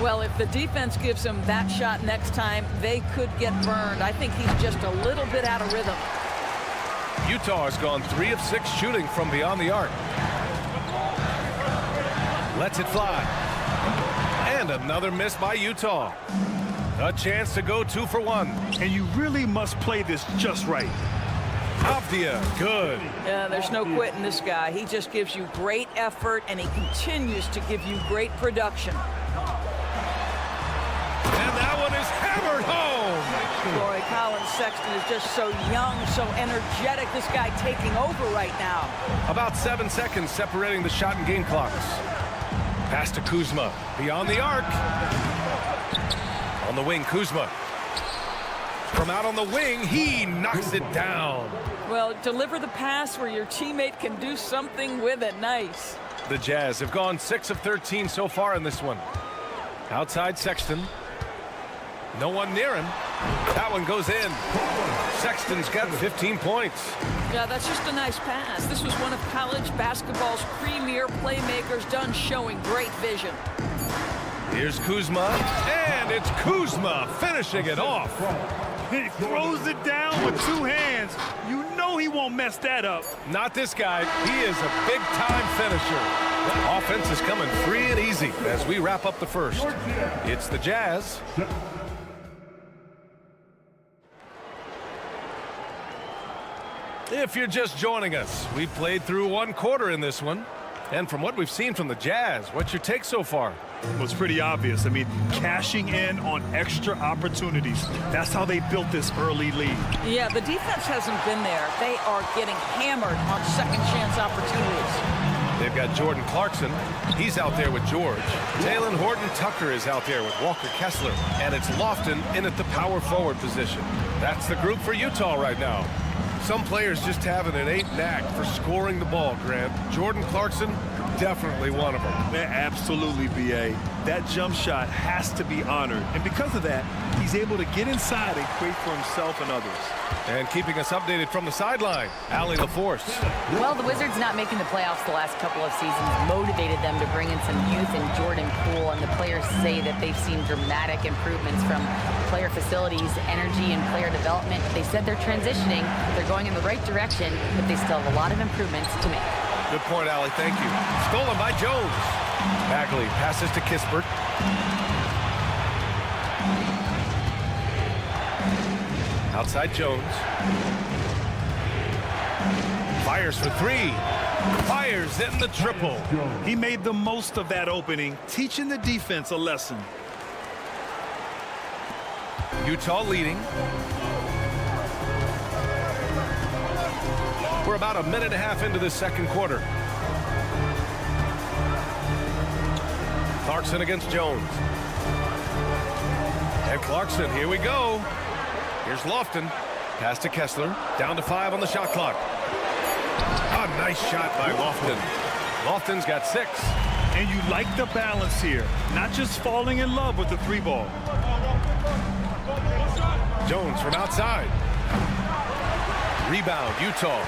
Well, if the defense gives him that shot next time, they could get burned. I think he's just a little bit out of rhythm. Utah has gone 3 of 6 shooting from beyond the arc. Lets it fly. And another miss by Utah. A chance to go 2 for 1. And you really must play this just right. Avdia, good. Yeah, there's no quitting this guy. He just gives you great effort, and he continues to give you great production. And that one is hammered home. Boy, Colin Sexton is just so young, so energetic. This guy taking over right now. About 7 seconds separating the shot and game clocks. Pass to Kuzma. Beyond the arc. On the wing, Kuzma. From out on the wing, he knocks it down. Well, deliver the pass where your teammate can do something with it. Nice. The Jazz have gone 6 of 13 so far in this one. Outside Sexton. No one near him. That one goes in. Sexton's got 15 points. Yeah, that's just a nice pass. This was one of college basketball's premier playmakers done showing great vision. Here's Kuzma, and it's Kuzma finishing it off. He throws it down with 2 hands. You know he won't mess that up. Not this guy. He is a big-time finisher. The offense is coming free and easy as we wrap up the first. It's the Jazz. If you're just joining us, we've played through 1 quarter in this one. And from what we've seen from the Jazz, what's your take so far? Well, it's pretty obvious. I mean, cashing in on extra opportunities. That's how they built this early lead. Yeah, the defense hasn't been there. They are getting hammered on second chance opportunities. They've got Jordan Clarkson. He's out there with George. Taylor Horton-Tucker is out there with Walker Kessler. And it's Lofton in at the power forward position. That's the group for Utah right now. Some players just have an innate knack for scoring the ball, Grant. Jordan Clarkson, definitely one of them. Man, absolutely, B.A. That jump shot has to be honored. And because of that, he's able to get inside and create for himself and others. And keeping us updated from the sideline, Allie LaForce. Well, the Wizards not making the playoffs the last couple of seasons motivated them to bring in some youth in Jordan Poole, and the players say that they've seen dramatic improvements from player facilities, energy, and player development. They said they're transitioning, they're going in the right direction, but they still have a lot of improvements to make. Good point, Allie. Thank you. Stolen by Jones. Bagley passes to Kispert. Outside Jones. Fires for 3. Fires in the triple. He made the most of that opening, teaching the defense a lesson. Utah leading. We're about a minute and a half into the second quarter. Clarkson against Jones. And Clarkson, here we go. Here's Lofton. Pass to Kessler. Down to 5 on the shot clock. A nice shot by Lofton. Lofton's got 6. And you like the balance here. Not just falling in love with the 3 ball. Jones from outside. Rebound, Utah.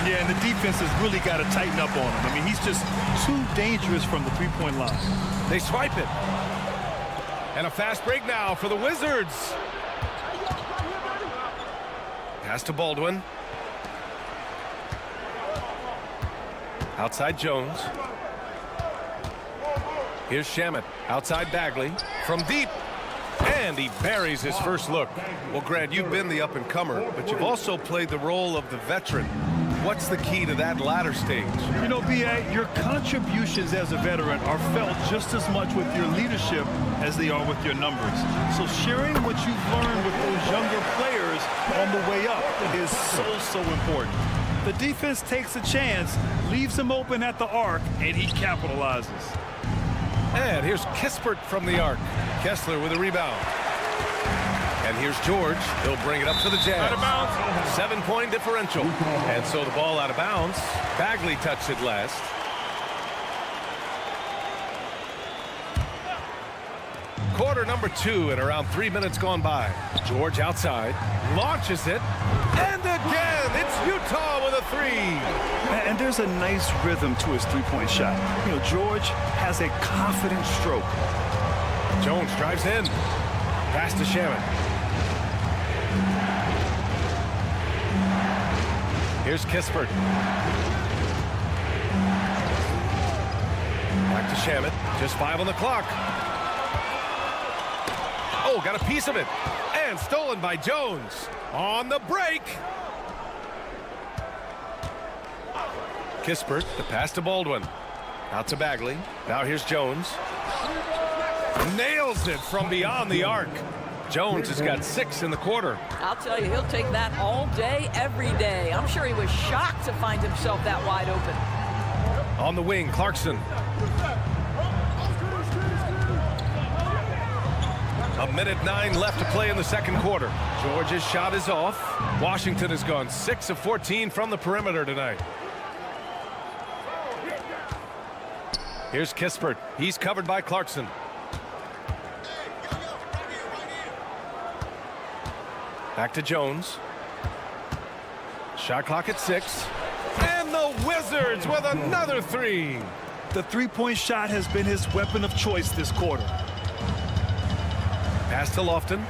Yeah, and the defense has really got to tighten up on him. I mean, he's just too dangerous from the 3-point line. They swipe it. And a fast break now for the Wizards. Pass to Baldwin. Outside Jones. Here's Shamet. Outside Bagley. From deep. And he buries his first look. Well, Grant, you've been the up-and-comer, but you've also played the role of the veteran. What's the key to that latter stage? You know, B.A., your contributions as a veteran are felt just as much with your leadership as they are with your numbers. So sharing what you've learned with those younger players on the way up is so important. The defense takes a chance, leaves him open at the arc, and he capitalizes. And here's Kispert from the arc. Kessler with a rebound. And here's George. He'll bring it up to the Jazz. Out of bounds. 7-point differential. And so the ball out of bounds. Bagley touched it last. Quarter number 2 and around 3 minutes gone by. George outside. Launches it. And again, it's Utah with a 3. And there's a nice rhythm to his 3-point shot. You know, George has a confident stroke. Jones drives in. Pass to Shamet. Here's Kispert. Back to Shamet. Just 5 on the clock. Oh, got a piece of it. And stolen by Jones. On the break. Kispert, the pass to Baldwin. Out to Bagley. Now here's Jones. Nails it from beyond the arc. Jones has got 6 in the quarter. I'll tell you, he'll take that all day, every day. I'm sure he was shocked to find himself that wide open. On the wing, Clarkson. A minute 9 left to play in the second quarter. Georgia's shot is off. Washington has gone 6 of 14 from the perimeter tonight. Here's Kispert. He's covered by Clarkson. Back to Jones. Shot clock at 6. And the Wizards with another 3. The three-point shot has been his weapon of choice this quarter. Pass to Lofton.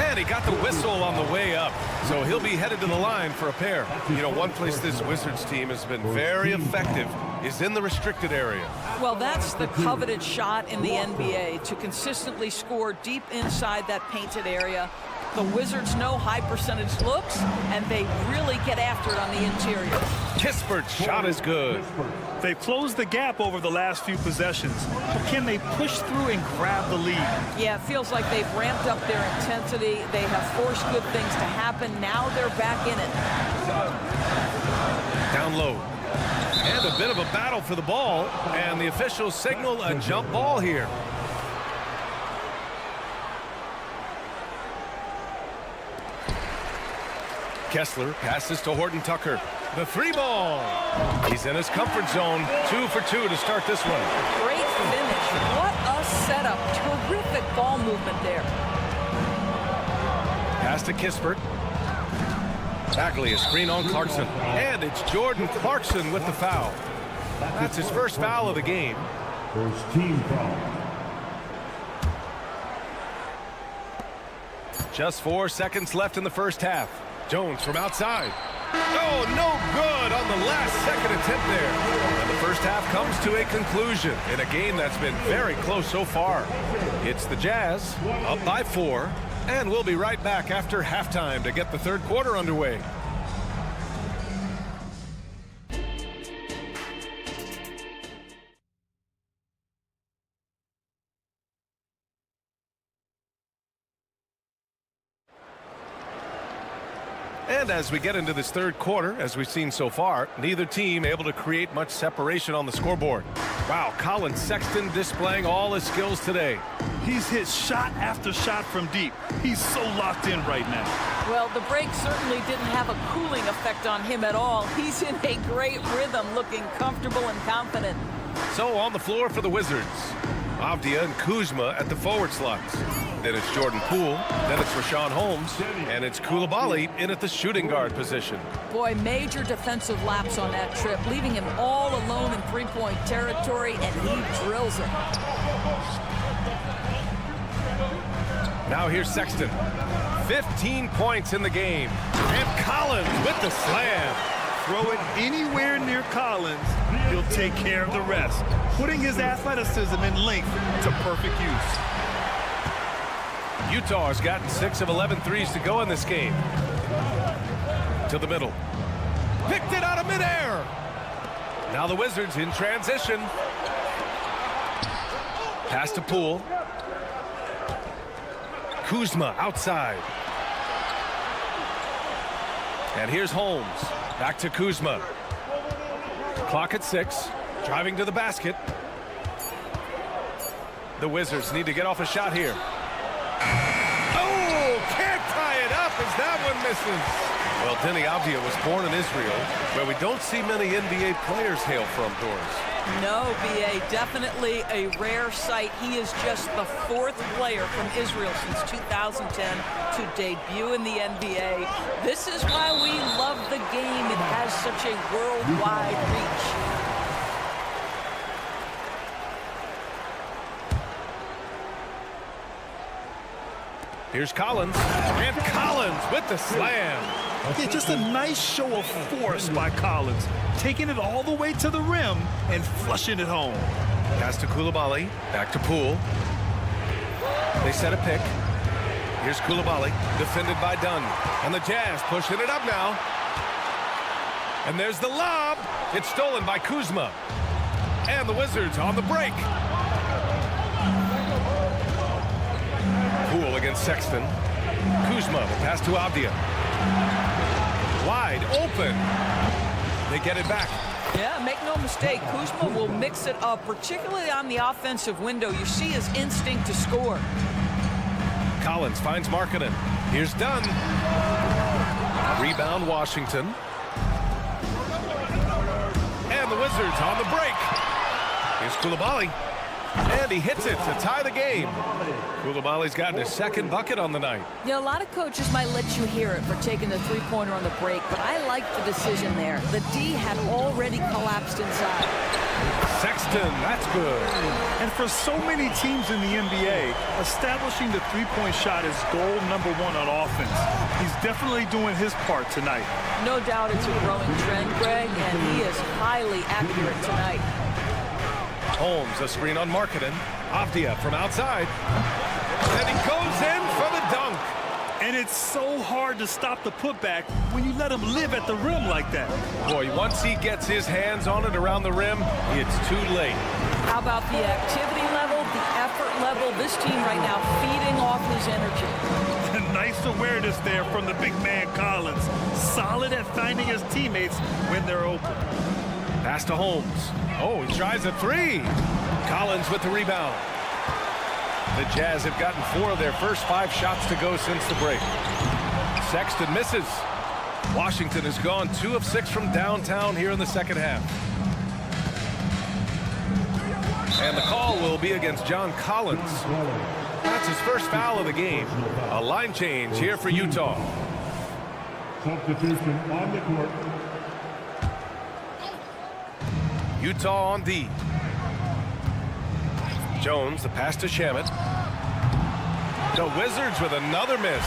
And he got the whistle on the way up. So he'll be headed to the line for a pair. You know, one place this Wizards team has been very effective is in the restricted area. Well, that's the coveted shot in the NBA, to consistently score deep inside that painted area. The Wizards know high percentage looks, and they really get after it on the interior. Kispert's shot is good. They've closed the gap over the last few possessions, but can they push through and grab the lead? Yeah, it feels like they've ramped up their intensity. They have forced good things to happen. Now they're back in it. Down low. And a bit of a battle for the ball, and the officials signal a jump ball here. Kessler passes to Horton Tucker. The 3 ball. He's in his comfort zone. 2 for 2 to start this one. Great finish. What a setup. Terrific ball movement there. Pass to Kispert. Bagley, a screen on Clarkson. And it's Jordan Clarkson with the foul. That's his first foul of the game. First team foul. Just 4 seconds left in the first half. Jones from outside. Oh, no good on the last second attempt there. And the first half comes to a conclusion in a game that's been very close so far. It's the Jazz up by 4, and we'll be right back after halftime to get the third quarter underway. And as we get into this third quarter, as we've seen so far, neither team able to create much separation on the scoreboard. Wow, Colin Sexton displaying all his skills today. He's hit shot after shot from deep. He's so locked in right now. Well, the break certainly didn't have a cooling effect on him at all. He's in a great rhythm, looking comfortable and confident. So on the floor for the Wizards, Avdia and Kuzma at the forward slots. Then it's Jordan Poole, then it's Rashawn Holmes, and it's Coulibaly in at the shooting guard position. Boy, major defensive lapse on that trip, leaving him all alone in three-point territory, and he drills it. Now here's Sexton. 15 points in the game. And Collins with the slam. Throw it anywhere near Collins, he'll take care of the rest, putting his athleticism and length to perfect use. Utah has gotten 6 of 11 threes to go in this game. To the middle. Picked it out of midair. Now the Wizards in transition. Pass to Poole. Kuzma outside. And here's Holmes. Back to Kuzma. Clock at 6. Driving to the basket. The Wizards need to get off a shot here. Oh, can't tie it up as that one misses. Well, Deni Avdia was born in Israel, where we don't see many NBA players hail from, Doris. No, B.A., definitely a rare sight. He is just the 4th player from Israel since 2010 to debut in the NBA. This is why we love the game. It has such a worldwide reach. Here's Collins, and Collins with the slam. Yeah, just a nice show of force by Collins, taking it all the way to the rim and flushing it home. Pass to Coulibaly, back to Poole. They set a pick. Here's Coulibaly, defended by Dunn. And the Jazz pushing it up now. And there's the lob. It's stolen by Kuzma. And the Wizards on the break. against Sexton. Kuzma, the pass to Avdia. Wide open. They get it back. Yeah, make no mistake, Kuzma will mix it up, particularly on the offensive window. You see his instinct to score. Collins finds Markkanen. Here's Dunn. Rebound, Washington. And the Wizards on the break. Here's Coulibaly. And he hits it to tie the game. Coulibaly's gotten his second bucket on the night. Yeah, a lot of coaches might let you hear it for taking the three-pointer on the break, but I like the decision there. The D had already collapsed inside. Sexton, that's good. And for so many teams in the NBA, establishing the three-point shot is goal number one on offense. He's definitely doing his part tonight. No doubt it's a growing trend, Greg, and he is highly accurate tonight. Holmes, a screen on Markkanen. Avdia from outside. And he goes in for the dunk. And it's so hard to stop the putback when you let him live at the rim like that. Boy, once he gets his hands on it around the rim, it's too late. How about the activity level, the effort level? This team right now feeding off his energy. Nice awareness there from the big man Collins. Solid at finding his teammates when they're open. Pass to Holmes. Oh, he tries a three. Collins with the rebound. The Jazz have gotten 4 of their first 5 shots to go since the break. Sexton misses. Washington has gone 2 of 6 from downtown here in the second half. And the call will be against John Collins. That's his first foul of the game. A line change here for Utah. Substitution on the court. Utah on D. Jones, the pass to Shamet. The Wizards with another miss.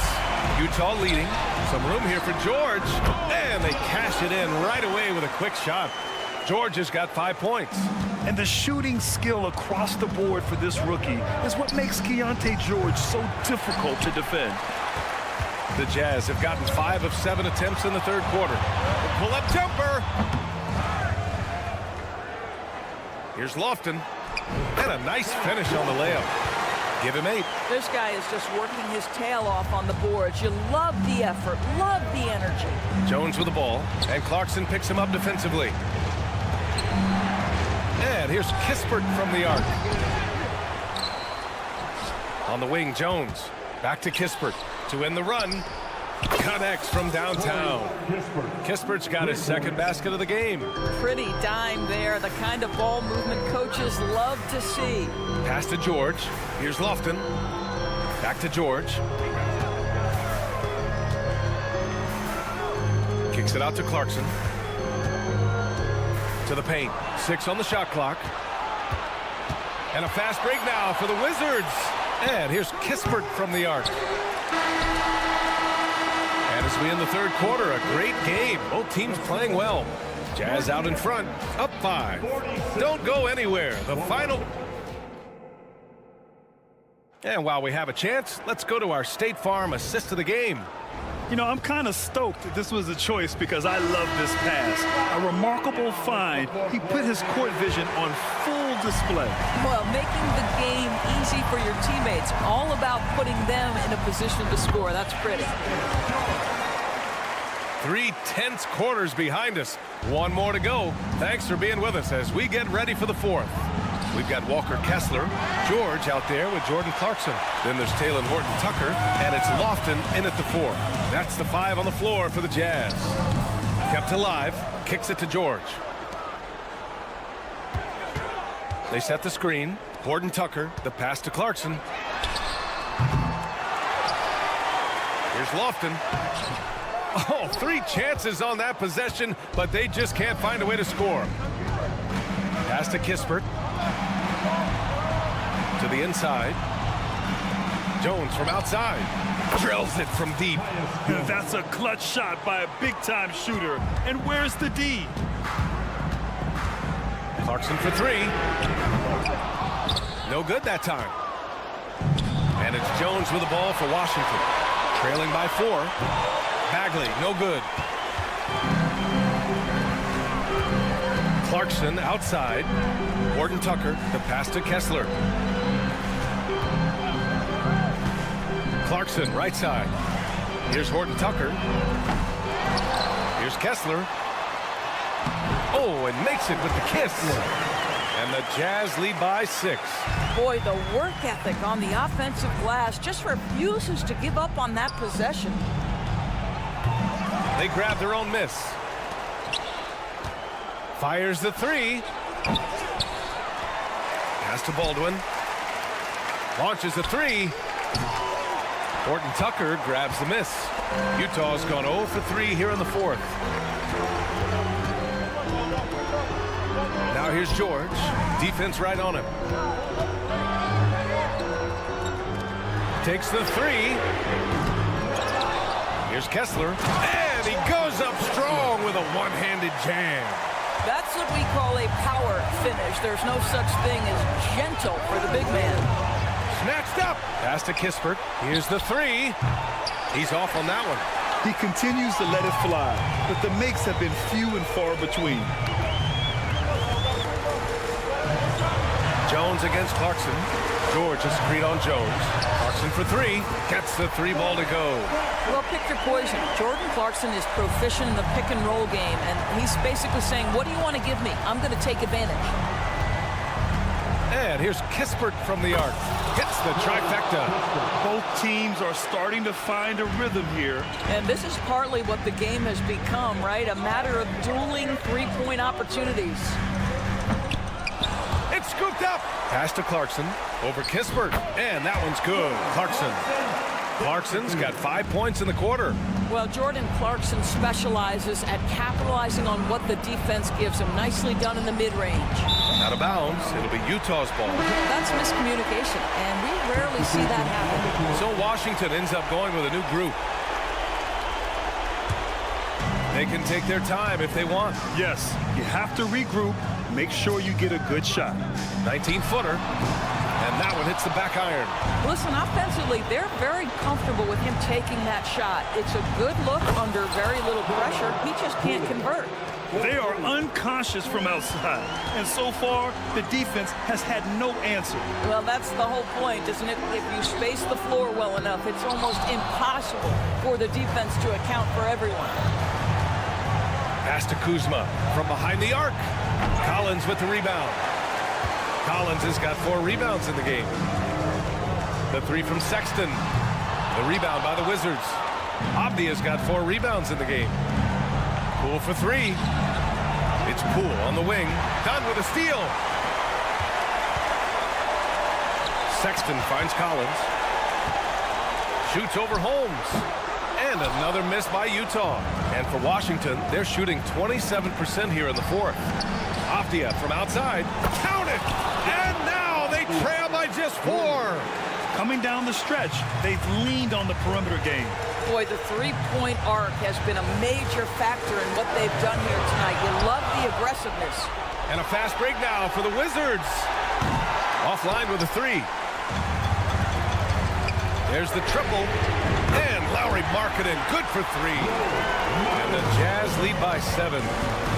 Utah leading. Some room here for George. And they cash it in right away with a quick shot. George has got 5 points. And the shooting skill across the board for this rookie is what makes Keontae George so difficult to defend. The Jazz have gotten 5 of 7 attempts in the third quarter. The pull-up jumper. Here's Lofton. And a nice finish on the layup. Give him 8. This guy is just working his tail off on the boards. You love the effort, love the energy. Jones with the ball, and Clarkson picks him up defensively. And here's Kispert from the arc. On the wing, Jones. Back to Kispert to end the run. Connects from downtown. Kispert's got his second basket of the game. Pretty dime there, the kind of ball movement coaches love to see. Pass to George. Here's Lofton. Back to George. Kicks it out to Clarkson. To the paint. 6 on the shot clock. And a fast break now for the Wizards. And here's Kispert from the arc. And as we end the third quarter, a great game. Both teams playing well. Jazz out in front, up 5. Don't go anywhere. The final. And while we have a chance, let's go to our State Farm assist of the game. You know, I'm kind of stoked that this was a choice because I love this pass. A remarkable find. He put his court vision on full display. Well, making the game easy for your teammates. All about putting them in a position to score. That's pretty. 3 tense quarters behind us. 1 more to go. Thanks for being with us as we get ready for the 4th. We've got Walker Kessler, George out there with Jordan Clarkson. Then there's Taylor Horton-Tucker, and it's Lofton in at the 4. That's the 5 on the floor for the Jazz. Kept alive, kicks it to George. They set the screen. Horton-Tucker, the pass to Clarkson. Here's Lofton. Oh, 3 chances on that possession, but they just can't find a way to score. Pass to Kispert. To the inside. Jones from outside. Drills it from deep. That's a clutch shot by a big-time shooter. And where's the D? Clarkson for 3. No good that time. And it's Jones with the ball for Washington. Trailing by 4. Bagley, no good. Clarkson outside. Horton-Tucker, the pass to Kessler. Clarkson, right side. Here's Horton Tucker. Here's Kessler. Oh, and makes it with the kiss. And the Jazz lead by 6. Boy, the work ethic on the offensive glass just refuses to give up on that possession. They grab their own miss. Fires the 3. Pass to Baldwin. Launches the 3. Horton Tucker grabs the miss. Utah's gone 0 for 3 here in the 4th. Now here's George. Defense right on him. Takes the 3. Here's Kessler. And he goes up strong with a one-handed jam. That's what we call a power finish. There's no such thing as gentle for the big man. Snatched up. Pass to Kispert. Here's the 3. He's off on that one. He continues to let it fly, but the makes have been few and far between. Jones against Clarkson. George a screen on Jones. Clarkson for 3. Gets the 3 ball to go. Well, pick your poison. Jordan Clarkson is proficient in the pick and roll game, and he's basically saying, what do you want to give me? I'm going to take advantage. And here's Kispert from the arc. Gets the trifecta. Both teams are starting to find a rhythm here. And this is partly what the game has become, right? A matter of dueling three-point opportunities. It's scooped up. Pass to Clarkson. Over Kispert. And that one's good. Clarkson's got 5 points in the quarter. Well, Jordan Clarkson specializes at capitalizing on what the defense gives him. Nicely done in the mid-range. Out of bounds. It'll be Utah's ball. That's miscommunication, and we rarely see that happen. So Washington ends up going with a new group. They can take their time if they want. Yes, you have to regroup. Make sure you get a good shot. 19-footer. And that one hits the back iron. Listen, offensively, they're very comfortable with him taking that shot. It's a good look under very little pressure. He just can't convert. They are unconscious from outside. And so far, the defense has had no answer. Well, that's the whole point, isn't it? If you space the floor well enough, it's almost impossible for the defense to account for everyone. Pass to Kuzma from behind the arc. Collins with the rebound. Collins has got 4 rebounds in the game. The 3 from Sexton. The rebound by the Wizards. Abdia's got 4 rebounds in the game. Poole for 3. It's Poole on the wing. Done with a steal. Sexton finds Collins. Shoots over Holmes. And another miss by Utah. And for Washington, they're shooting 27% here in the 4th. Abdia from outside. Count it! And now they trail by just 4. Coming down the stretch, they've leaned on the perimeter game. Boy, the three-point arc has been a major factor in what they've done here tonight. You love the aggressiveness. And a fast break now for the Wizards. Offline with a 3. There's the triple. And Lowry Markkanen, good for 3. And the Jazz lead by 7.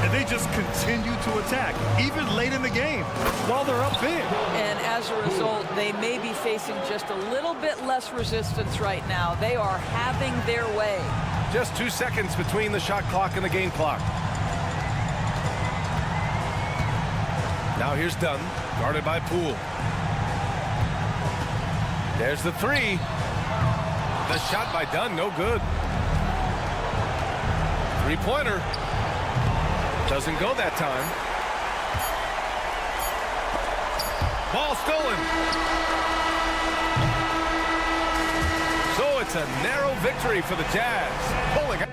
And they just continue to attack, even late in the game, while they're up big. And as a result, they may be facing just a little bit less resistance right now. They are having their way. Just 2 seconds between the shot clock and the game clock. Now here's Dunn, guarded by Poole. There's the 3. The shot by Dunn, no good. 3-pointer. Doesn't go that time. Ball stolen. So it's a narrow victory for the Jazz. Pulling out.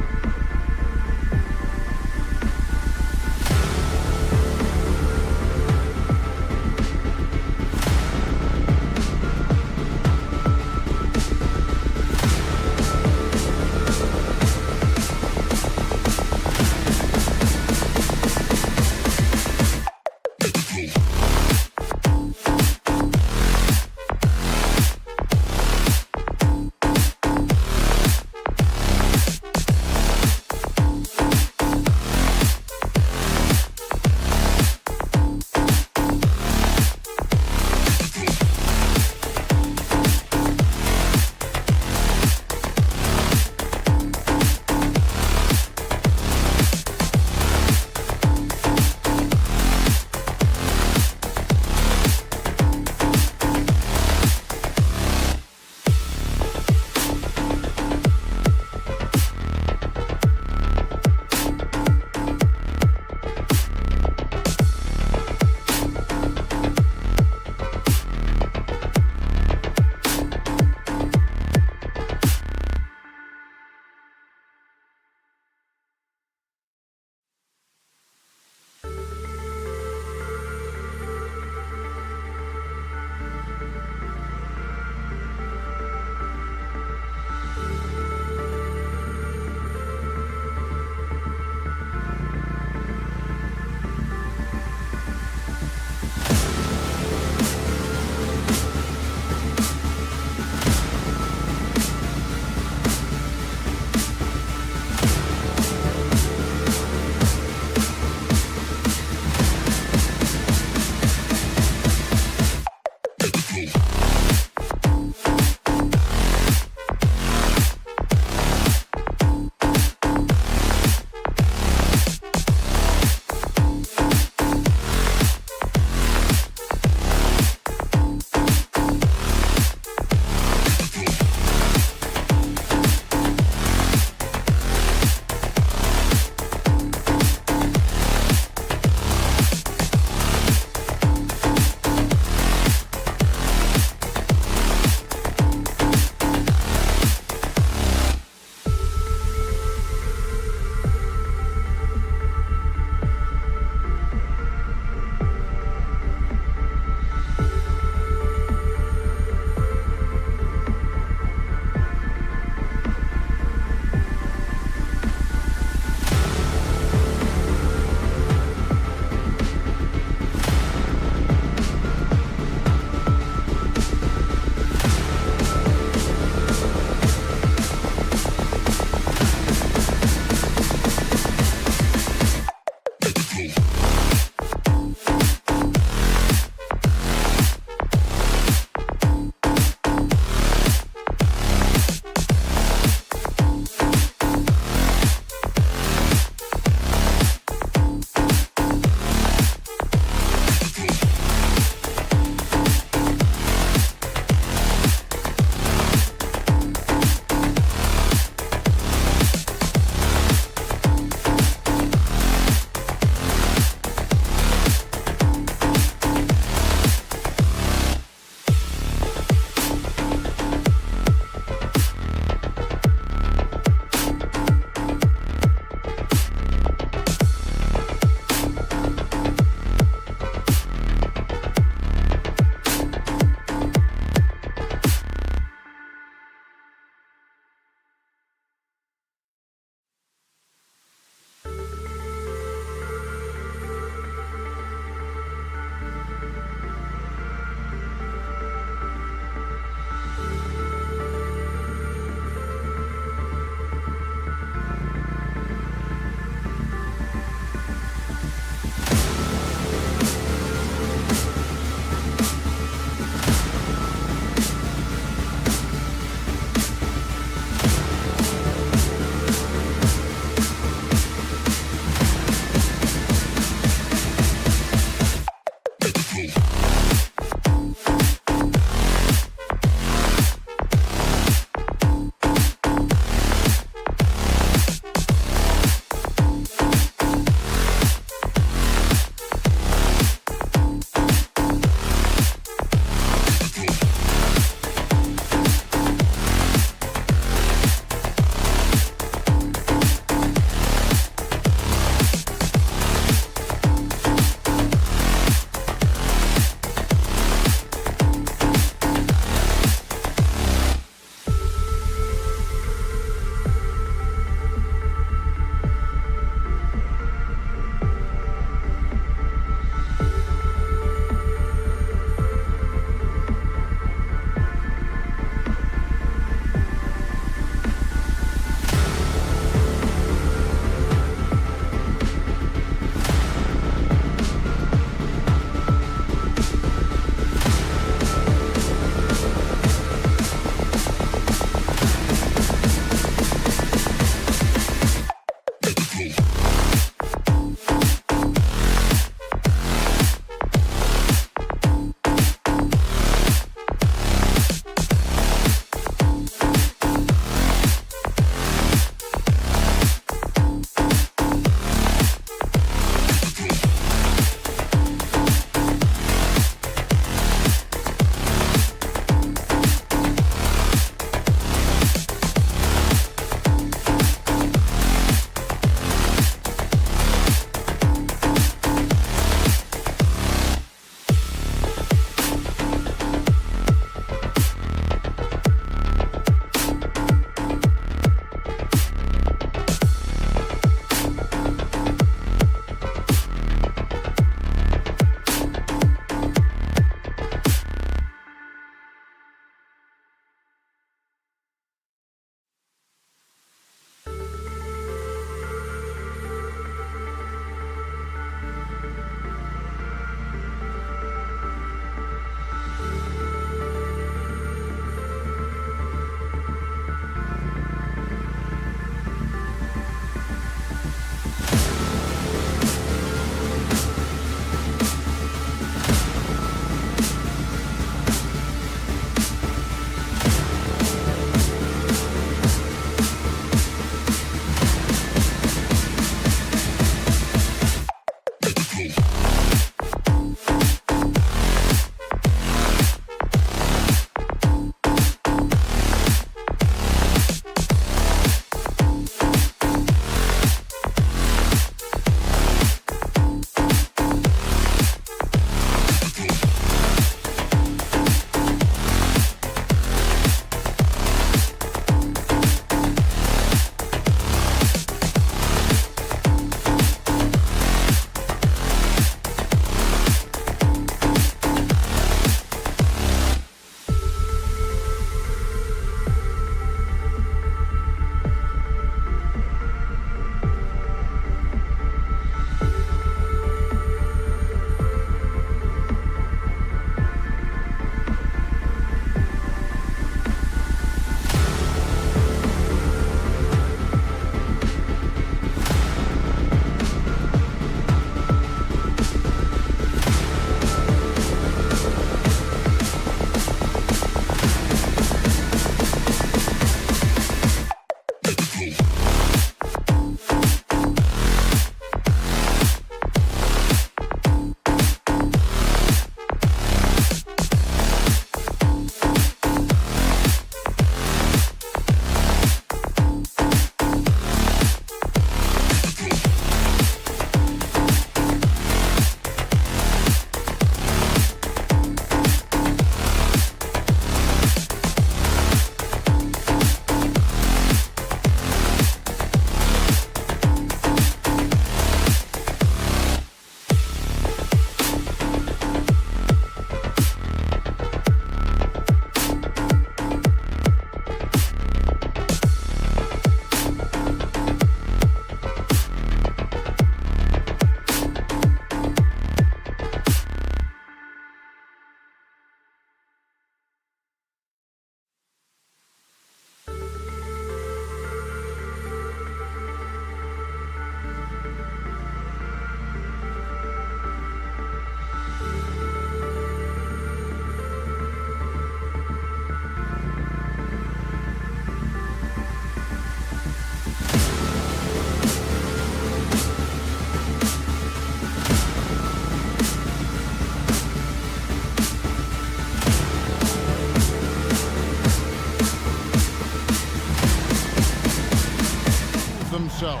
so.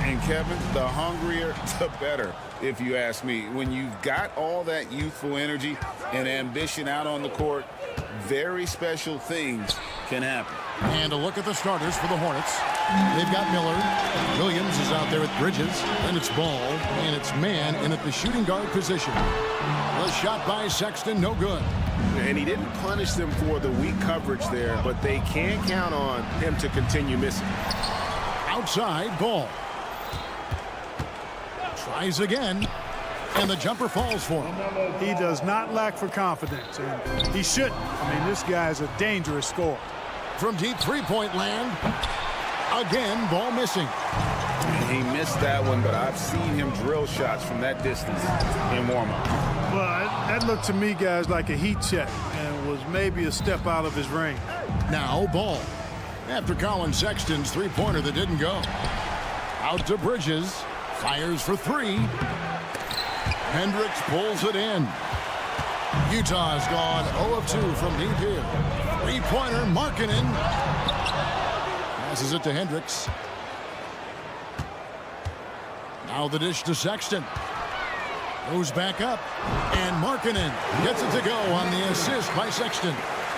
And Kevin, the hungrier, the better, if you ask me. When you've got all that youthful energy and ambition out on the court, very special things can happen. And a look at the starters for the Hornets. They've got Miller. Williams is out there with Bridges. Then it's Ball. And it's Man in at the shooting guard position. The shot by Sexton, no good. And he didn't punish them for the weak coverage there, but they can count on him to continue missing. Outside, Ball. Tries again. And the jumper falls for him. He does not lack for confidence, and he shouldn't. I mean, this guy's a dangerous scorer. From deep three-point land. Again, Ball missing. He missed that one, but I've seen him drill shots from that distance in warm-up. Well, that looked to me, guys, like a heat check and was maybe a step out of his range. Now Ball. After Colin Sexton's three-pointer that didn't go. Out to Bridges. Fires for three. Hendricks pulls it in. Utah's gone 0 of 2 from deep here. Three-pointer, Markkanen. Passes it to Hendricks. Now the dish to Sexton. Goes back up. And Markkanen gets it to go on the assist by Sexton.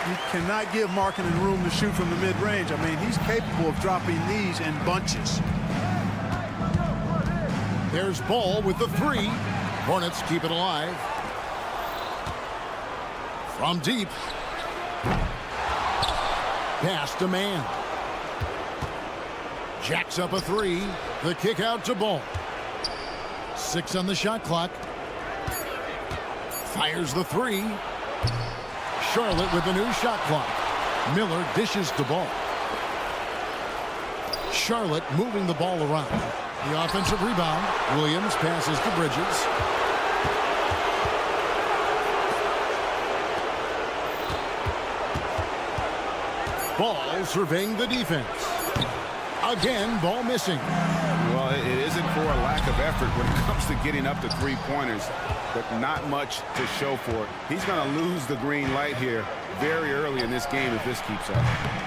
You cannot give Markkanen room to shoot from the mid-range. I mean, he's capable of dropping these in bunches. There's Ball with the three. Hornets keep it alive. From deep. Pass to Man. Jacks up a three. The kick out to Ball. 6 on the shot clock. Fires the three. Charlotte with the new shot clock. Miller dishes to Ball. Charlotte moving the ball around. The offensive rebound. Williams passes to Bridges. Ball surveying the defense. Again, Ball missing. Well, it isn't for a lack of effort when it comes to getting up to three-pointers, but not much to show for it. He's going to lose the green light here very early in this game if this keeps up.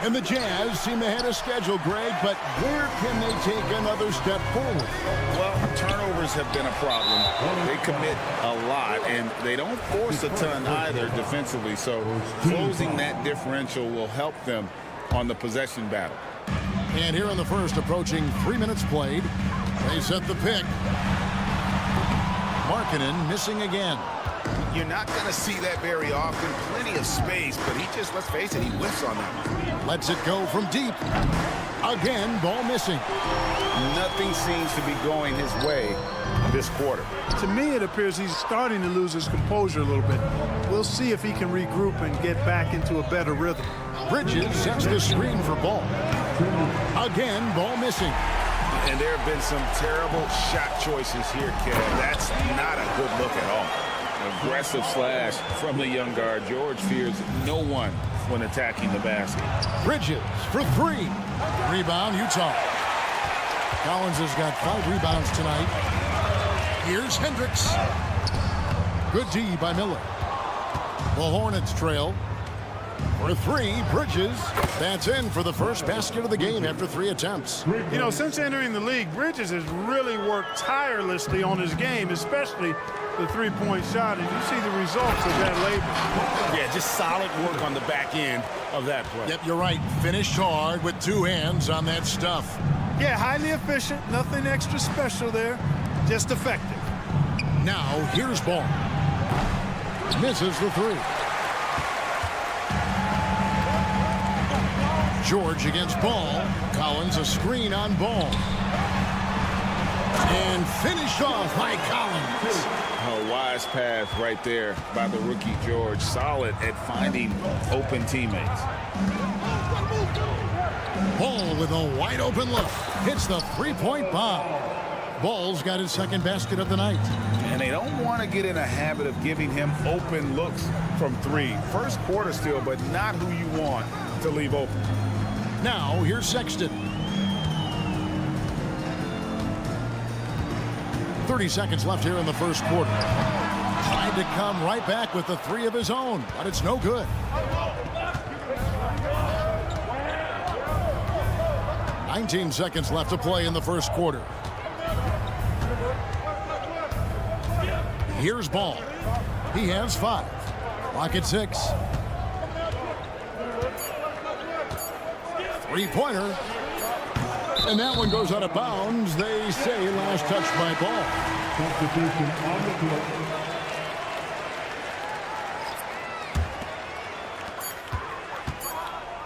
And the Jazz seem ahead of schedule, Greg, but where can they take another step forward? Well, turnovers have been a problem. They commit a lot, and they don't force a ton either defensively, so closing that differential will help them on the possession battle. And here in the first, approaching 3 minutes played, they set the pick. Markkanen missing again. You're not going to see that very often. Plenty of space, but he just, let's face it, he whiffs on that one. Lets it go from deep. Again, Ball missing. Nothing seems to be going his way this quarter. To me, it appears he's starting to lose his composure a little bit. We'll see if he can regroup and get back into a better rhythm. Bridges sets the screen for Ball. Again, Ball missing. And there have been some terrible shot choices here, Kev. That's not a good look at all. Aggressive slash from the young guard. George fears no one when attacking the basket. Bridges for three. Rebound, Utah. Collins has got 5 rebounds tonight. Here's Hendricks. Good D by Miller. The Hornets trail. For three, Bridges. That's in for the first basket of the game after 3 attempts. You know, since entering the league, Bridges has really worked tirelessly on his game, especially the three-point shot, and you see the results of that labor. Yeah, just solid work on the back end of that play. Yep, you're right. Finished hard with 2 hands on that stuff. Yeah, highly efficient. Nothing extra special there. Just effective. Now, here's Ball. Misses the 3. George against Ball. Collins a screen on Ball. And finished off by Collins. A wise pass right there by the rookie George. Solid at finding open teammates. Ball with a wide open look. Hits the 3-point bomb. Ball's got his second basket of the night. And they don't want to get in a habit of giving him open looks from 3. First quarter still, but not who you want to leave open. Now, here's Sexton. 30 seconds left here in the first quarter. Tried to come right back with the 3 of his own, but it's no good. 19 seconds left to play in the first quarter. Here's Ball. He has 5. Clock at 6. Three-pointer. And that one goes out of bounds. They say last touch by Ball. Substitution on the court.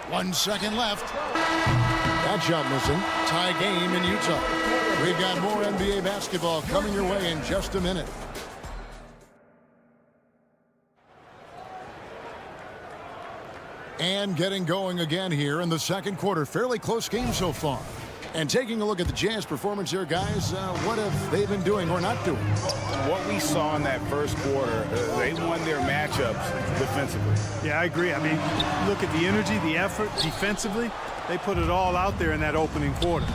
1 second left. That shot missing. Tie game in Utah. We've got more NBA basketball coming your way in just a minute. And getting going again here in the second quarter. Fairly close game so far. And taking a look at the Jazz performance here, guys, what have they been doing or not doing? What we saw in that first quarter, they won their matchups defensively. Yeah, I agree. I mean, look at the energy, the effort defensively. They put it all out there in that opening quarter.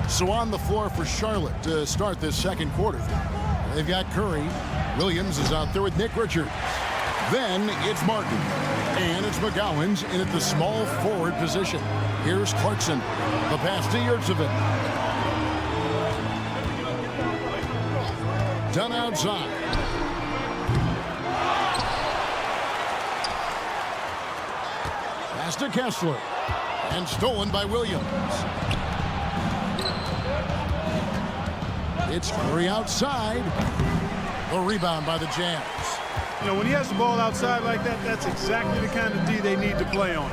So on the floor for Charlotte to start this second quarter. They've got Curry. Williams is out there with Nick Richards. Then it's Martin. And it's McGowan's in at the small forward position. Here's Clarkson. The pass to Yurtsevin. Done outside. Pass to Kessler. And stolen by Williams. It's Curry outside. The rebound by the Jazz. You know, when he has the ball outside like that, that's exactly the kind of D they need to play on.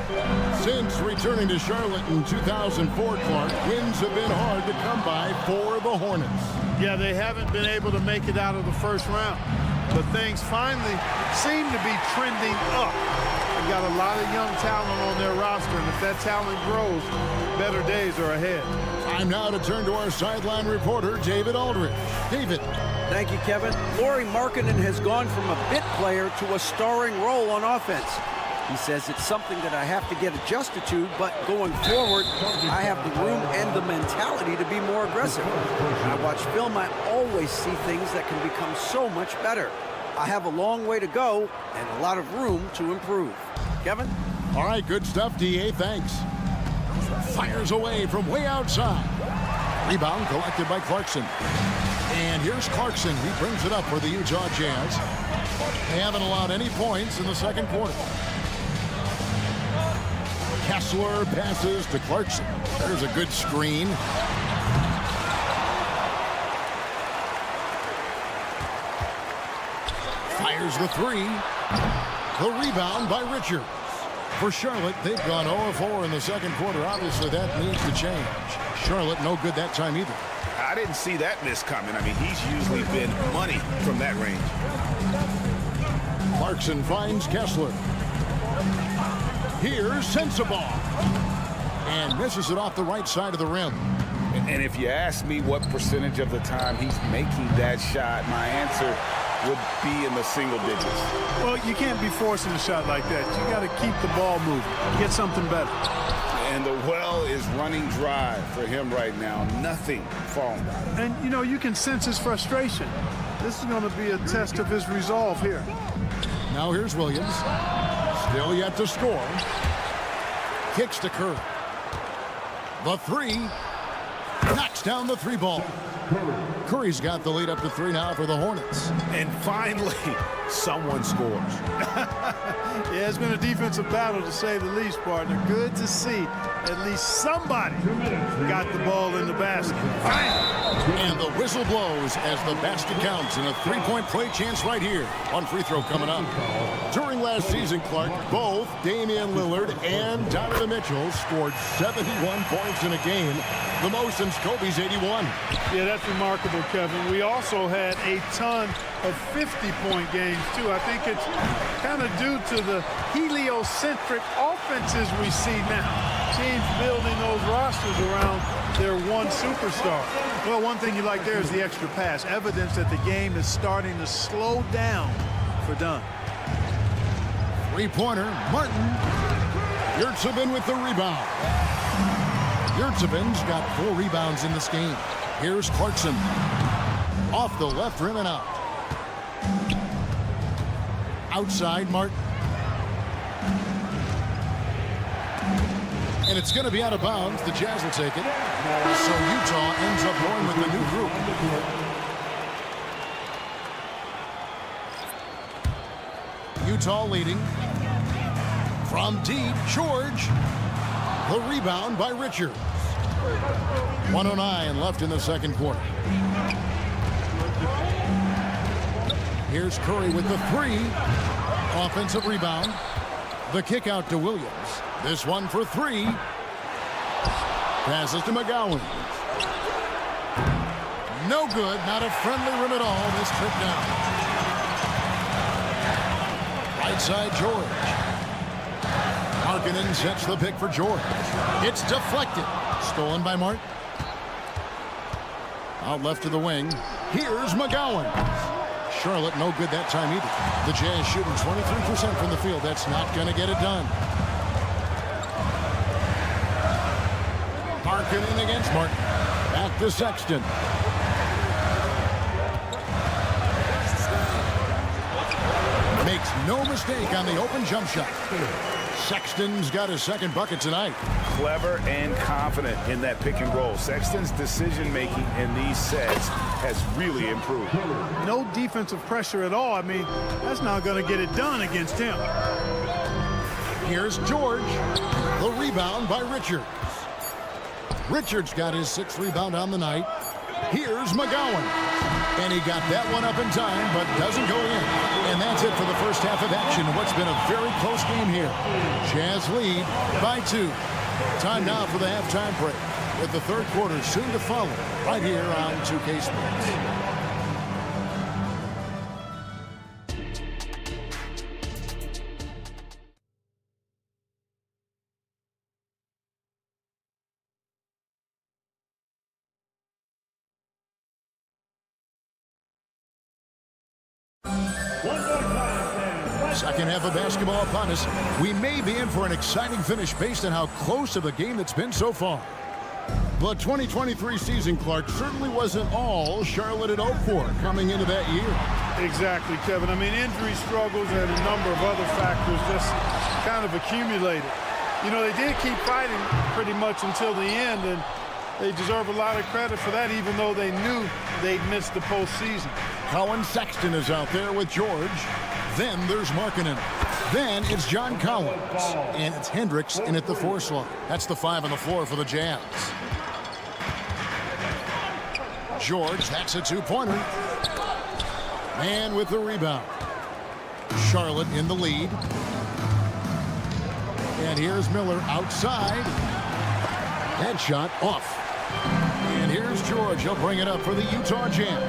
Since returning to Charlotte in 2004, Clark, wins have been hard to come by for the Hornets. Yeah, they haven't been able to make it out of the first round. But things finally seem to be trending up. They've got a lot of young talent on their roster, and if that talent grows, better days are ahead. Time now to turn to our sideline reporter, David Aldridge. David. Thank you, Kevin. Lauri Markkanen has gone from a bit player to a starring role on offense. He says it's something that I have to get adjusted to, but going forward, I have the room and the mentality to be more aggressive. When I watch film, I always see things that can become so much better. I have a long way to go and a lot of room to improve. Kevin? All right, good stuff, D.A. Thanks. Fires away from way outside. Rebound collected by Clarkson. And here's Clarkson. He brings it up for the Utah Jazz. They haven't allowed any points in the second quarter. Kessler passes to Clarkson. There's a good screen. Fires the three. The rebound by Richards. For Charlotte, they've gone 0-4 in the second quarter. Obviously, that needs to change. Charlotte, no good that time either. I didn't see that miss coming. I mean, he's usually been money from that range. Clarkson finds Kessler. Here's Sensabaugh. And misses it off the right side of the rim. And if you ask me what percentage of the time he's making that shot, my answer would be in the single digits. Well, you can't be forcing a shot like that. You got to keep the ball moving. Get something better. And the well is running dry for him right now. Nothing falling. And, you know, you can sense his frustration. This is going to be a test of his resolve here. Now here's Williams. Still yet to score. Kicks to Curry. The three. Knocks down the three ball. Curry's got the lead up to 3 now for the Hornets. And finally, someone scores. Yeah, it's been a defensive battle to say the least, partner. Good to see at least somebody got the ball in the basket. And the whistle blows as the basket counts in a 3-point play chance right here. One free throw coming up. During last season, Clark, both Damian Lillard and Donovan Mitchell scored 71 points in a game, the most since Kobe's 81. Yeah, that's remarkable, Kevin. We also had a ton of 50-point games, too. I think it's kind of due to the heliocentric offenses we see now. Teams building those rosters around their one superstar. Well, one thing you like there is the extra pass. Evidence that the game is starting to slow down for Dunn. Three-pointer, Martin. Yurtsevin with the rebound. Yurtsevin's got 4 rebounds in this game. Here's Clarkson. Off the left rim and out. Outside, Martin. And it's going to be out of bounds. The Jazz will take it. So Utah ends up going with the new group. Utah leading. From deep, George. The rebound by Richards. 1:09 left in the second quarter. Here's Curry with the three. Offensive rebound. The kick out to Williams. This one for three. Passes to McGowan. No good. Not a friendly rim at all this trip down. Right side, George. Markkanen sets the pick for George. It's deflected. Stolen by Martin. Out left to the wing. Here's McGowan. Charlotte no good that time either. The Jazz shooting 23% from the field. That's not going to get it done. Markkanen against Martin. Back to Sexton. Makes no mistake on the open jump shot. Sexton's got his second bucket tonight. Clever and confident in that pick and roll. Sexton's decision-making in these sets has really improved. No defensive pressure at all. I mean, that's not going to get it done against him. Here's George. The rebound by Richards. Richards got his sixth rebound on the night. Here's McGowan. And he got that one up in time, but doesn't go in. And that's it for the first half of action. What's been a very close game here. Jazz lead by 2. Time now for the halftime break, with the third quarter soon to follow right here on 2K Sports. Second half of basketball upon us. We may be in for an exciting finish based on how close of a game it's been so far. The 2023 season, Clark, certainly wasn't all Charlotte had hoped for coming into that year. Exactly, Kevin. I mean, injury struggles and a number of other factors just kind of accumulated. You know, they did keep fighting pretty much until the end, and they deserve a lot of credit for that, even though they knew they'd missed the postseason. Colin Sexton is out there with George. Then there's Markkanen. Then it's John Collins. And it's Hendricks in at the 4 slot. That's the 5 on the floor for the Jazz. George, that's a 2-pointer. Man with the rebound. Charlotte in the lead. And here's Miller outside. That shot off. And here's George. He'll bring it up for the Utah Jazz.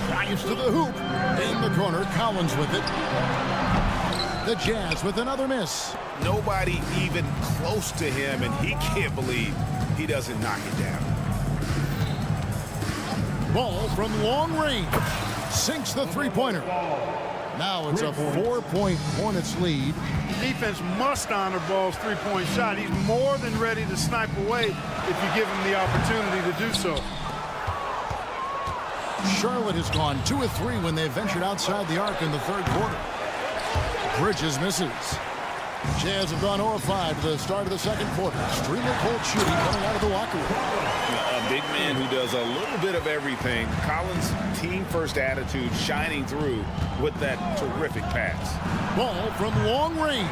Drives to the hoop. In the corner, Collins with it. The Jazz with another miss. Nobody even close to him, and he can't believe he doesn't knock it down. Ball from long range. Sinks the three-pointer. Now it's a 4-point Hornets lead. Defense must honor Ball's three-point shot. He's more than ready to snipe away if you give him the opportunity to do so. Charlotte has gone 2 of 3 when they ventured outside the arc in the third quarter. Bridges misses. Jazz have gone 0 of 5 to the start of the second quarter. Extremely cold shooting coming out of the locker room. A big man who does a little bit of everything. Collins' team-first attitude shining through with that terrific pass. Ball from long range.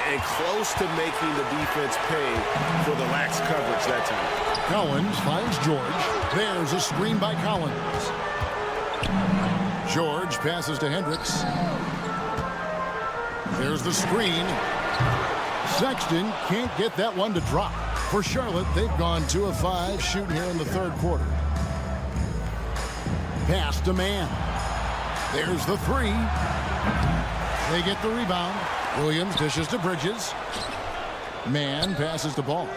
And close to making the defense pay for the lax coverage that time. Collins finds George. There's a screen by Collins. George passes to Hendricks. There's the screen. Sexton can't get that one to drop. For Charlotte, they've gone 2 of 5 shooting here in the third quarter. Pass to Man. There's the 3. They get the rebound. Williams dishes to Bridges. Man passes the ball.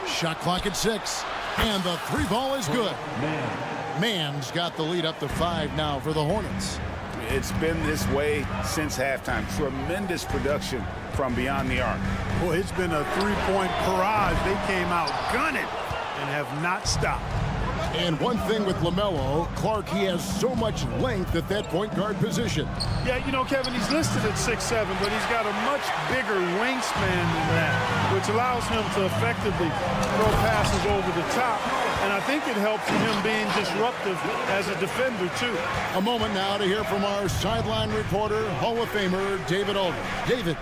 Shot clock at 6. And the 3 ball is good. Man's got the lead up to 5 now for the Hornets. It's been this way since halftime. Tremendous production from beyond the arc. Boy, it's been a three-point barrage. They came out gunning and have not stopped. And one thing with LaMelo, Clark, he has so much length at that point guard position. Yeah, you know, Kevin, he's listed at 6'7", but he's got a much bigger wingspan than that, which allows him to effectively throw passes over the top. And I think it helps him being disruptive as a defender, too. A moment now to hear from our sideline reporter, Hall of Famer David Aldridge. David.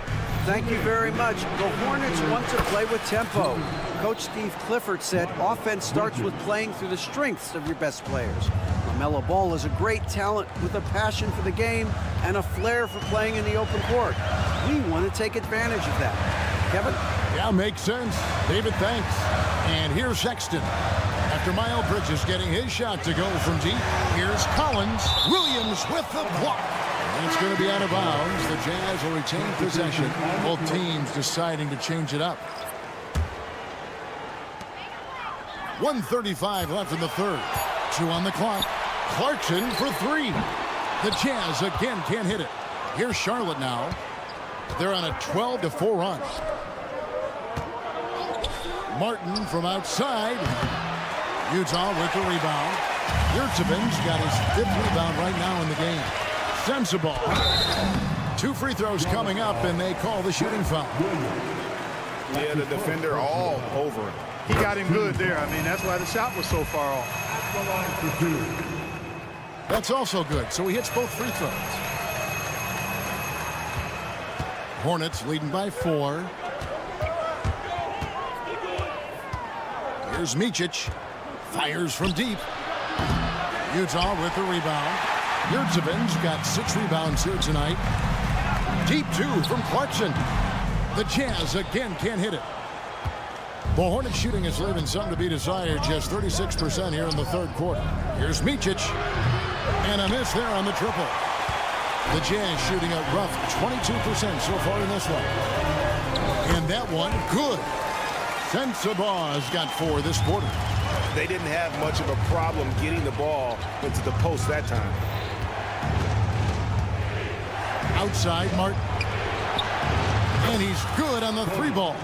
Thank you very much. The Hornets want to play with tempo. Coach Steve Clifford said offense starts with playing through the strengths of your best players. LaMelo Ball is a great talent with a passion for the game and a flair for playing in the open court. We want to take advantage of that. Kevin? Yeah, makes sense. David, thanks. And here's Sexton. After Miles Bridges getting his shot to go from deep, here's Collins. Williams with the block. And it's going to be out of bounds. The Jazz will retain possession. Both teams deciding to change it up. 1:35 left in the third. 2 on the clock. Clarkson for 3. The Jazz again can't hit it. Here's Charlotte now. They're on a 12-4 run. Martin from outside. Utah with the rebound. Yurtsevic's got his 5th rebound right now in the game. Sensabaugh. 2 free throws coming up, and they call the shooting foul. Yeah, the defender all over him. He got him good there. I mean, that's why the shot was so far off. That's also good, so he hits both free throws. Hornets leading by 4. Here's Micic. Fires from deep. Utah with the rebound. Yurtsevic's got 6 rebounds here tonight. Deep 2 from Clarkson. The Jazz again can't hit it. The Hornets shooting is leaving something to be desired. Just 36% here in the third quarter. Here's Micic. And a miss there on the triple. The Jazz shooting a rough 22% so far in this one. And that one, good. Sensabaugh's got 4 this quarter. They didn't have much of a problem getting the ball into the post that time. Outside, Martin. And he's good on the 3 ball.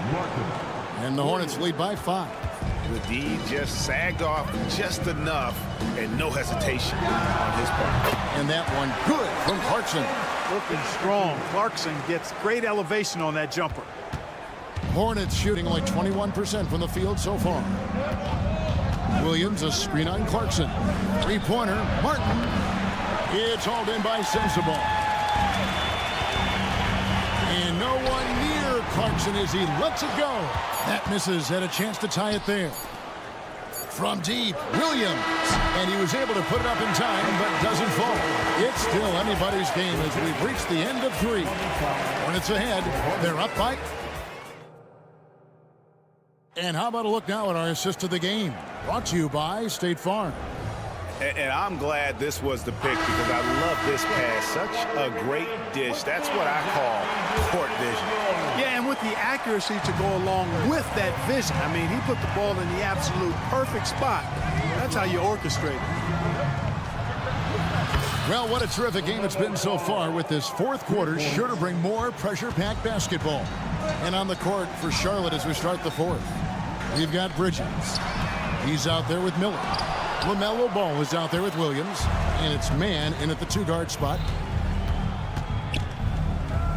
And the Hornets lead by 5. The D just sagged off just enough and no hesitation on his part. And that one good from Clarkson. Looking strong. Clarkson gets great elevation on that jumper. Hornets shooting only 21% from the field so far. Williams a screen on Clarkson. 3-pointer, Martin. It's hauled in by Sensabaugh. And no one near Clarkson as he lets it go. That misses, had a chance to tie it there. From deep, Williams. And he was able to put it up in time, but doesn't fall. It's still anybody's game as we've reached the end of 3. Hornets ahead. They're up by. And how about a look now at our assist of the game? Brought to you by State Farm. And I'm glad this was the pick because I love this pass. Such a great dish. That's what I call court vision. Yeah, and with the accuracy to go along with that vision. I mean, he put the ball in the absolute perfect spot. That's how you orchestrate it. Well, what a terrific game it's been so far with this fourth quarter. Sure to bring more pressure-packed basketball. And on the court for Charlotte as we start the fourth. We've got Bridges. He's out there with Miller. LaMelo Ball is out there with Williams. And it's man in at the 2-guard spot.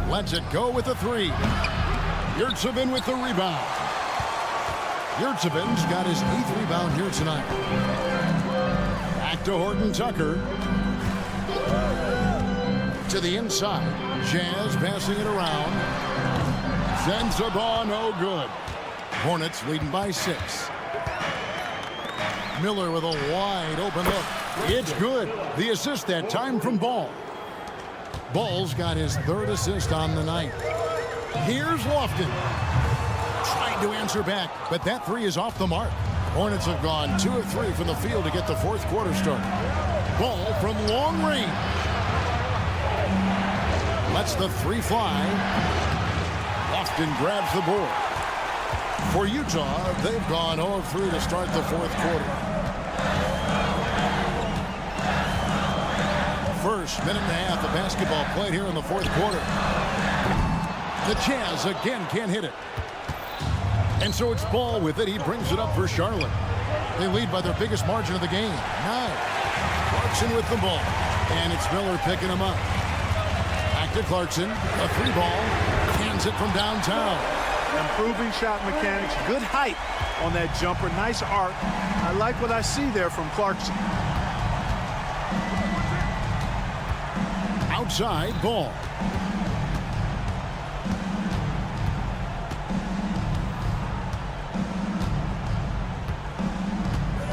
Lets it go with the 3. Yurtseven with the rebound. Yurtseven's got his 8th rebound here tonight. Back to Horton Tucker. To the inside. Jazz passing it around. Sensabaugh, no good. Hornets leading by 6. Miller with a wide open look. It's good. The assist that time from Ball. Ball's got his 3rd assist on the night. Here's Lofton. Trying to answer back, but that 3 is off the mark. Hornets have gone 2 of 3 from the field to get the fourth quarter started. Ball from long range. Lets the 3 fly. Lofton grabs the board. For Utah, they've gone 0 of 3 to start the fourth quarter. First minute and a half of basketball played here in the fourth quarter. The Jazz again can't hit it. And so it's Ball with it. He brings it up for Charlotte. They lead by their biggest margin of the game, 9. Clarkson with the ball. And it's Miller picking him up. Back to Clarkson. A 3-ball. Hands it from downtown. Improving shot mechanics. Good height on that jumper. Nice arc. I like what I see there from Clarkson. Outside ball.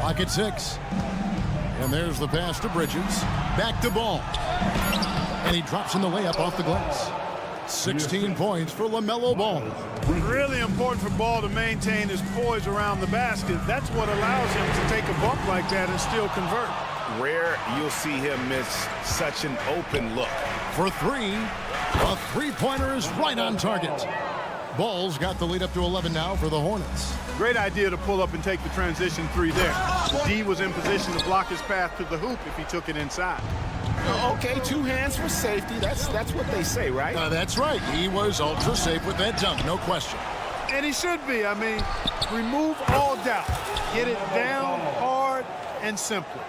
Clock at 6. And there's the pass to Bridges. Back to Ball. And he drops in the layup off the glass. 16 points for LaMelo Ball. Really important for Ball to maintain his poise around the basket. That's what allows him to take a bump like that and still convert. Rare you'll see him miss such an open look. For 3, a three-pointer is right on target. Ball's got the lead up to 11 now for the Hornets. Great idea to pull up and take the transition 3 there. D was in position to block his path to the hoop if he took it inside. Okay, 2 hands for safety. That's what they say, right? That's right. He was ultra safe with that dunk, no question. And he should be. I mean, remove all doubt. Get it down hard and simple.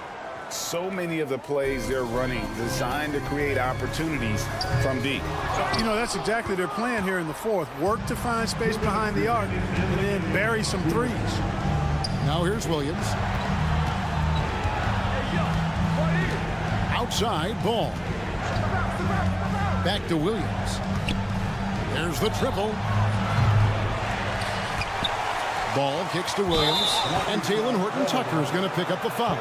So many of the plays they're running designed to create opportunities from D. You know, that's exactly their plan here in the 4th. Work to find space behind the arc and then bury some threes. Now here's Williams. Outside Ball. Back to Williams. There's the triple. Ball kicks to Williams, and Talen Horton-Tucker is going to pick up the foul.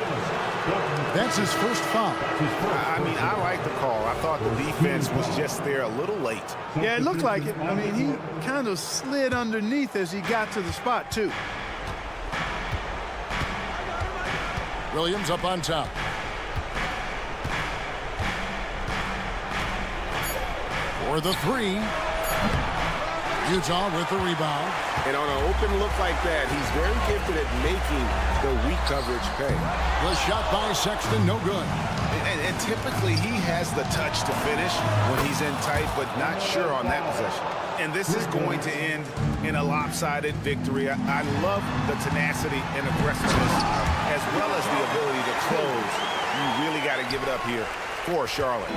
That's his first foul. I mean, I like the call. I thought the defense was just there a little late. Yeah, it looked like it. I mean, he kind of slid underneath as he got to the spot, too. Williams up on top. For the 3. Utah with the rebound. And on an open look like that, he's very gifted at making the weak coverage pay. The shot by Sexton, no good. And typically he has the touch to finish when he's in tight, but not sure on that possession. And this is going to end in a lopsided victory. I love the tenacity and aggressiveness as well as the ability to close. You really got to give it up here for Charlotte.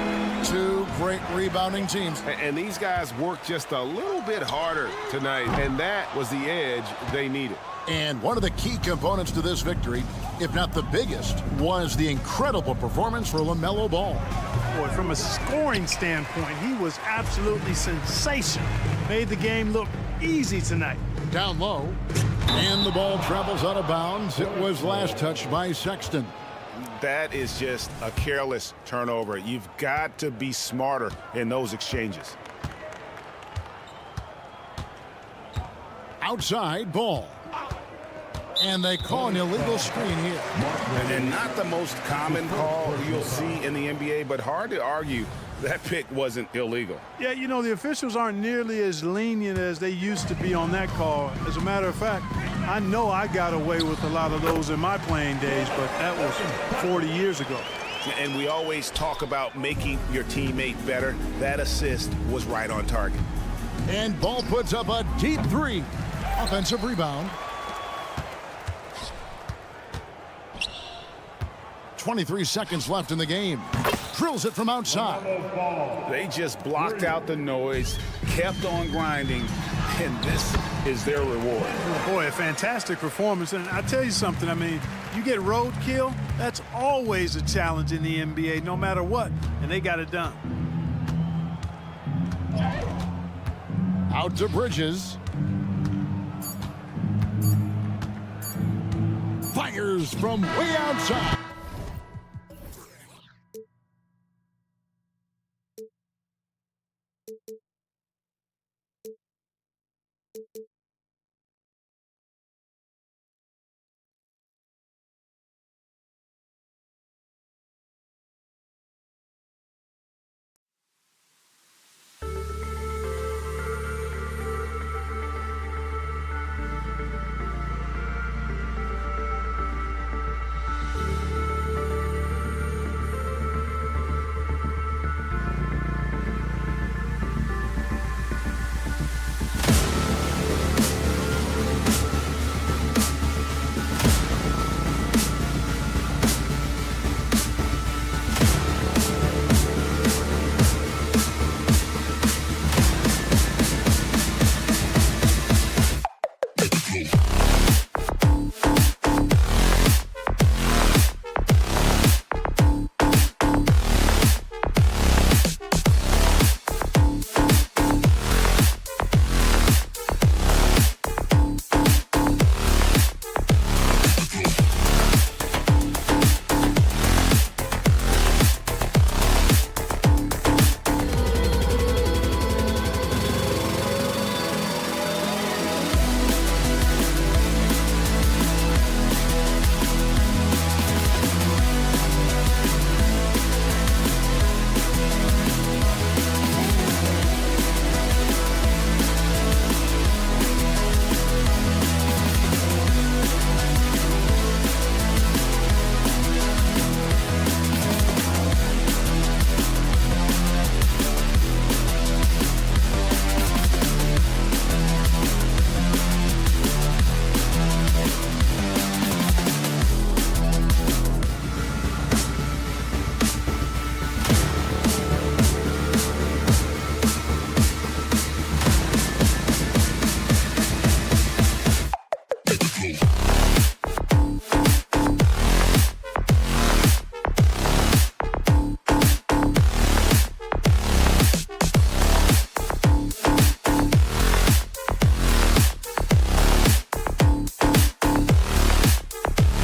2 great rebounding teams. And these guys worked just a little bit harder tonight, and that was the edge they needed. And one of the key components to this victory, if not the biggest, was the incredible performance for LaMelo Ball. Boy, from a scoring standpoint, he was absolutely sensational. Made the game look easy tonight. Down low, and the ball travels out of bounds. It was last touched by Sexton. That is just a careless turnover. You've got to be smarter in those exchanges. Outside Ball. And they call an illegal screen here. And not the most common call you'll see in the NBA, but hard to argue that pick wasn't illegal. Yeah, you know, the officials aren't nearly as lenient as they used to be on that call. As a matter of fact, I know I got away with a lot of those in my playing days, but that was 40 years ago. And we always talk about making your teammate better. That assist was right on target. And Ball puts up a deep 3. Offensive rebound. 23 seconds left in the game. Drills it from outside. They just blocked out the noise, kept on grinding, and this is their reward. Oh boy, a fantastic performance. And I tell you something, I mean, you get roadkill, that's always a challenge in the NBA, no matter what, and they got it done. Out to Bridges. Fires from way outside.